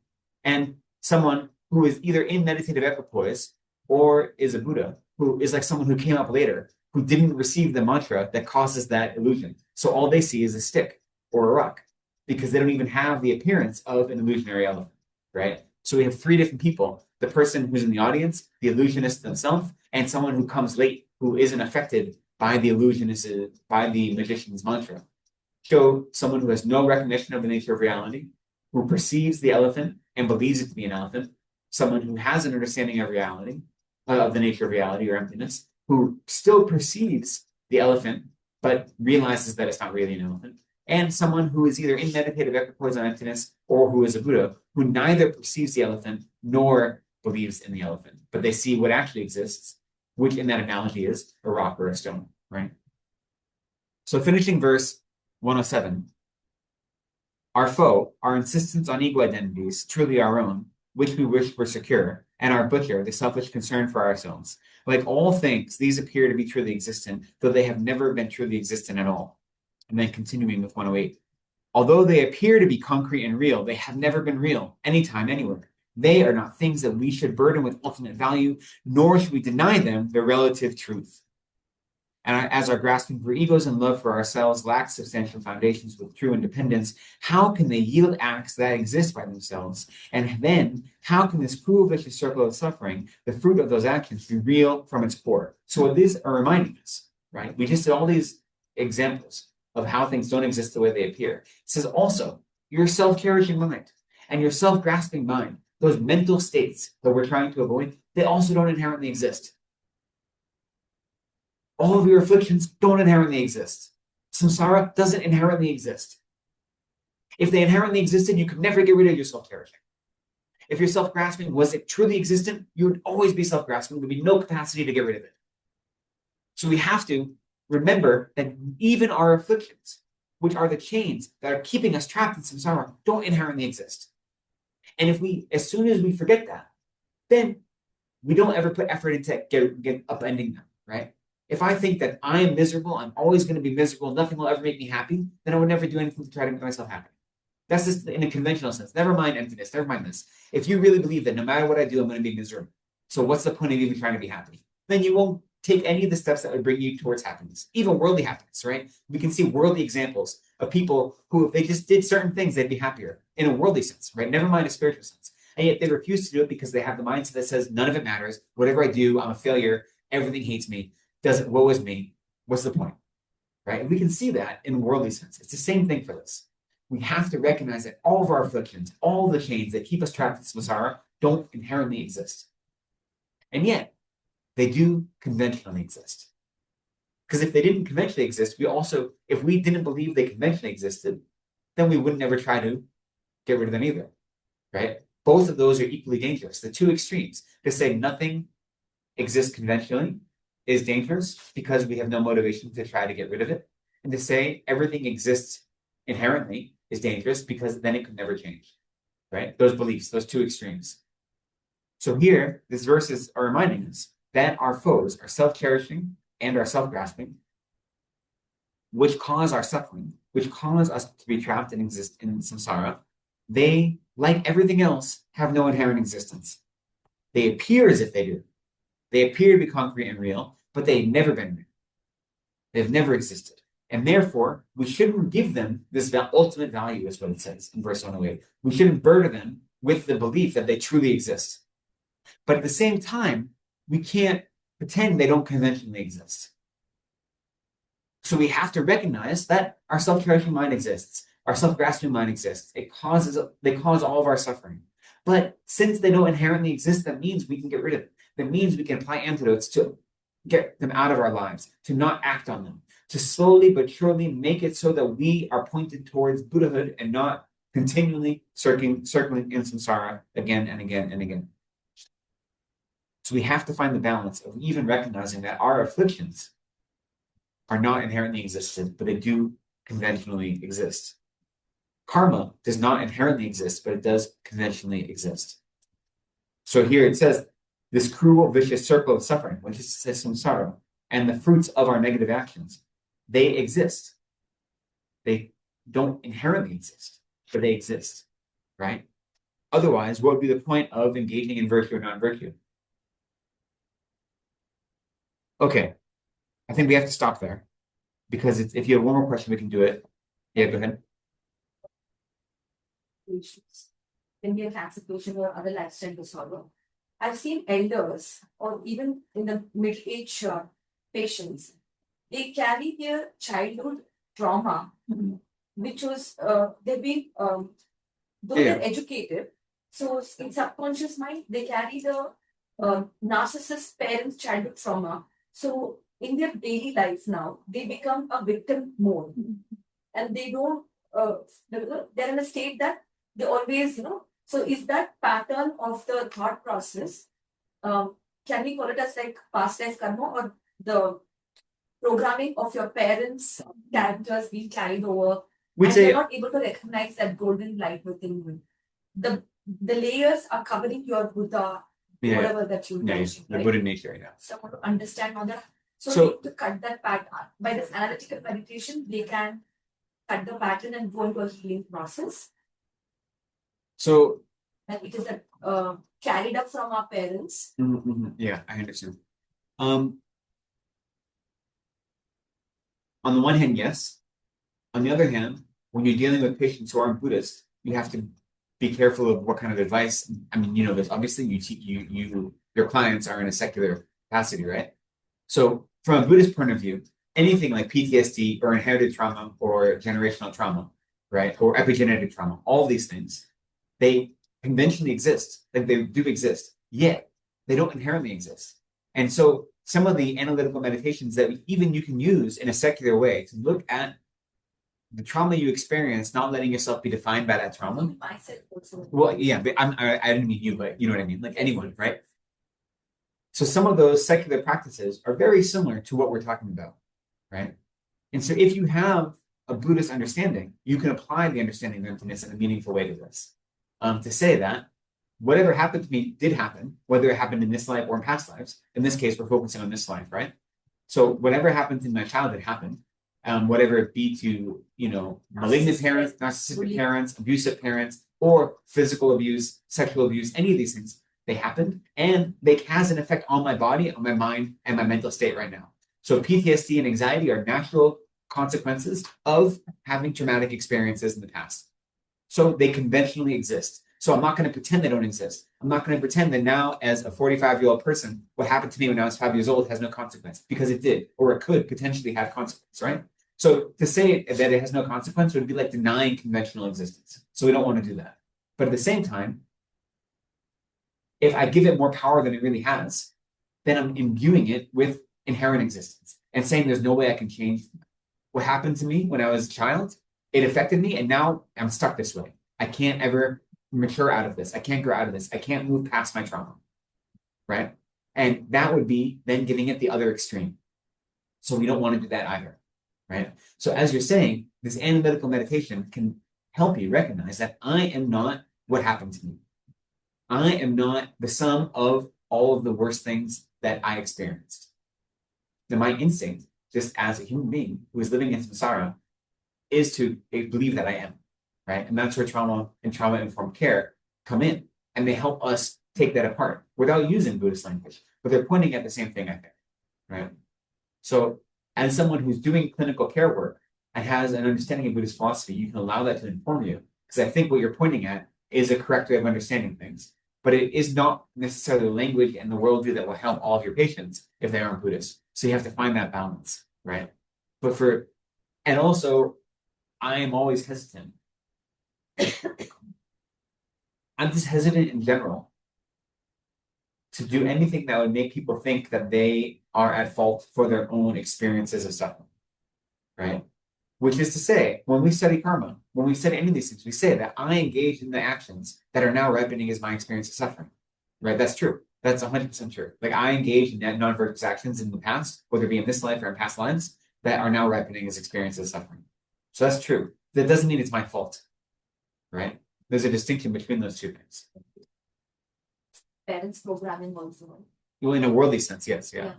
And someone who is either in meditative equipoise or is a Buddha, who is like someone who came up later, who didn't receive the mantra that causes that illusion. So all they see is a stick or a rock because they don't even have the appearance of an illusionary elephant, right? So we have three different people: the person who's in the audience, the illusionist themselves, and someone who comes late, who isn't affected by the illusionist, by the magician's mantra. Show someone who has no recognition of the nature of reality, who perceives the elephant and believes it to be an elephant, someone who has an understanding of reality, of the nature of reality or emptiness, who still perceives the elephant, but realizes that it's not really an elephant, and someone who is either in meditative equipoise on emptiness or who is a Buddha, who neither perceives the elephant nor believes in the elephant, but they see what actually exists, which in that analogy is a rock or a stone, right? So finishing verse 107, our foe, our insistence on ego identities, truly our own, which we wish were secure, and our butcher, the selfish concern for ourselves. Like all things, these appear to be truly existent, though they have never been truly existent at all. And then continuing with 108, although they appear to be concrete and real, they have never been real, anytime, anywhere. They are not things that we should burden with ultimate value, nor should we deny them their relative truth. And as our grasping for egos and love for ourselves lacks substantial foundations with true independence, how can they yield acts that exist by themselves? And then, how can this cruel, vicious circle of suffering, the fruit of those actions, be real from its core? So what these are reminding us, right? We just did all these examples of how things don't exist the way they appear. It says also, your self-cherishing mind and your self-grasping mind, those mental states that we're trying to avoid, they also don't inherently exist. All of your afflictions don't inherently exist. Samsara doesn't inherently exist. If they inherently existed, you could never get rid of your self-cherishing. If your self-grasping was it truly existent, you would always be self-grasping. There would be no capacity to get rid of it. So we have to remember that even our afflictions, which are the chains that are keeping us trapped in samsara, don't inherently exist. And if we, as soon as we forget that, then we don't ever put effort into get upending them, right? If I think that I am miserable, I'm always going to be miserable, nothing will ever make me happy, then I would never do anything to try to make myself happy. That's just in a conventional sense. Never mind emptiness, never mind this. If you really believe that no matter what I do, I'm going to be miserable, so what's the point of even trying to be happy? Then you won't take any of the steps that would bring you towards happiness, even worldly happiness, right? We can see worldly examples of people who, if they just did certain things, they'd be happier in a worldly sense, right? Never mind a spiritual sense. And yet they refuse to do it because they have the mindset that says, none of it matters. Whatever I do, I'm a failure. Everything hates me. Woe is me. What's the point? Right? And we can see that in worldly sense. It's the same thing for this. We have to recognize that all of our afflictions, all the chains that keep us trapped in samsara, don't inherently exist. And yet, they do conventionally exist. Because if they didn't conventionally exist, if we didn't believe they conventionally existed, then we wouldn't ever try to get rid of them either. Right? Both of those are equally dangerous. The two extremes. To say nothing exists conventionally is dangerous because we have no motivation to try to get rid of it. And to say everything exists inherently is dangerous because then it could never change, right? Those beliefs, those two extremes. So here, this verses are reminding us that our foes are self-cherishing and are self-grasping, which cause our suffering, which cause us to be trapped and exist in samsara. They, like everything else, have no inherent existence. They appear as if they do. They appear to be concrete and real, but they've never been real. They've never existed. And therefore, we shouldn't give them this ultimate value, is what it says in verse 108. We shouldn't burden them with the belief that they truly exist. But at the same time, we can't pretend they don't conventionally exist. So we have to recognize that our self-cherishing mind exists. Our self-grasping mind exists. They cause all of our suffering. But since they don't inherently exist, that means we can get rid of it. That means we can apply antidotes to get them out of our lives, to not act on them, to slowly but surely make it so that we are pointed towards Buddhahood and not continually circling in samsara again and again and again. So we have to find the balance of even recognizing that our afflictions are not inherently existent, but they do conventionally exist. Karma does not inherently exist, but it does conventionally exist. So here it says, this cruel, vicious circle of suffering, which is samsara, and the fruits of our negative actions, they exist. They don't inherently exist, but they exist, right? Otherwise, what would be the point of engaging in virtue or non-virtue? Okay, I think we have to stop there because if you have one more question, we can do it. Yeah, go ahead. Issues, Indian constipation or other lifestyle disorder. I've seen elders or even in the mid-age patients, they carry their childhood trauma, which was they've been though Yeah. they're educated, so in subconscious mind they carry the narcissist parents' childhood trauma. So in their daily life now, they become a victim mode, and they don't. They're in a state that they always, So is that pattern of the thought process? Can we call it as like past life karma or the programming of your parents' characters being carried over? And you're not able to recognize that golden light within you. The layers are covering your Buddha, whatever that you mentioned, the right? Buddha nature, yeah. So I want to understand on that. So to cut that pattern by this analytical meditation, they can cut the pattern and go into a healing process. So And it is carried up from our parents. yeah, I understand. On the one hand, yes. On the other hand, when you're dealing with patients who aren't Buddhist, you have to be careful of what kind of advice. I mean, there's obviously your clients are in a secular capacity, right? So from a Buddhist point of view, anything like PTSD or inherited trauma or generational trauma, right, or epigenetic trauma, all these things, they conventionally exist, like they do exist, yet they don't inherently exist. And so some of the analytical meditations that even you can use in a secular way to look at the trauma you experience, not letting yourself be defined by that trauma. Well, yeah, but I didn't mean you, but you know what I mean, like anyone, right? So some of those secular practices are very similar to what we're talking about, right? And so if you have a Buddhist understanding, you can apply the understanding of emptiness in a meaningful way to this. To say that whatever happened to me did happen, whether it happened in this life or in past lives. In this case, we're focusing on this life, right? So whatever happened in my childhood happened. Whatever it be to, malignant parents, narcissistic parents, abusive parents, or physical abuse, sexual abuse, any of these things, they happened and they has an effect on my body, on my mind, and my mental state right now. So PTSD and anxiety are natural consequences of having traumatic experiences in the past. So they conventionally exist. So I'm not going to pretend they don't exist. I'm not going to pretend that now, as a 45-year-old person, what happened to me when I was 5 years old has no consequence, because it did, or it could potentially have consequence, right? So to say that it has no consequence would be like denying conventional existence. So we don't want to do that. But at the same time, if I give it more power than it really has, then I'm imbuing it with inherent existence and saying there's no way I can change what happened to me when I was a child. It affected me, and now I'm stuck this way. I can't ever mature out of this. I can't grow out of this. I can't move past my trauma, right? And that would be then giving it the other extreme. So we don't want to do that either, right? So as you're saying, this analytical meditation can help you recognize that I am not what happened to me. I am not the sum of all of the worst things that I experienced. Now, my instinct, just as a human being who is living in samsara, is to believe that I am, right? And that's where trauma and trauma-informed care come in. And they help us take that apart without using Buddhist language, but they're pointing at the same thing, I think, right? So as someone who's doing clinical care work and has an understanding of Buddhist philosophy, you can allow that to inform you. Because I think what you're pointing at is a correct way of understanding things. But it is not necessarily the language and the worldview that will help all of your patients if they aren't Buddhist. So you have to find that balance, right? And also, I am always hesitant. I'm just hesitant in general to do anything that would make people think that they are at fault for their own experiences of suffering, right? Which is to say, when we study karma, when we study any of these things, we say that I engage in the actions that are now ripening as my experience of suffering, right? That's true. That's 100% true. Like I engage in non-virtuous actions in the past, whether it be in this life or in past lives, that are now ripening as experiences of suffering. So that's true. That doesn't mean it's my fault, right? There's a distinction between those two things. Parents programming also. Well, in a worldly sense, yes, yeah.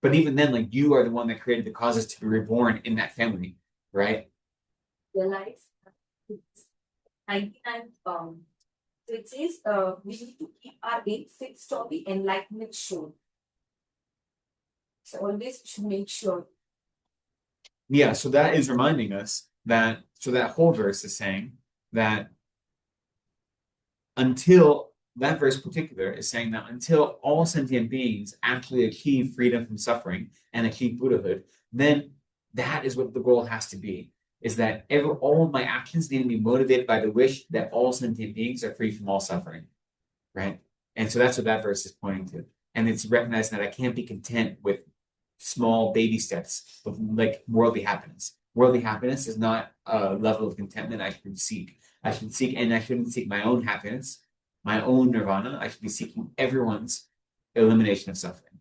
But even then, like you are the one that created the causes to be reborn in that family, right? Realize 99 So it says we need to keep our aim fixed on the enlightenment shown. So always we should make sure. Yeah, so that is reminding us that, so that whole verse is saying that that verse in particular is saying that until all sentient beings actually achieve freedom from suffering and achieve Buddhahood, then that is what the goal has to be, is that all of my actions need to be motivated by the wish that all sentient beings are free from all suffering, right? And so that's what that verse is pointing to. And it's recognizing that I can't be content with small baby steps of like worldly happiness. Worldly happiness is not a level of contentment I should seek. I shouldn't seek my own happiness, my own nirvana. I should be seeking everyone's elimination of suffering.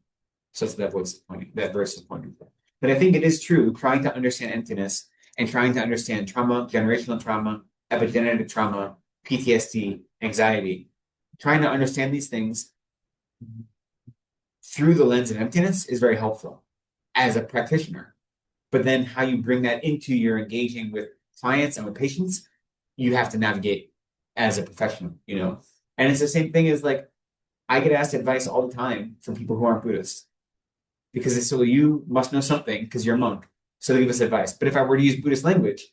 So that's that verse is pointing to. But I think it is true, trying to understand emptiness and trying to understand trauma, generational trauma, epigenetic trauma, PTSD, anxiety, trying to understand these things through the lens of emptiness is very helpful as a practitioner. But then how you bring that into your engaging with clients and with patients, you have to navigate as a professional, you know? And it's the same thing as like, I get asked advice all the time from people who aren't Buddhist. Because it's so you must know something because you're a monk. So they give us advice. But if I were to use Buddhist language,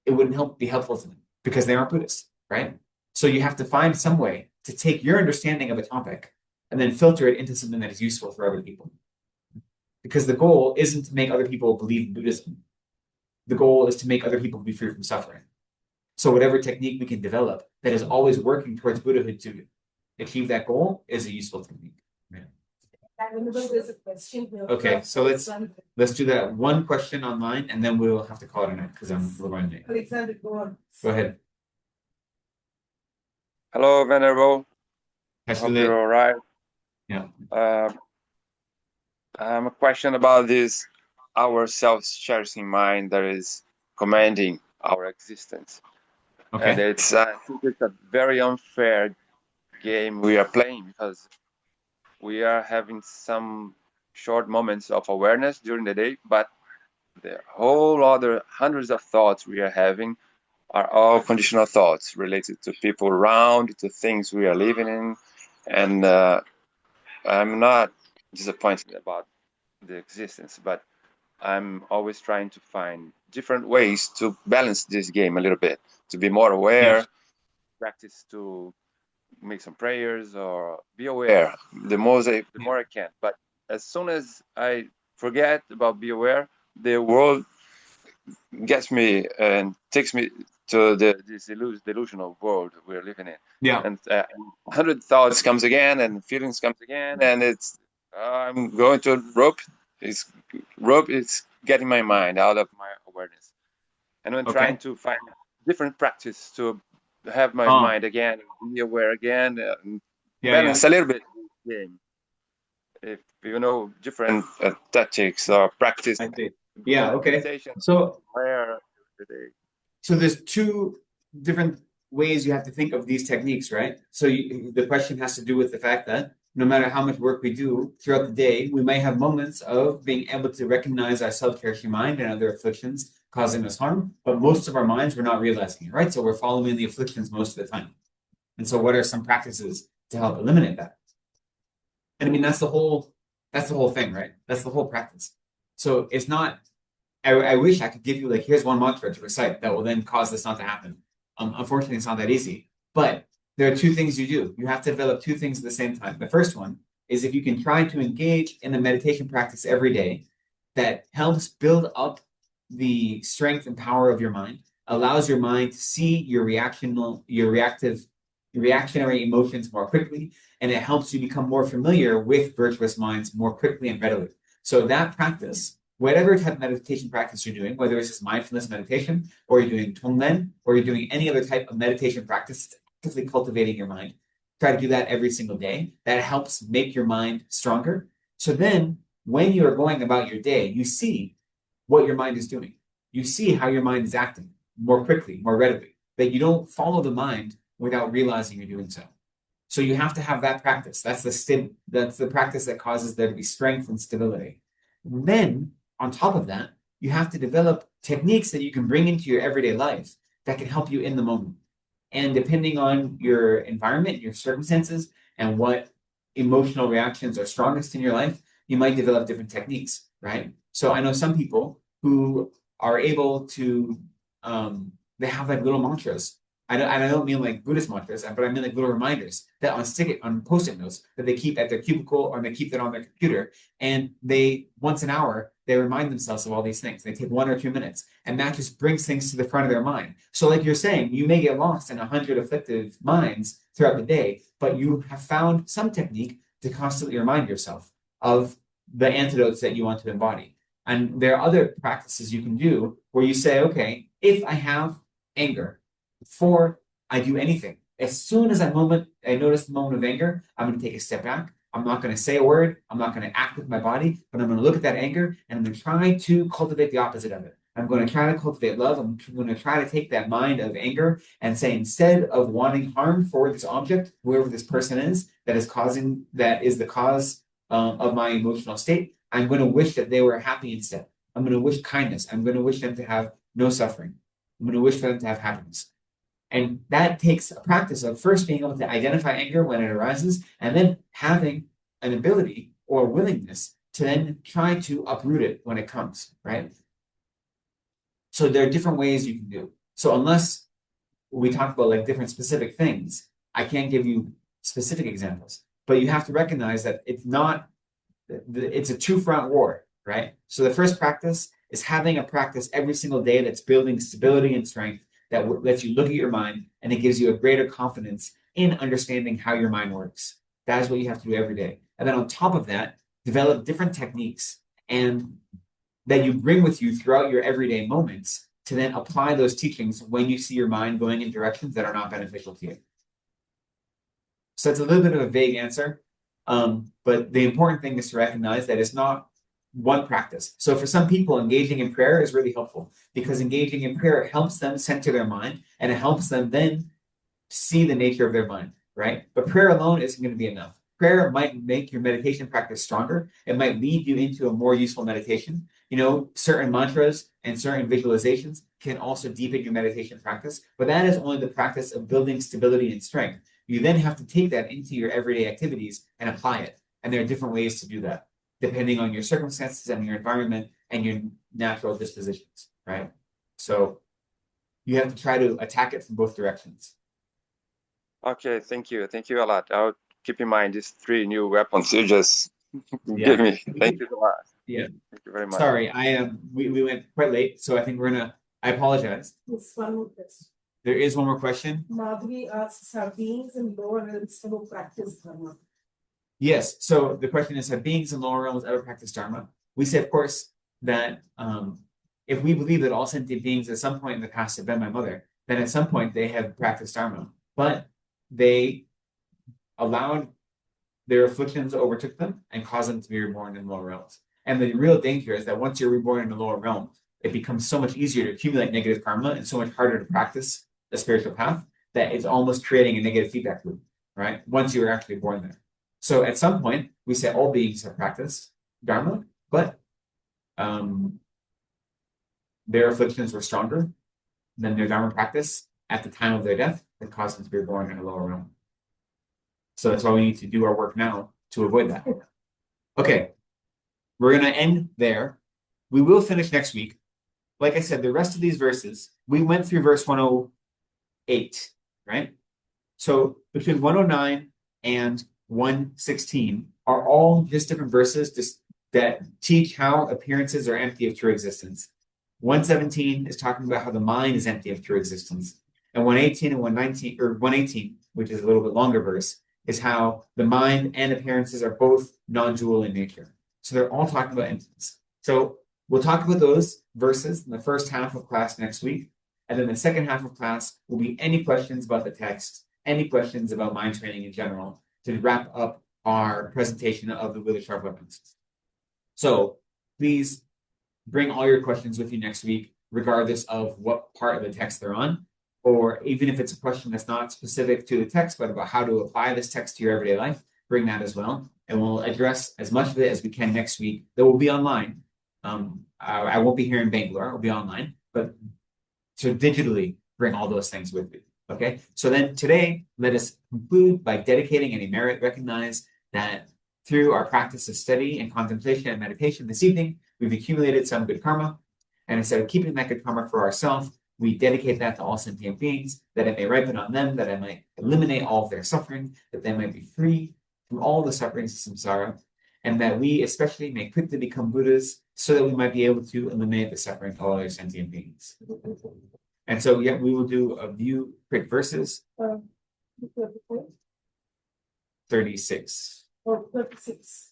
it wouldn't be helpful to them because they aren't Buddhist, right? So you have to find some way to take your understanding of a topic and then filter it into something that is useful for other people. Because the goal isn't to make other people believe in Buddhism. The goal is to make other people be free from suffering. So whatever technique we can develop that is always working towards Buddhahood to achieve that goal is a useful technique. Yeah. There's a question here. Okay, so let's do that one question online and then we'll have to call it a night because we're running late. Alexander, go on. Go ahead. Hello, Venerable. Catch Hope you you're later. all right. Yeah. A question about this our self-cherishing mind that is commanding our existence. Okay. And I think it's a very unfair game we are playing because we are having some short moments of awareness during the day, but the whole other hundreds of thoughts we are having are all conditional thoughts related to people around, to things we are living in. And I'm not disappointed about the existence, but I'm always trying to find different ways to balance this game a little bit, to be more aware, Yes. practice to make some prayers or be aware the more I can. But as soon as I forget about be aware, the world gets me and takes me to this delusional world we're living in. Yeah. And 100 thoughts comes again and feelings comes again, and it's I'm going to rope. It's getting my mind out of my awareness, and I'm trying to find different practice to have my mind again, be aware again, and balance a little bit the game. If you know different tactics or practice. I see. Yeah. Okay. Meditation, So where today. So there's two different ways you have to think of these techniques, right? So the question has to do with the fact that no matter how much work we do throughout the day, we might have moments of being able to recognize our self-cherishing mind and other afflictions causing us harm, but most of our minds, we're not realizing it, right? So we're following the afflictions most of the time. And so what are some practices to help eliminate that? And I mean, that's the whole thing, right? That's the whole practice. So it's not, I wish I could give you like, here's one mantra to recite that will then cause this not to happen. Unfortunately, it's not that easy. But there are two things you do. You have to develop two things at the same time. The first one is if you can try to engage in the meditation practice every day that helps build up the strength and power of your mind, allows your mind to see your reactionary emotions more quickly, and it helps you become more familiar with virtuous minds more quickly and readily. So that practice, whatever type of meditation practice you're doing, whether it's just mindfulness meditation, or you're doing tonglen, or you're doing any other type of meditation practice, it's actively cultivating your mind. Try to do that every single day. That helps make your mind stronger. So then, when you are going about your day, you see what your mind is doing. You see how your mind is acting more quickly, more readily. That you don't follow the mind without realizing you're doing so. So you have to have that practice. That's the practice that causes there to be strength and stability. And then, on top of that, you have to develop techniques that you can bring into your everyday life that can help you in the moment. And depending on your environment, your circumstances, and what emotional reactions are strongest in your life, you might develop different techniques, right? So I know some people who are able to, they have like little mantras. I don't mean like Buddhist mantras, but I mean like little reminders that on post-it notes that they keep at their cubicle or they keep that on their computer. And they, once an hour, they remind themselves of all these things. They take 1 or 2 minutes, and that just brings things to the front of their mind. So like you're saying, you may get lost in 100 afflictive minds throughout the day, but you have found some technique to constantly remind yourself of the antidotes that you want to embody. And there are other practices you can do where you say, okay, if I have anger, before I do anything, as soon as I notice the moment of anger, I'm going to take a step back. I'm not going to say a word. I'm not going to act with my body, but I'm going to look at that anger and I'm going to try to cultivate the opposite of it. I'm going to try to cultivate love. I'm going to try to take that mind of anger and say, instead of wanting harm for this object, whoever this person is, that is the cause of my emotional state, I'm going to wish that they were happy instead. I'm going to wish kindness. I'm going to wish them to have no suffering. I'm going to wish for them to have happiness. And that takes a practice of first being able to identify anger when it arises, and then having an ability or willingness to then try to uproot it when it comes, right? So there are different ways you can do. So unless we talk about like different specific things, I can't give you specific examples. But you have to recognize that it's a two-front war, right? So the first practice is having a practice every single day that's building stability and strength, that lets you look at your mind, and it gives you a greater confidence in understanding how your mind works. That is what you have to do every day. And then on top of that, develop different techniques and that you bring with you throughout your everyday moments to then apply those teachings when you see your mind going in directions that are not beneficial to you. So it's a little bit of a vague answer, but the important thing is to recognize that it's not one practice. So for some people, engaging in prayer is really helpful because engaging in prayer helps them center their mind and it helps them then see the nature of their mind, right? But prayer alone isn't going to be enough. Prayer might make your meditation practice stronger. It might lead you into a more useful meditation. You know, certain mantras and certain visualizations can also deepen your meditation practice, but that is only the practice of building stability and strength. You then have to take that into your everyday activities and apply it. And there are different ways to do that, depending on your circumstances and your environment and your natural dispositions, right? So you have to try to attack it from both directions. Okay, thank you. Thank you a lot. I'll keep in mind these 3 new weapons you just Yeah. gave me. Thank you so much. Yeah. Thank you very much. Sorry, we went quite late, so I think I apologize. Yes, one more question. There is one more question. Madhuri asks, have beings in lower realms ever practice Dharma? Yes. So the question is, have beings in lower realms ever practiced Dharma? We say, of course, that if we believe that all sentient beings at some point in the past have been my mother, then at some point they have practiced Dharma. But they allowed their afflictions overtook them and caused them to be reborn in lower realms. And the real danger is that once you're reborn in the lower realm, it becomes so much easier to accumulate negative karma and so much harder to practice a spiritual path, that it's almost creating a negative feedback loop, right? Once you were actually born there. So at some point, we say all beings have practiced Dharma, but their afflictions were stronger than their Dharma practice at the time of their death that caused them to be born in a lower realm. So that's why we need to do our work now to avoid that. Okay, we're going to end there. We will finish next week. Like I said, the rest of these verses, we went through verse 108, right? So between 109 and 116 are all just different verses that teach how appearances are empty of true existence. 117 is talking about how the mind is empty of true existence. And 118 and 119, or 118, which is a little bit longer verse, is how the mind and appearances are both non-dual in nature. So they're all talking about emptiness. So we'll talk about those verses in the first half of class next week. And then the second half of class will be any questions about the text, any questions about mind training in general, to wrap up our presentation of the Wheel Sharp Weapons. So please bring all your questions with you next week, regardless of what part of the text they're on, or even if it's a question that's not specific to the text, but about how to apply this text to your everyday life, bring that as well. And we'll address as much of it as we can next week. That will be online. I won't be here in Bangalore. I'll be online, but so digitally bring all those things with you. Okay. So then today, let us conclude by dedicating any merit. Recognize that through our practice of study and contemplation and meditation this evening, we've accumulated some good karma. And instead of keeping that good karma for ourselves, we dedicate that to all sentient beings, that it may ripen on them, that it might eliminate all of their suffering, that they might be free from all the sufferings of samsara, and that we especially may quickly become Buddhas so that we might be able to eliminate the suffering of all other sentient beings. And so, yeah, we will do a few quick verses. 36. Or 36.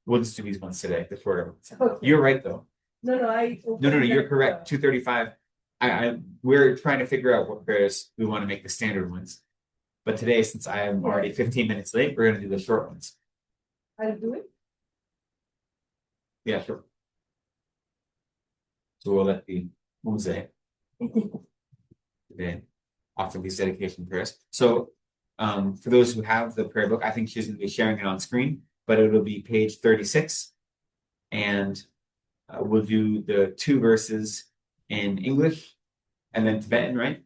We'll just do these ones today, the shorter ones. Okay. You're right, though. No, You're correct. 235. We're trying to figure out what prayers we want to make the standard ones. But today, since I am already 15 minutes late, we're going to do the short ones. I'll do it. Yeah, sure. So we'll let the Mosaic today offer these dedication prayers. So for those who have the prayer book, I think she's going to be sharing it on screen, but it'll be page 36. And we'll do the 2 verses in English and then Tibetan, right?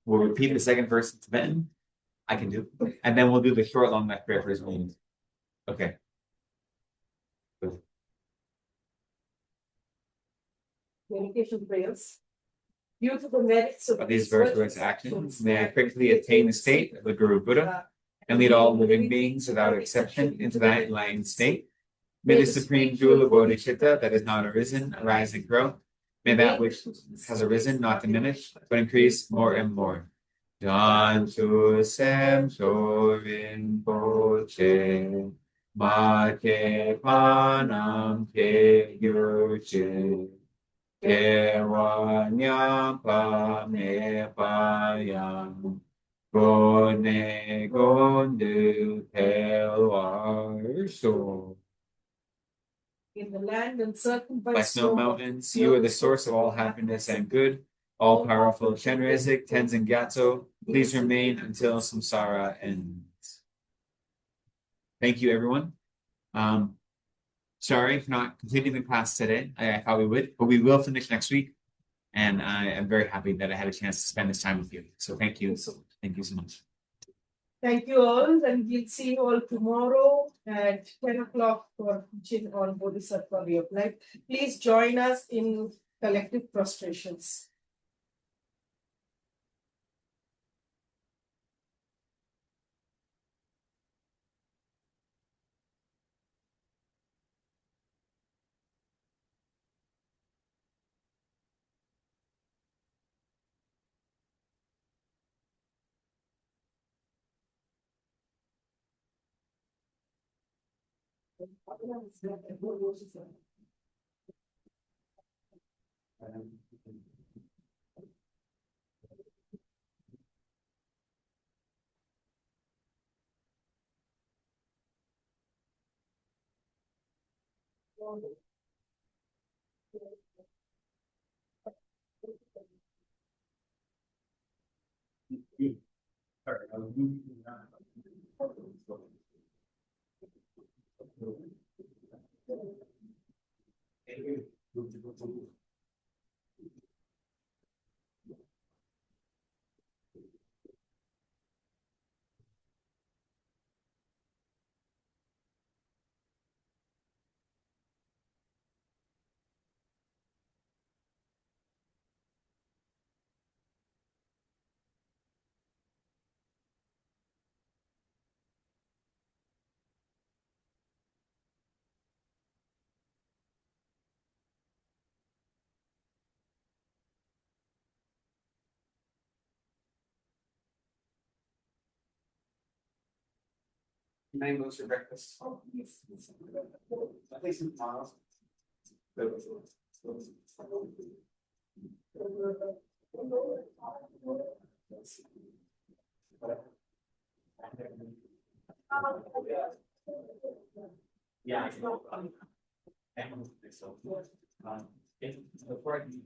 We'll repeat the second verse in Tibetan. I can do. And then we'll do the short, long life prayer for his wound. Okay. Meditation prayers. Due to the merits of These virtuous actions, may I quickly attain the state of the Guru Buddha and lead all living beings without exception into that enlightened state. May the supreme jewel of bodhicitta that has not arisen arise and grow. May that which has arisen not diminish, but increase more and more. Jantu sem sorin poche, ma ke panam ke yuche. Kewanya pa me pa yang gone gondu telwar so. In the land encircled by Snow mountains, you are the source of all happiness and good. All powerful Chenrezig, Tenzin Gyatso, please remain until samsara ends. Thank you, everyone. Sorry for not completing the class today. I thought we would, but we will finish next week. And I am very happy that I had a chance to spend this time with you. So thank you. Thank you so much. Thank you all, and we'll see you all tomorrow at 10 o'clock for teaching on Bodhisattva way of life. Please join us in collective prostrations. Mangoes for breakfast. I think some tomorrow. Yeah, I know. So, if before I can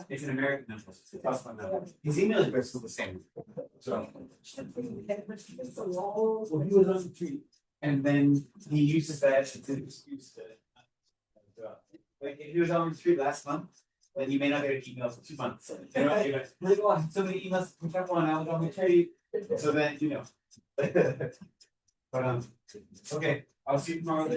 it's an American number. It's a plus one number. His email address is still the same. So, well, he was on the tree, and then he uses that as an excuse to. Like if he was on retreat last month, then you may not get an email for 2 months. You know, you're like, oh, I had so many emails from everyone. I was on retreat. So then, you know. But okay, I'll see you tomorrow.